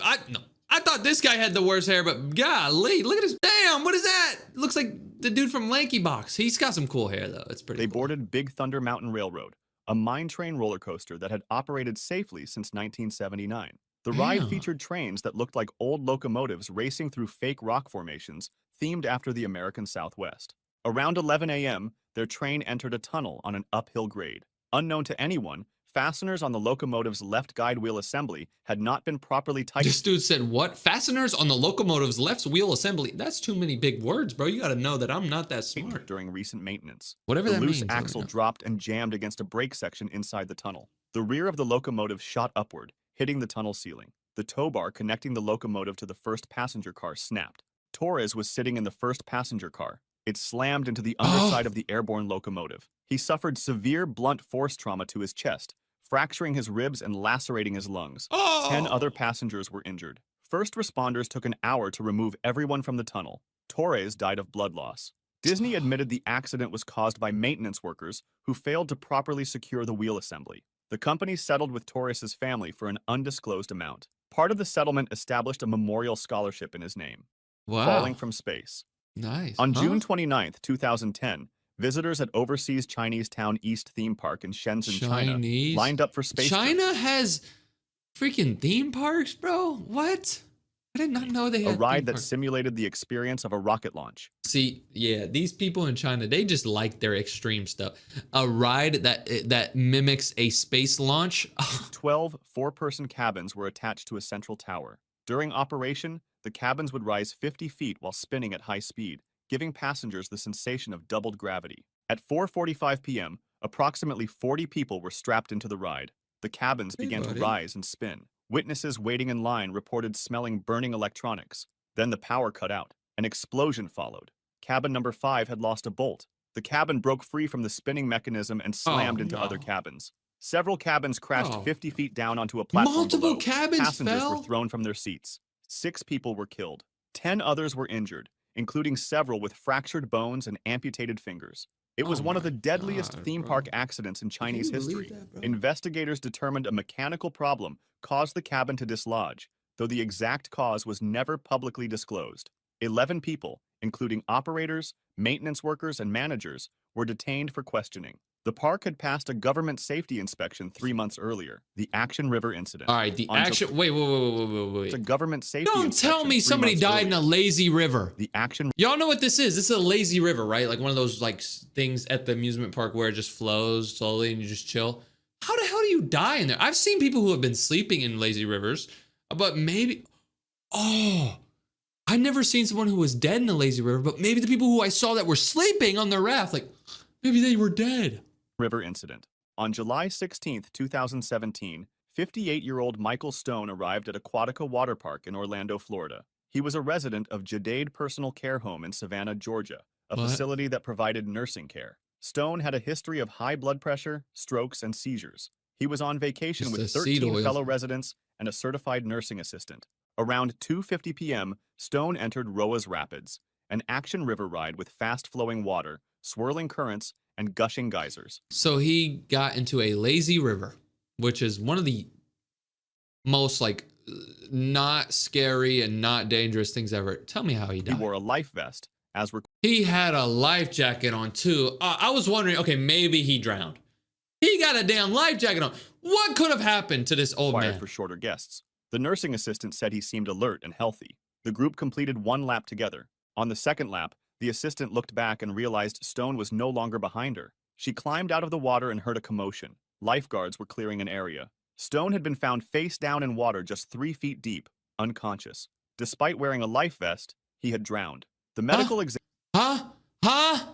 I thought this guy had the worst hair, but golly, look at his. Damn, what is that? Looks like the dude from Lanky Box. He's got some cool hair though. It's pretty. They cool. boarded Big Thunder Mountain Railroad, a mine train roller coaster that had operated safely since 1979. The ride Damn. featured trains that looked like old locomotives racing through fake rock formations themed after the American Southwest. Around 11 a.m., their train entered a tunnel on an uphill grade. Unknown to anyone, fasteners on the locomotive's left guide wheel assembly had not been properly tightened. This dude said, "What? Fasteners on the locomotive's left wheel assembly." That's too many big words, bro. You got to know that I'm not that smart. During recent maintenance. Whatever The that loose means. let me axle know. dropped and jammed against a brake section inside the tunnel. The rear of the locomotive shot upward, hitting the tunnel ceiling. The tow bar connecting the locomotive to the first passenger car snapped. Torres was sitting in the first passenger car. It slammed into the underside of the airborne locomotive. He suffered severe blunt force trauma to his chest, fracturing his ribs and lacerating his lungs. Oh! 10 other passengers were injured. First responders took an hour to remove everyone from the tunnel. Torres died of blood loss. Disney admitted the accident was caused by maintenance workers who failed to properly secure the wheel assembly. The company settled with Torres' family for an undisclosed amount. Part of the settlement established a memorial scholarship in his name. Wow. Falling from space. Nice. On Huh? June 29th, 2010, visitors at Overseas Chinese Town East Theme Park in Shenzhen, China, Chinese. lined up for space. China has freaking theme parks, bro. What? I did not know they a had ride theme that parks. simulated the experience of a rocket launch. See, yeah, these people in China, they just like their extreme stuff. A ride that mimics a space launch. 12 four-person cabins were attached to a central tower. During operation, the cabins would rise 50 feet while spinning at high speed, giving passengers the sensation of doubled gravity. At 4:45 p.m., approximately 40 people were strapped into the ride. The cabins Hey, began buddy. to rise and spin. Witnesses waiting in line reported smelling burning electronics. Then the power cut out. An explosion followed. Cabin number 5 had lost a bolt. The cabin broke free from the spinning mechanism and slammed into other no. cabins. Several cabins crashed Oh. 50 feet down onto a platform Multiple below. cabins Passengers fell? were thrown from their seats. 6 people were killed. 10 others were injured, including several with fractured bones and amputated fingers. It was Oh one of my the deadliest God, theme bro. park accidents in Chinese you believe history. that, bro? Investigators determined a mechanical problem caused the cabin to dislodge, though the exact cause was never publicly disclosed. 11 people, including operators, maintenance workers, and managers, were detained for questioning. The park had passed a government safety inspection 3 months earlier, the Action River incident. All right, the On action. Ju- Wait. It's a government safety Don't tell inspection me 3 somebody months died in a earlier. lazy river. The Action Y'all know what this is? This is a lazy river, right? Like one of those like things at the amusement park where it just flows slowly and you just chill. How the hell do you die in there? I've seen people who have been sleeping in lazy rivers, but maybe. Oh, I've never seen someone who was dead in a lazy river, but maybe the people who I saw that were sleeping on the raft, like maybe they were dead. River incident. On July 16, 2017, 58-year-old Michael Stone arrived at Aquatica Water Park in Orlando, Florida. He was a resident of Jadade Personal Care Home in Savannah, Georgia, a What? facility that provided nursing care. Stone had a history of high blood pressure, strokes, and seizures. He was on vacation Just with the seed 13 oils. fellow residents and a certified nursing assistant. Around 2:50 p.m., Stone entered Roa's Rapids, an action river ride with fast-flowing water, swirling currents, and gushing geysers. So he got into a lazy river, which is one of the most like not scary and not dangerous things ever. Tell me how he He died. wore a life vest, as He had a life jacket on too. I was wondering, okay, maybe he drowned. He got a damn life jacket on. What could have happened to this old required man? for shorter guests. The nursing assistant said he seemed alert and healthy. The group completed 1 lap together. On the second lap, the assistant looked back and realized Stone was no longer behind her. She climbed out of the water and heard a commotion. Lifeguards were clearing an area. Stone had been found face down in water just 3 feet deep, unconscious. Despite wearing a life vest, he had drowned. The medical Huh?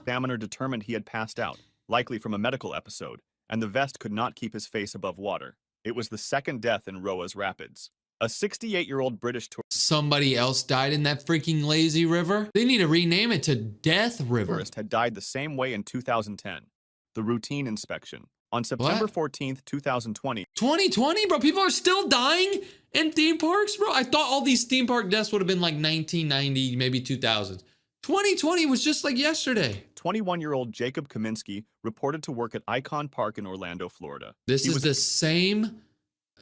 examiner determined he had passed out, likely from a medical episode, and the vest could not keep his face above water. It was the second death in Roa's Rapids. A 68-year-old British Somebody else died in that freaking lazy river? They need to rename it to Death River. tourist had died the same way in 2010. The routine inspection. On September What? 14th, 2020, 2020, bro. People are still dying in theme parks, bro. I thought all these theme park deaths would have been like 1990, maybe 2000. 2020 was just like yesterday. 21-year-old Jacob Kaminsky reported to work at Icon Park in Orlando, Florida. This He is was the same.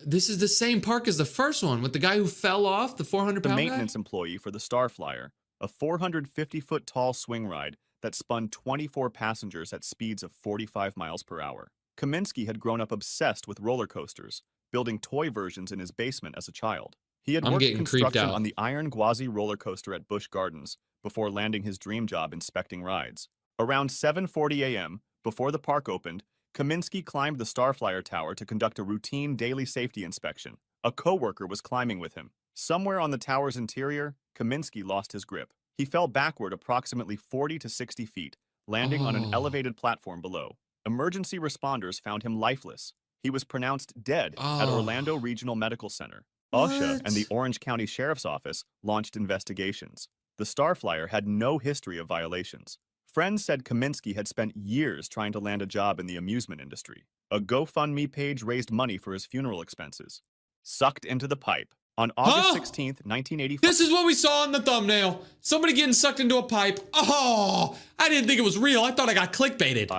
This is the same park as the first one with the guy who fell off, the 400 the pound maintenance employee for the Starflyer, a 450-foot tall swing ride that spun 24 passengers at speeds of 45 miles per hour. Kaminsky had grown up obsessed with roller coasters, building toy versions in his basement as a child. He had I'm worked getting creeped construction out. on the Iron Gwazi roller coaster at Busch Gardens before landing his dream job inspecting rides. Around 7:40 a.m., before the park opened, Kaminsky climbed the Starflyer Tower to conduct a routine daily safety inspection. A coworker was climbing with him. Somewhere on the tower's interior, Kaminsky lost his grip. He fell backward approximately 40 to 60 feet, landing on an Oh. elevated platform below. Emergency responders found him lifeless. He was pronounced dead at Oh. Orlando Regional Medical Center. OSHA and the What? Orange County Sheriff's Office launched investigations. The Starflyer had no history of violations. Friends said Kaminsky had spent years trying to land a job in the amusement industry. A GoFundMe page raised money for his funeral expenses. Sucked into the pipe. On August Huh? 16th, 1985, This is what we saw in the thumbnail. Somebody getting sucked into a pipe. Oh, I didn't think it was real. I thought I got clickbaited.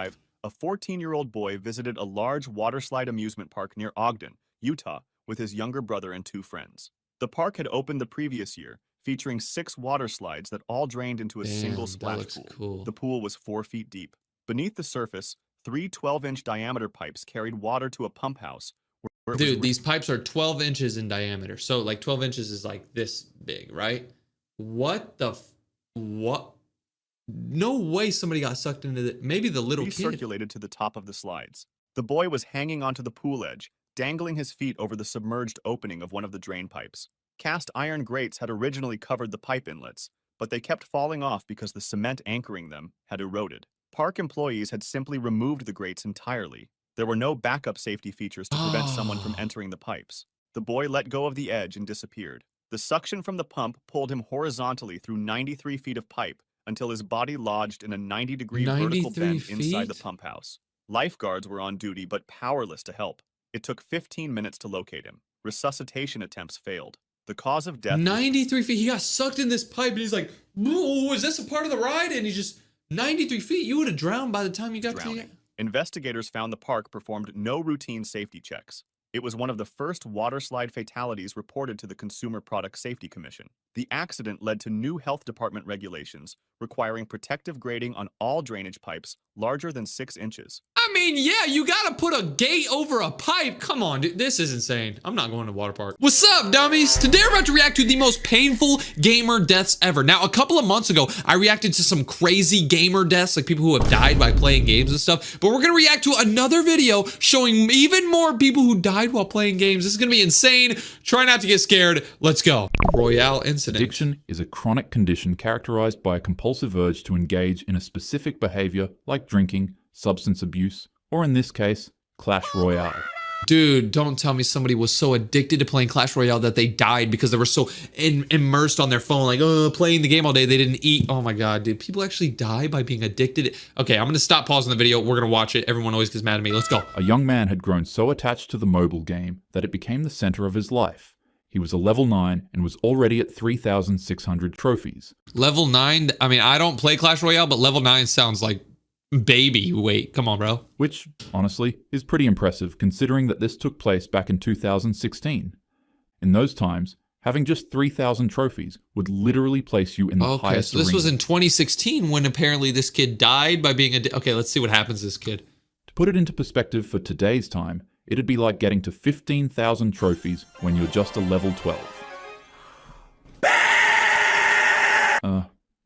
a 14-year-old boy visited a large waterslide amusement park near Ogden, Utah, with his younger brother and 2 friends. The park had opened the previous year, featuring 6 water slides that all drained into a single Damn, that splash looks pool. cool. The pool was 4 feet deep. Beneath the surface, 3 12-inch diameter pipes carried water to a pump house where it was Dude, these pipes are 12 inches in diameter. So like 12 inches is like this big, right? What the what? No way somebody got sucked into the maybe the little kid. recirculated to the top of the slides. The boy was hanging onto the pool edge, dangling his feet over the submerged opening of one of the drain pipes. Cast iron grates had originally covered the pipe inlets, but they kept falling off because the cement anchoring them had eroded. Park employees had simply removed the grates entirely. There were no backup safety features to prevent someone from Oh. entering the pipes. The boy let go of the edge and disappeared. The suction from the pump pulled him horizontally through 93 feet of pipe until his body lodged in a 90-degree vertical 93 bend inside the feet? pump house. Lifeguards were on duty but powerless to help. It took 15 minutes to locate him. Resuscitation attempts failed. The cause of death was 93 feet. He got sucked in this pipe and he's like, "Ooh, is this a part of the ride?" And he's just 93 feet. You would have drowned by the time you got to drowning. the Investigators found the park performed no routine safety checks. It was one of the first waterslide fatalities reported to the Consumer Product Safety Commission. The accident led to new health department regulations requiring protective grading on all drainage pipes larger than 6 inches. I mean, yeah, you gotta put a gate over a pipe. Come on, dude, this is insane. I'm not going to water park. What's up, dummies? Today we're about to react to the most painful gamer deaths ever. Now, a couple of months ago, I reacted to some crazy gamer deaths, like people who have died by playing games and stuff. But we're gonna react to another video showing even more people who died while playing games. This is gonna be insane. Try not to get scared. Let's go. Royale incident. Addiction is a chronic condition characterized by a compulsive urge to engage in a specific behavior like drinking, substance abuse, or in this case, Clash Royale. Dude, don't tell me somebody was so addicted to playing Clash Royale that they died because they were so immersed on their phone, like, playing the game all day, they didn't eat. Oh my god, dude. People actually die by being addicted. Okay, I'm gonna stop pausing the video. We're gonna watch it. Everyone always gets mad at me. Let's go. A young man had grown so attached to the mobile game that it became the center of his life. He was a level 9 and was already at 3,600 trophies. Level 9? I mean, I don't play Clash Royale, but level 9 sounds like baby weight. Come on, bro. Which, honestly, is pretty impressive considering that this took place back in 2016. In those times, having just 3,000 trophies would literally place you in the highest so this arena. was in 2016 when apparently this kid died by being okay, let's see what happens to this kid. To put it into perspective for today's time, it'd be like getting to 15,000 trophies when you're just a level 12.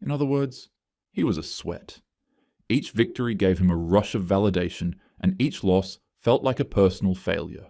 In other words, he was a sweat. Each victory gave him a rush of validation, and each loss felt like a personal failure.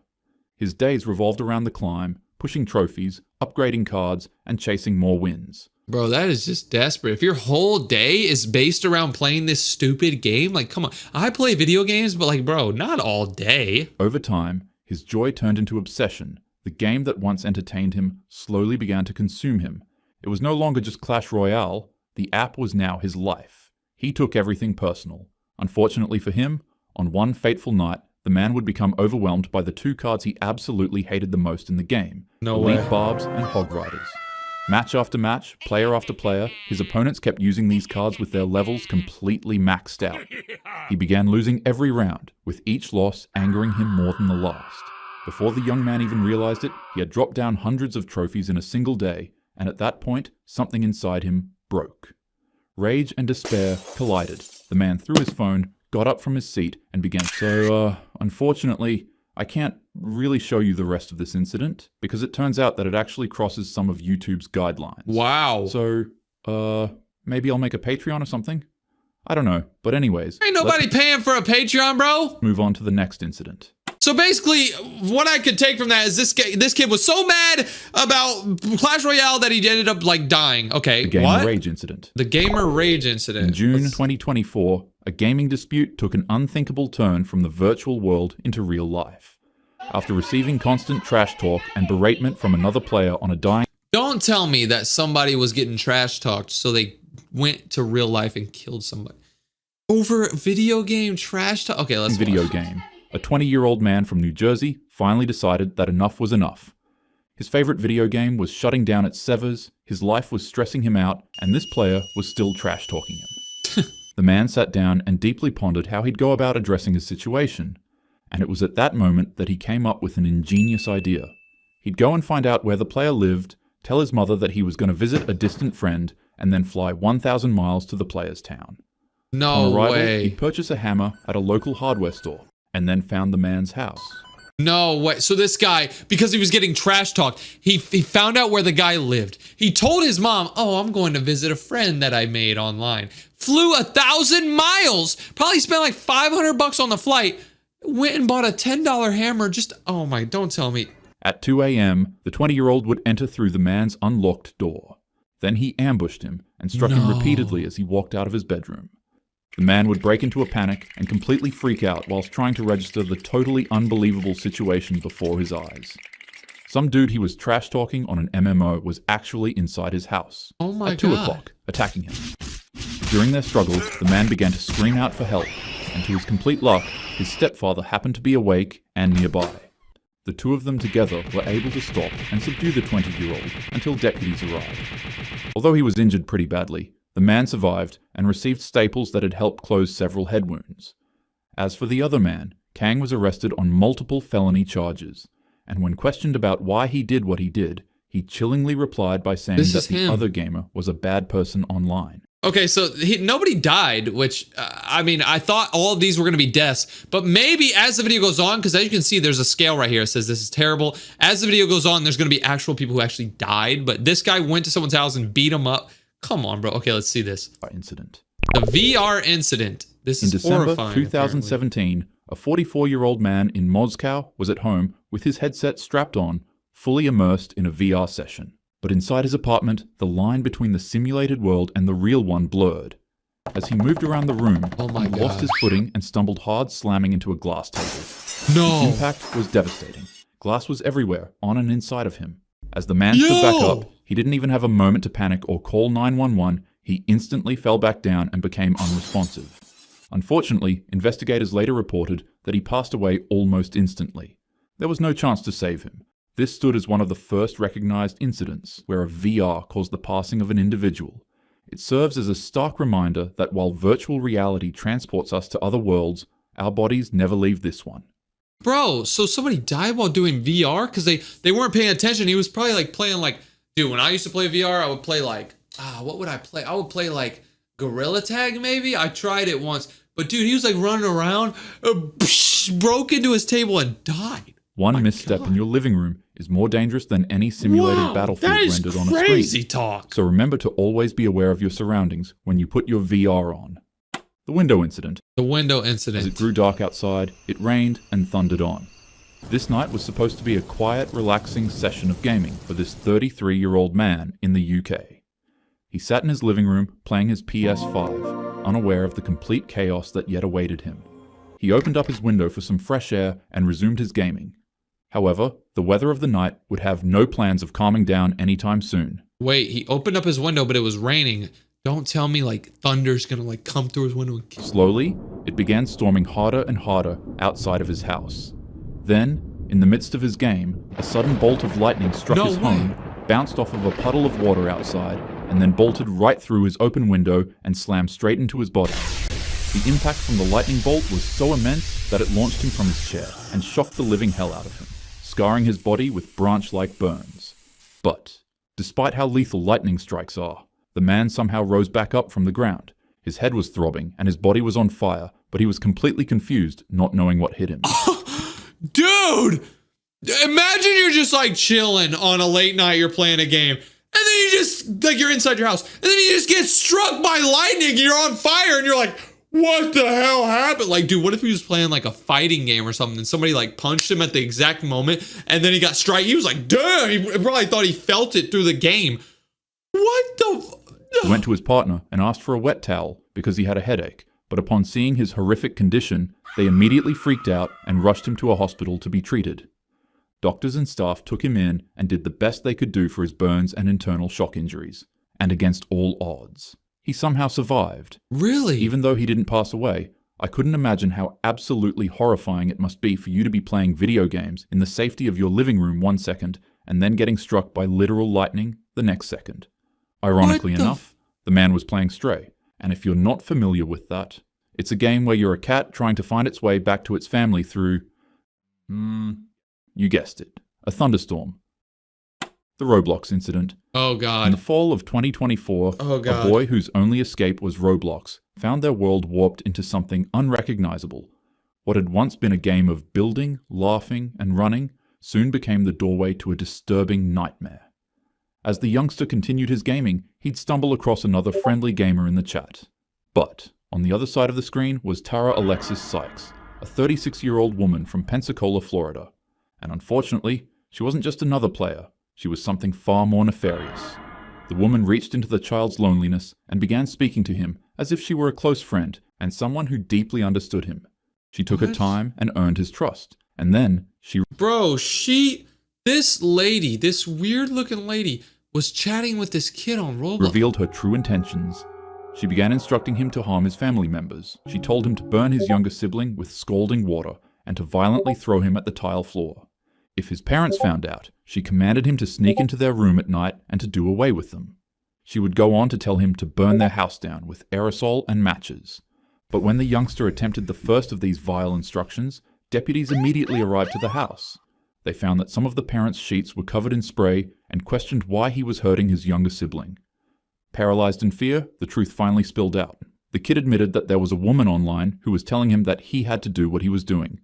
His days revolved around the climb, pushing trophies, upgrading cards, and chasing more wins. Bro, that is just desperate. If your whole day is based around playing this stupid game, like, come on. I play video games, but like, bro, not all day. Over time, his joy turned into obsession. The game that once entertained him slowly began to consume him. It was no longer just Clash Royale. The app was now his life. He took everything personal. Unfortunately for him, on one fateful night, the man would become overwhelmed by the two cards he absolutely hated the most in the game. No way. Elite Barbs and Hog Riders. Match after match, player after player, his opponents kept using these cards with their levels completely maxed out. He began losing every round, with each loss angering him more than the last. Before the young man even realized it, he had dropped down hundreds of trophies in a single day, and at that point, something inside him broke. Rage and despair collided. The man threw his phone, got up from his seat, and began, unfortunately, I can't really show you the rest of this incident, because it turns out that it actually crosses some of YouTube's guidelines. Wow. So, maybe I'll make a Patreon or something? I don't know, but anyways. Ain't nobody paying for a Patreon, bro. Move on to the next incident. So basically, what I could take from that is this kid was so mad about Clash Royale that he ended up like dying. Okay, The Gamer what? Rage incident. The Gamer Rage incident. In June 2024, a gaming dispute took an unthinkable turn from the virtual world into real life. After receiving constant trash talk and beratement from another player on a dying... Don't tell me that somebody was getting trash talked, so they went to real life and killed somebody. Over video game trash talk? Okay, let's video watch. game. A 20-year-old man from New Jersey finally decided that enough was enough. His favorite video game was shutting down its servers, his life was stressing him out, and this player was still trash talking him. The man sat down and deeply pondered how he'd go about addressing his situation. And it was at that moment that he came up with an ingenious idea. He'd go and find out where the player lived, tell his mother that he was going to visit a distant friend, and then fly 1,000 miles to the player's town. No On arrival, way. he'd purchase a hammer at a local hardware store, and then found the man's house. No way. So this guy, because he was getting trash talked, he found out where the guy lived. He told his mom, oh, I'm going to visit a friend that I made online. Flew 1,000 miles. Probably spent like $500 on the flight. Went and bought a $10 hammer just, oh my, don't tell me. At 2 a.m., the 20-year-old would enter through the man's unlocked door. Then he ambushed him and struck him repeatedly as he walked out of his bedroom. The man would break into a panic and completely freak out whilst trying to register the totally unbelievable situation before his eyes. Some dude he was trash talking on an MMO was actually inside his house. Oh my at 2 God. o'clock, attacking him. During their struggles, the man began to scream out for help, and to his complete luck, his stepfather happened to be awake and nearby. The two of them together were able to stop and subdue the 20-year-old until deputies arrived. Although he was injured pretty badly, the man survived and received staples that had helped close several head wounds. As for the other man, Kang was arrested on multiple felony charges, and when questioned about why he did what he did, he chillingly replied by saying This that is the him. other gamer was a bad person online. Okay, so nobody died, which, I mean, I thought all of these were going to be deaths, but maybe as the video goes on, because as you can see, there's a scale right here. It says this is terrible. As the video goes on, there's going to be actual people who actually died, but this guy went to someone's house and beat them up. Come on, bro. Okay, let's see this. Incident. The VR incident. This In is December horrifying. 2017, a 44-year-old man in Moscow was at home with his headset strapped on, fully immersed in a VR session. But inside his apartment, the line between the simulated world and the real one blurred. As he moved around the room, he lost his footing and stumbled hard, slamming into a glass table. No. The impact was devastating. Glass was everywhere, on and inside of him. As the man stood back up, he didn't even have a moment to panic or call 911. He instantly fell back down and became unresponsive. Unfortunately, investigators later reported that he passed away almost instantly. There was no chance to save him. This stood as one of the first recognized incidents where a VR caused the passing of an individual. It serves as a stark reminder that while virtual reality transports us to other worlds, our bodies never leave this one. Bro, so somebody died while doing VR? Because they weren't paying attention. He was probably like playing like, dude, when I used to play VR, I would play like, what would I play? I would play like Gorilla Tag maybe? I tried it once. But dude, he was like running around, broke into his table and died. One misstep in your living room is more dangerous than any simulated battlefield rendered on a screen. Crazy talk. So remember to always be aware of your surroundings when you put your VR on. The window incident. The window As it incident. grew dark outside, it rained and thundered on. This night was supposed to be a quiet, relaxing session of gaming for this 33-year-old man in the UK. He sat in his living room playing his PS5, unaware of the complete chaos that yet awaited him. He opened up his window for some fresh air and resumed his gaming. However, the weather of the night would have no plans of calming down anytime soon. Wait, he opened up his window, but it was raining. Don't tell me like thunder's gonna like come through his window and kill. Slowly, it began storming harder and harder outside of his house. Then, in the midst of his game, a sudden bolt of lightning struck his home, bounced off of a puddle of water outside, and then bolted right through his open window and slammed straight into his body. The impact from the lightning bolt was so immense that it launched him from his chair and shocked the living hell out of him, scarring his body with branch-like burns. But, despite how lethal lightning strikes are, the man somehow rose back up from the ground. His head was throbbing and his body was on fire, but he was completely confused, not knowing what hit him. Dude! Imagine you're just like chilling on a late night, you're playing a game, and then you just, like you're inside your house, and then you just get struck by lightning, you're on fire, and you're like, what the hell happened? Like, dude, what if he was playing like a fighting game or something and somebody like punched him at the exact moment and then he got struck? He was like, damn, he probably thought he felt it through the game. What the? He went to his partner and asked for a wet towel because he had a headache, but upon seeing his horrific condition, they immediately freaked out and rushed him to a hospital to be treated. Doctors and staff took him in and did the best they could do for his burns and internal shock injuries. And against all odds, he somehow survived. Really? Even though he didn't pass away, I couldn't imagine how absolutely horrifying it must be for you to be playing video games in the safety of your living room one second and then getting struck by literal lightning the next second. Ironically enough, the man was playing Stray, and if you're not familiar with that, it's a game where you're a cat trying to find its way back to its family through, you guessed it, a thunderstorm. The Roblox incident. Oh In God. the fall of 2024, Oh, God. a boy whose only escape was Roblox found their world warped into something unrecognizable. What had once been a game of building, laughing, and running soon became the doorway to a disturbing nightmare. As the youngster continued his gaming, he'd stumble across another friendly gamer in the chat. But, on the other side of the screen was Tara Alexis Sykes, a 36-year-old woman from Pensacola, Florida. And unfortunately, she wasn't just another player. She was something far more nefarious. The woman reached into the child's loneliness and began speaking to him as if she were a close friend and someone who deeply understood him. She took her What? time and earned his trust. And then she Bro, this lady, this weird looking lady, was chatting with this kid on Roblox. revealed her true intentions. She began instructing him to harm his family members. She told him to burn his younger sibling with scalding water and to violently throw him at the tile floor. If his parents found out, she commanded him to sneak into their room at night and to do away with them. She would go on to tell him to burn their house down with aerosol and matches. But when the youngster attempted the first of these vile instructions, deputies immediately arrived to the house. They found that some of the parents' sheets were covered in spray and questioned why he was hurting his younger sibling. Paralyzed in fear, the truth finally spilled out. The kid admitted that there was a woman online who was telling him that he had to do what he was doing.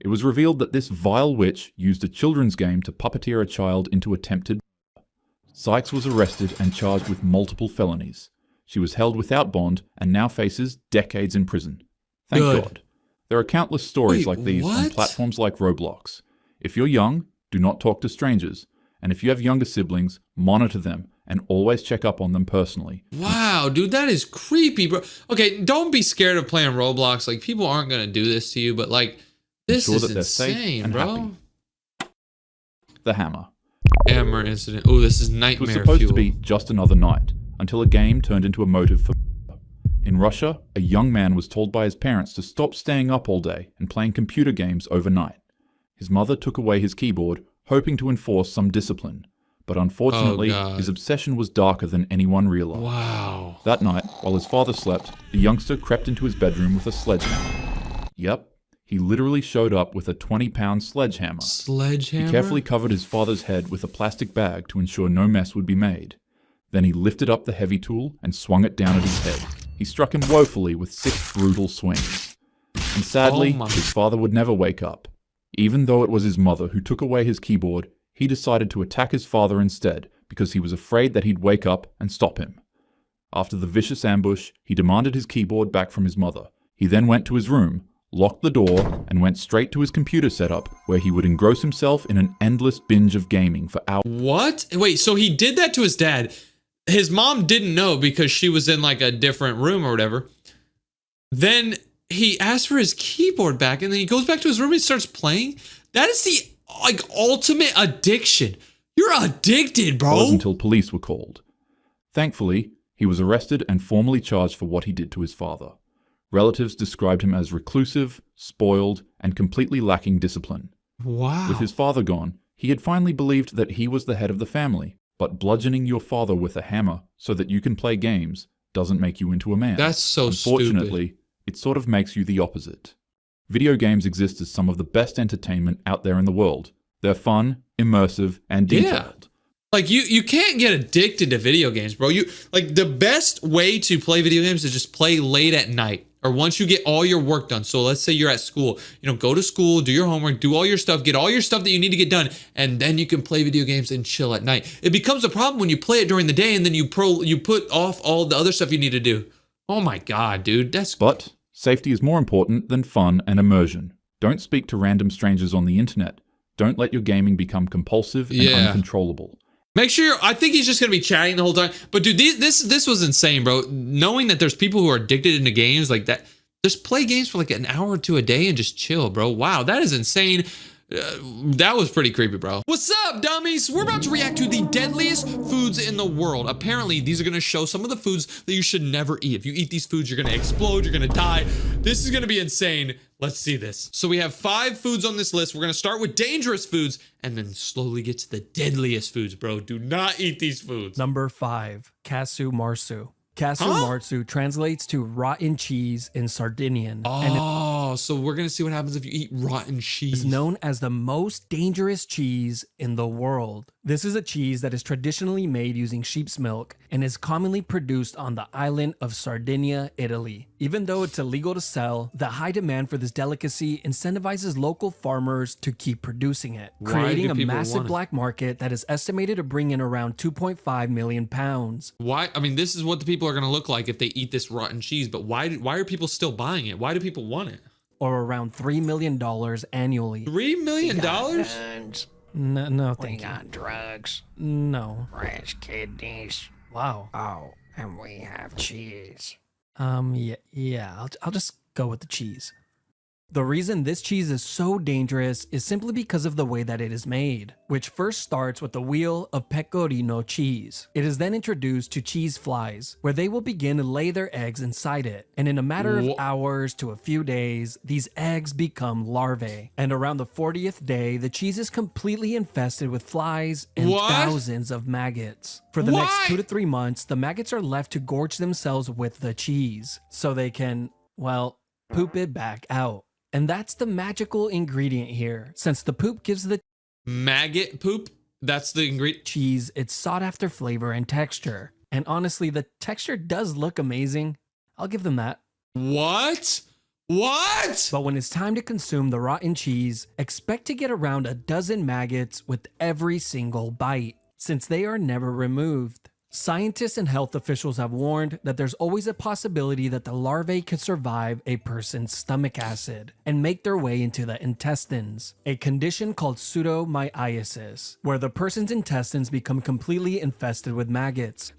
It was revealed that this vile witch used a children's game to puppeteer a child into attempted murder. Sykes was arrested and charged with multiple felonies. She was held without bond and now faces decades in prison. Thank Good. God. There are countless stories Wait, like these on what? platforms like Roblox. If you're young, do not talk to strangers. And if you have younger siblings, monitor them and always check up on them personally. Wow, dude, that is creepy, bro. Okay, don't be scared of playing Roblox. Like, people aren't gonna do this to you, but like, this Ensure is that they're safe insane, and bro. happy. The Hammer. Hammer incident. Oh, this is It nightmare was supposed fuel. to be just another night, until a game turned into a motive for murder. In Russia, a young man was told by his parents to stop staying up all day and playing computer games overnight. His mother took away his keyboard, hoping to enforce some discipline. But unfortunately, God. his obsession was darker than anyone realized. Wow. That night, while his father slept, the youngster crept into his bedroom with a sledgehammer. Yep, he literally showed up with a 20-pound sledgehammer. Sledgehammer? He carefully covered his father's head with a plastic bag to ensure no mess would be made. Then he lifted up the heavy tool and swung it down at his head. He struck him woefully with 6 brutal swings. And sadly, Oh my- his father would never wake up. Even though it was his mother who took away his keyboard, he decided to attack his father instead because he was afraid that he'd wake up and stop him. After the vicious ambush, he demanded his keyboard back from his mother. He then went to his room, locked the door, and went straight to his computer setup where he would engross himself in an endless binge of gaming for hours. What? Wait, so he did that to his dad. His mom didn't know because she was in like a different room or whatever. Then he asked for his keyboard back and then he goes back to his room and starts playing. That is the like ultimate addiction. You're addicted, bro. Until police were called. Thankfully, he was arrested and formally charged for what he did to his father. Relatives described him as reclusive, spoiled, and completely lacking discipline. Wow. With his father gone, he had finally believed that he was the head of the family, but bludgeoning your father with a hammer so that you can play games doesn't make you into a man. That's so Unfortunately, it sort of makes you the opposite. Video games exist as some of the best entertainment out there in the world. They're fun, immersive, and Yeah. detailed. Like you can't get addicted to video games, bro. You like the best way to play video games is just play late at night or once you get all your work done. So let's say you're at school, go to school, do your homework, do all your stuff, get all your stuff that you need to get done, and then you can play video games and chill at night. It becomes a problem when you play it during the day and then you put off all the other stuff you need to do. Oh my God, dude, that's But safety is more important than fun and immersion. Don't speak to random strangers on the internet. Don't let your gaming become compulsive and Yeah. uncontrollable. Make sure. I think he's just gonna be chatting the whole time. But dude, this was insane, bro. Knowing that there's people who are addicted into games like that, just play games for like an hour or two a day and just chill, bro. Wow, that is insane. That was pretty creepy, bro. What's up, dummies? We're about to react to the deadliest foods in the world. Apparently, these are gonna show some of the foods that you should never eat. If you eat these foods, you're gonna explode. You're gonna die. This is gonna be insane. Let's see this. So we have 5 foods on this list. We're gonna start with dangerous foods and then slowly get to the deadliest foods, bro. Do not eat these foods. Number 5, Casu Marsu. Casu Marsu translates to rotten cheese in Sardinian and Oh, so we're gonna see what happens if you eat rotten is cheese. known as the most dangerous cheese in the world. This is a cheese that is traditionally made using sheep's milk and is commonly produced on the island of Sardinia, Italy. Even though it's illegal to sell, the high demand for this delicacy incentivizes local farmers to keep producing it, Why creating do a people massive want it? black market that is estimated to bring in around 2.5 million pounds. Why? I mean, this is what the people are gonna look like if they eat this rotten cheese. But why are people still buying it? Why do people want it? Or around $3 million annually. $3 million? Guns, No, we thank you. got drugs, No. fresh kidneys. Wow. Oh, and we have cheese. I'll just go with the cheese. The reason this cheese is so dangerous is simply because of the way that it is made, which first starts with the wheel of pecorino cheese. It is then introduced to cheese flies, where they will begin to lay their eggs inside it, and in a matter of hours to a few days, these eggs become larvae. And around the 40th day, the cheese is completely infested with flies and What? thousands of maggots. For the next Why? 2 to 3 months, the maggots are left to gorge themselves with the cheese, so they can, well, poop it back out. And that's the magical ingredient here, since the poop gives the Maggot poop? That's the ingredient. cheese its sought after flavor and texture. And honestly, the texture does look amazing. I'll give them that. What? What? But when it's time to consume the rotten cheese, expect to get around a dozen maggots with every single bite, since they are never removed. Scientists and health officials have warned that there's always a possibility that the larvae could survive a person's stomach acid and make their way into the intestines, a condition called pseudomyiasis, where the person's intestines become completely infested with maggots,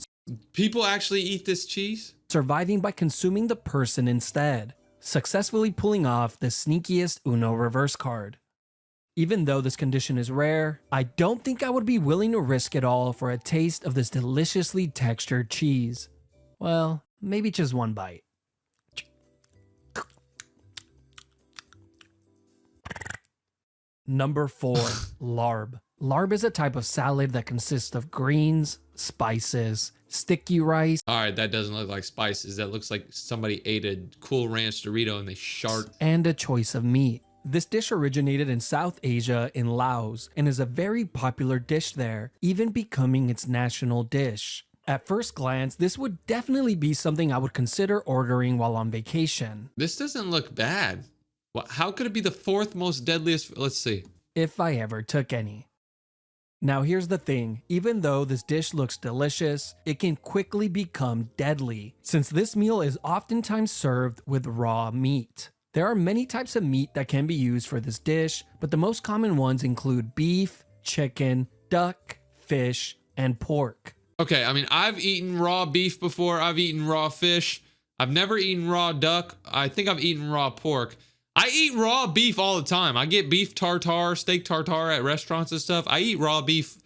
People actually eat this cheese? surviving by consuming the person instead, successfully pulling off the sneakiest Uno reverse card. Even though this condition is rare, I don't think I would be willing to risk it all for a taste of this deliciously textured cheese. Well, maybe just one bite. Number 4, larb. Larb is a type of salad that consists of greens, spices, sticky rice, All right, that doesn't look like spices. That looks like somebody ate a Cool Ranch Dorito and they shart. and a choice of meat. This dish originated in South Asia in Laos and is a very popular dish there, even becoming its national dish. At first glance, this would definitely be something I would consider ordering while on vacation, This doesn't look bad. How could it be the fourth most deadliest? Let's see. if I ever took any. Now here's the thing, even though this dish looks delicious, it can quickly become deadly, since this meal is oftentimes served with raw meat. There are many types of meat that can be used for this dish, but the most common ones include beef, chicken, duck, fish, and pork. Okay, I mean, I've eaten raw beef before. I've eaten raw fish. I've never eaten raw duck. I think I've eaten raw pork. I eat raw beef all the time. I get beef tartare, steak tartare at restaurants and stuff. I eat raw beef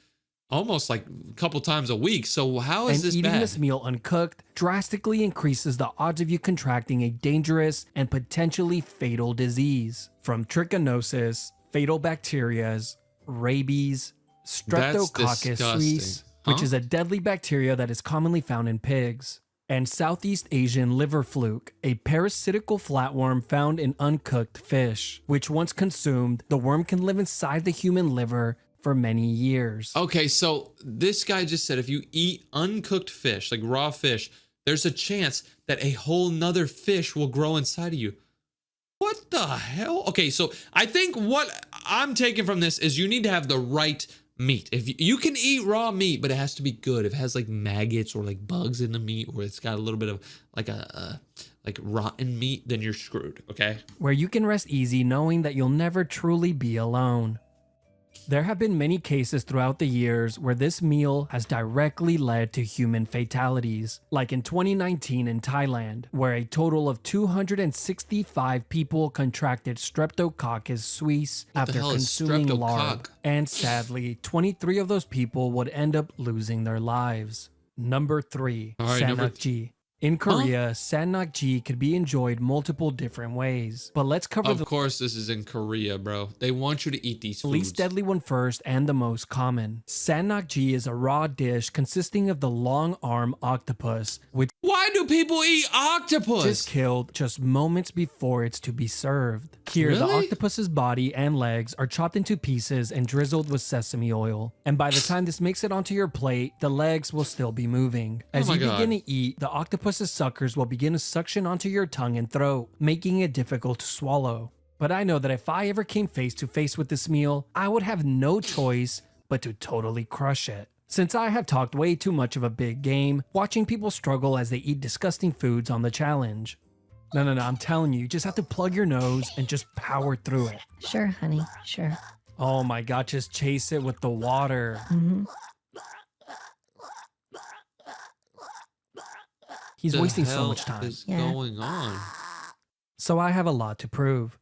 almost like a couple times a week. So how is And this eating bad? this meal uncooked drastically increases the odds of you contracting a dangerous and potentially fatal disease, from trichinosis, fatal bacterias, rabies, Streptococcus disgusting. suis, which Huh? is a deadly bacteria that is commonly found in pigs, and Southeast Asian liver fluke, a parasitical flatworm found in uncooked fish, which once consumed, the worm can live inside the human liver for many years. Okay, so this guy just said if you eat uncooked fish, like raw fish, there's a chance that a whole nother fish will grow inside of you. What the hell? Okay, so I think what I'm taking from this is you need to have the right meat. If you can eat raw meat, but it has to be good. If it has like maggots or like bugs in the meat, or it's got a little bit of like like rotten meat, then you're screwed. Okay. Where you can rest easy knowing that you'll never truly be alone. There have been many cases throughout the years where this meal has directly led to human fatalities, like in 2019 in Thailand, where a total of 265 people contracted Streptococcus suis What the after hell is consuming larb, streptococ? and sadly, 23 of those people would end up losing their lives. Number 3, All right, number Sannakji. In Korea, Sannakji could be enjoyed multiple different ways, but let's cover Of the course, this is in Korea, bro. They want you to eat these foods. least deadly one first and the most common. Sannakji is a raw dish consisting of the long arm octopus, which Why do people eat octopus? is killed just moments before it's to be served. Here, the Really? octopus's body and legs are chopped into pieces and drizzled with sesame oil. And by the time this makes it onto your plate, the legs will still be moving. As my you begin God. to eat, the octopus's suckers will begin to suction onto your tongue and throat, making it difficult to swallow. But I know that if I ever came face to face with this meal, I would have no choice but to totally crush it. Since I have talked way too much of a big game, watching people struggle as they eat disgusting foods on the challenge. No, I'm telling you just have to plug your nose and just power through it. Sure, honey, sure. Oh my god, just chase it with the water. He's The wasting so hell much time. is Yeah. going on? So I have a lot to prove.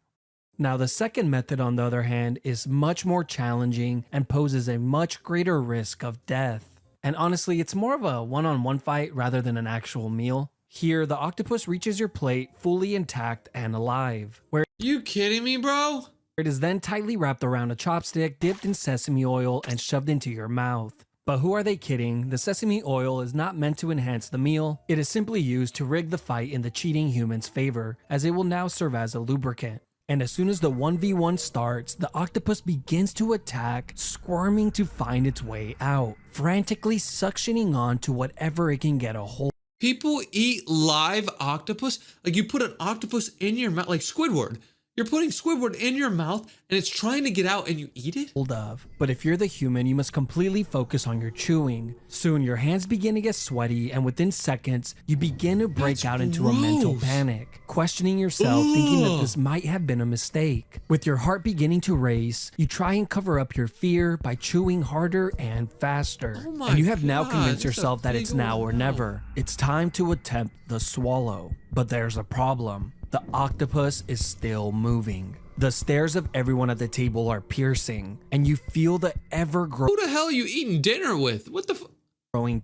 Now, the second method, on the other hand, is much more challenging and poses a much greater risk of death. And honestly, it's more of a one-on-one fight rather than an actual meal. Here, the octopus reaches your plate fully intact and alive, where You kidding me, bro? it is then tightly wrapped around a chopstick, dipped in sesame oil, and shoved into your mouth. But who are they kidding? The sesame oil is not meant to enhance the meal. It is simply used to rig the fight in the cheating human's favor, as it will now serve as a lubricant. And as soon as the 1v1 starts, the octopus begins to attack, squirming to find its way out, frantically suctioning on to whatever it can get a hold. People eat live octopus. Like you put an octopus in your mouth, like Squidward. You're putting Squidward in your mouth and it's trying to get out and you eat it? Of. But if you're the human, you must completely focus on your chewing. Soon your hands begin to get sweaty, and within seconds, you begin to break out into a mental panic, questioning yourself, thinking that this might have been a mistake. With your heart beginning to race, you try and cover up your fear by chewing harder and faster. Oh my And you have now God, convinced that's a yourself that big it's now old or mouth. never. It's time to attempt the swallow. But there's a problem. The octopus is still moving. The stares of everyone at the table are piercing, and you feel the ever-growing Who the hell are you eating dinner with? What the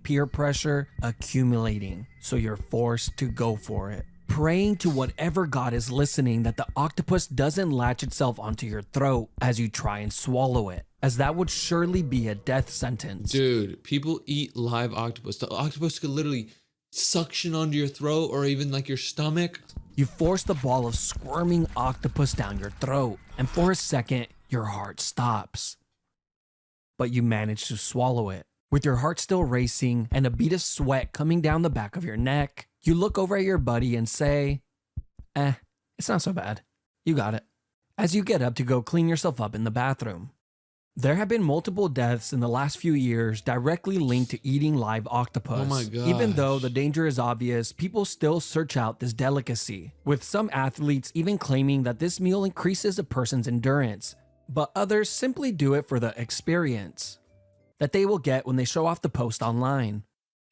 peer pressure accumulating, so you're forced to go for it. Praying to whatever god is listening that the octopus doesn't latch itself onto your throat as you try and swallow it, as that would surely be a death sentence. Dude, people eat live octopus. The octopus could literally suction onto your throat or even like your stomach. You force the ball of squirming octopus down your throat, and for a second, your heart stops. But you manage to swallow it. With your heart still racing and a bead of sweat coming down the back of your neck, you look over at your buddy and say, it's not so bad. You got it. As you get up to go clean yourself up in the bathroom. There have been multiple deaths in the last few years directly linked to eating live octopus. Oh my gosh. Even though the danger is obvious, people still search out this delicacy, with some athletes even claiming that this meal increases a person's endurance, but others simply do it for the experience that they will get when they show off the post online.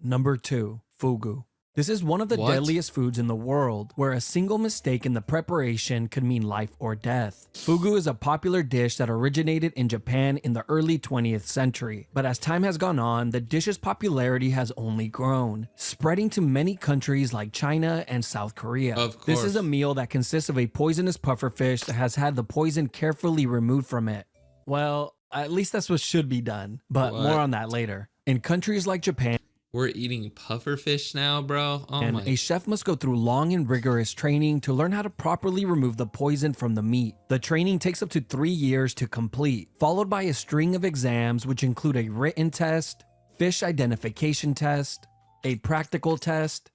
Number 2, fugu. This is one of the What? deadliest foods in the world, where a single mistake in the preparation could mean life or death. Fugu is a popular dish that originated in Japan in the early 20th century, but as time has gone on, the dish's popularity has only grown, spreading to many countries like China and South Korea. Of course. This is a meal that consists of a poisonous pufferfish that has had the poison carefully removed from it. Well, at least that's what should be done, but What? more on that later. In countries like Japan, We're eating pufferfish now, bro. Oh and my. a chef must go through long and rigorous training to learn how to properly remove the poison from the meat. The training takes up to 3 years to complete, followed by a string of exams which include a written test, fish identification test, a practical test,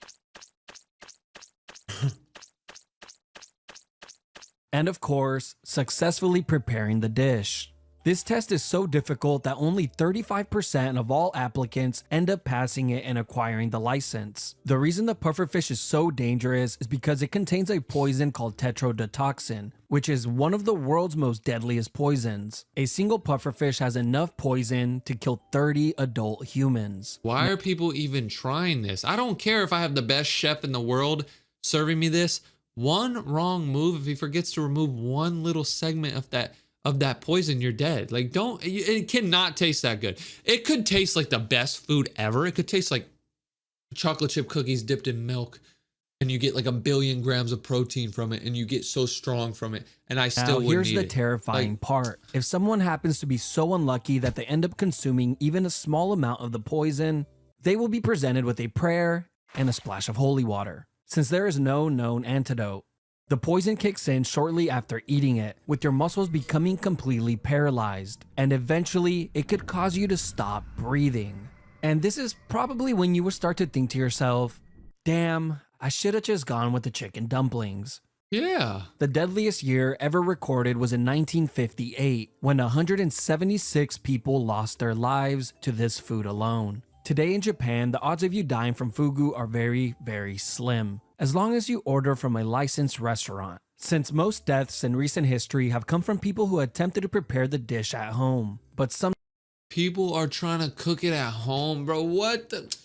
and of course, successfully preparing the dish. This test is so difficult that only 35% of all applicants end up passing it and acquiring the license. The reason the pufferfish is so dangerous is because it contains a poison called tetrodotoxin, which is one of the world's most deadliest poisons. A single pufferfish has enough poison to kill 30 adult humans. Why are people even trying this? I don't care if I have the best chef in the world serving me this. One wrong move, if he forgets to remove one little segment of that poison, you're dead. Like, it cannot taste that good. It could taste like the best food ever. It could taste like chocolate chip cookies dipped in milk, and you get like 1 billion grams of protein from it, and you get so strong from it, and I still Now, wouldn't here's eat the it. terrifying Like, part. If someone happens to be so unlucky that they end up consuming even a small amount of the poison, they will be presented with a prayer and a splash of holy water, since there is no known antidote. The poison kicks in shortly after eating it, with your muscles becoming completely paralyzed, and eventually it could cause you to stop breathing. And this is probably when you will start to think to yourself, damn, I should have just gone with the chicken dumplings. yeah. The deadliest year ever recorded was in 1958, when 176 people lost their lives to this food alone. Today in Japan, the odds of you dying from fugu are very, very slim, as long as you order from a licensed restaurant, since most deaths in recent history have come from people who attempted to prepare the dish at home. But some People are trying to cook it at home, bro. What the?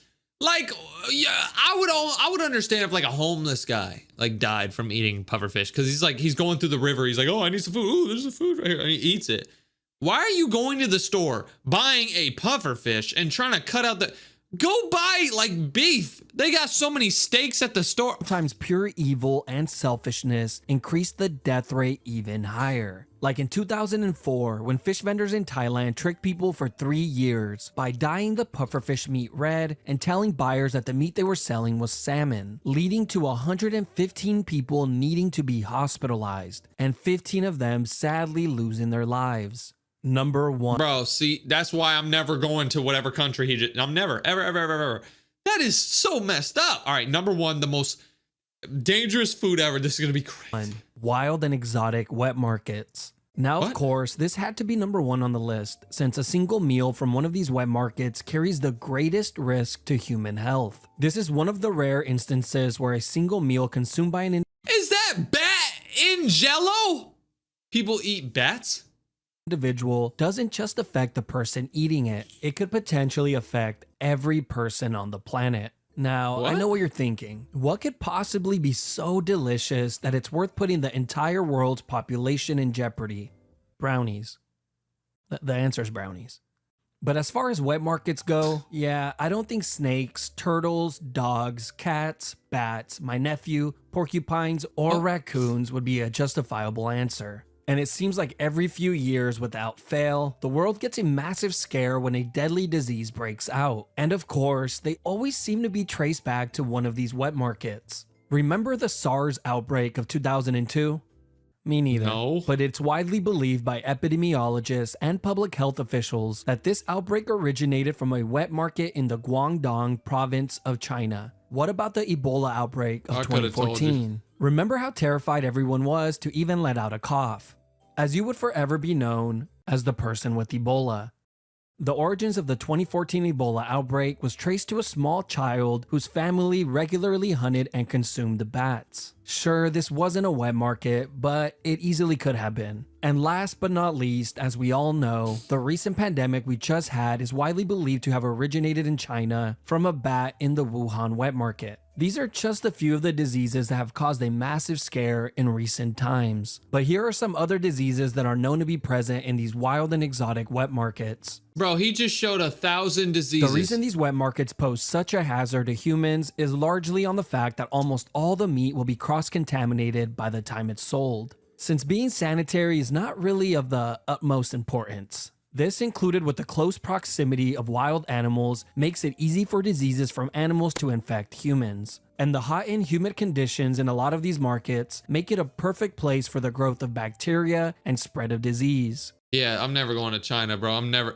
Like, yeah, I would understand if like a homeless guy like died from eating pufferfish, because he's going through the river. He's like, oh, I need some food. Oh, there's some food right here, and he eats it. Why are you going to the store, buying a pufferfish, and trying to cut out the? Go buy like beef. They got so many steaks at the store. Sometimes pure evil and selfishness increase the death rate even higher. Like in 2004, when fish vendors in Thailand tricked people for 3 years by dyeing the pufferfish meat red and telling buyers that the meat they were selling was salmon, leading to 115 people needing to be hospitalized, and 15 of them sadly losing their lives. Number 1. Bro, see, that's why I'm never going to whatever country I'm never, ever. That is so messed up. All right, number 1, the most dangerous food ever. This is going to be crazy. Wild and exotic wet markets. Now, of course, this had to be number 1 on the list, since a single meal from one of these wet markets carries the greatest risk to human health. This is one of the rare instances where a single meal consumed by an Is that bat in Jello? People eat bats? individual doesn't just affect the person eating it, it could potentially affect every person on the planet. Now, I know what you're thinking. What could possibly be so delicious that it's worth putting the entire world's population in jeopardy? Brownies. The answer is brownies. But as far as wet markets go, yeah, I don't think snakes, turtles, dogs, cats, bats, my nephew, porcupines, or raccoons would be a justifiable answer. And it seems like every few years, without fail, the world gets a massive scare when a deadly disease breaks out. And of course, they always seem to be traced back to one of these wet markets. Remember the SARS outbreak of 2002? Me neither. No. But it's widely believed by epidemiologists and public health officials that this outbreak originated from a wet market in the Guangdong province of China. What about the Ebola outbreak of I could've told you. 2014? Remember how terrified everyone was to even let out a cough, as you would forever be known as the person with Ebola. The origins of the 2014 Ebola outbreak was traced to a small child whose family regularly hunted and consumed the bats. Sure, this wasn't a wet market, but it easily could have been. And last but not least, as we all know, the recent pandemic we just had is widely believed to have originated in China from a bat in the Wuhan wet market. These are just a few of the diseases that have caused a massive scare in recent times. But here are some other diseases that are known to be present in these wild and exotic wet markets. Bro, he just showed 1,000 diseases. The reason these wet markets pose such a hazard to humans is largely on the fact that almost all the meat will be cross-contaminated by the time it's sold, since being sanitary is not really of the utmost importance. This, included with the close proximity of wild animals, makes it easy for diseases from animals to infect humans. And the hot and humid conditions in a lot of these markets make it a perfect place for the growth of bacteria and spread of disease. Yeah, I'm never going to China, bro. I'm never,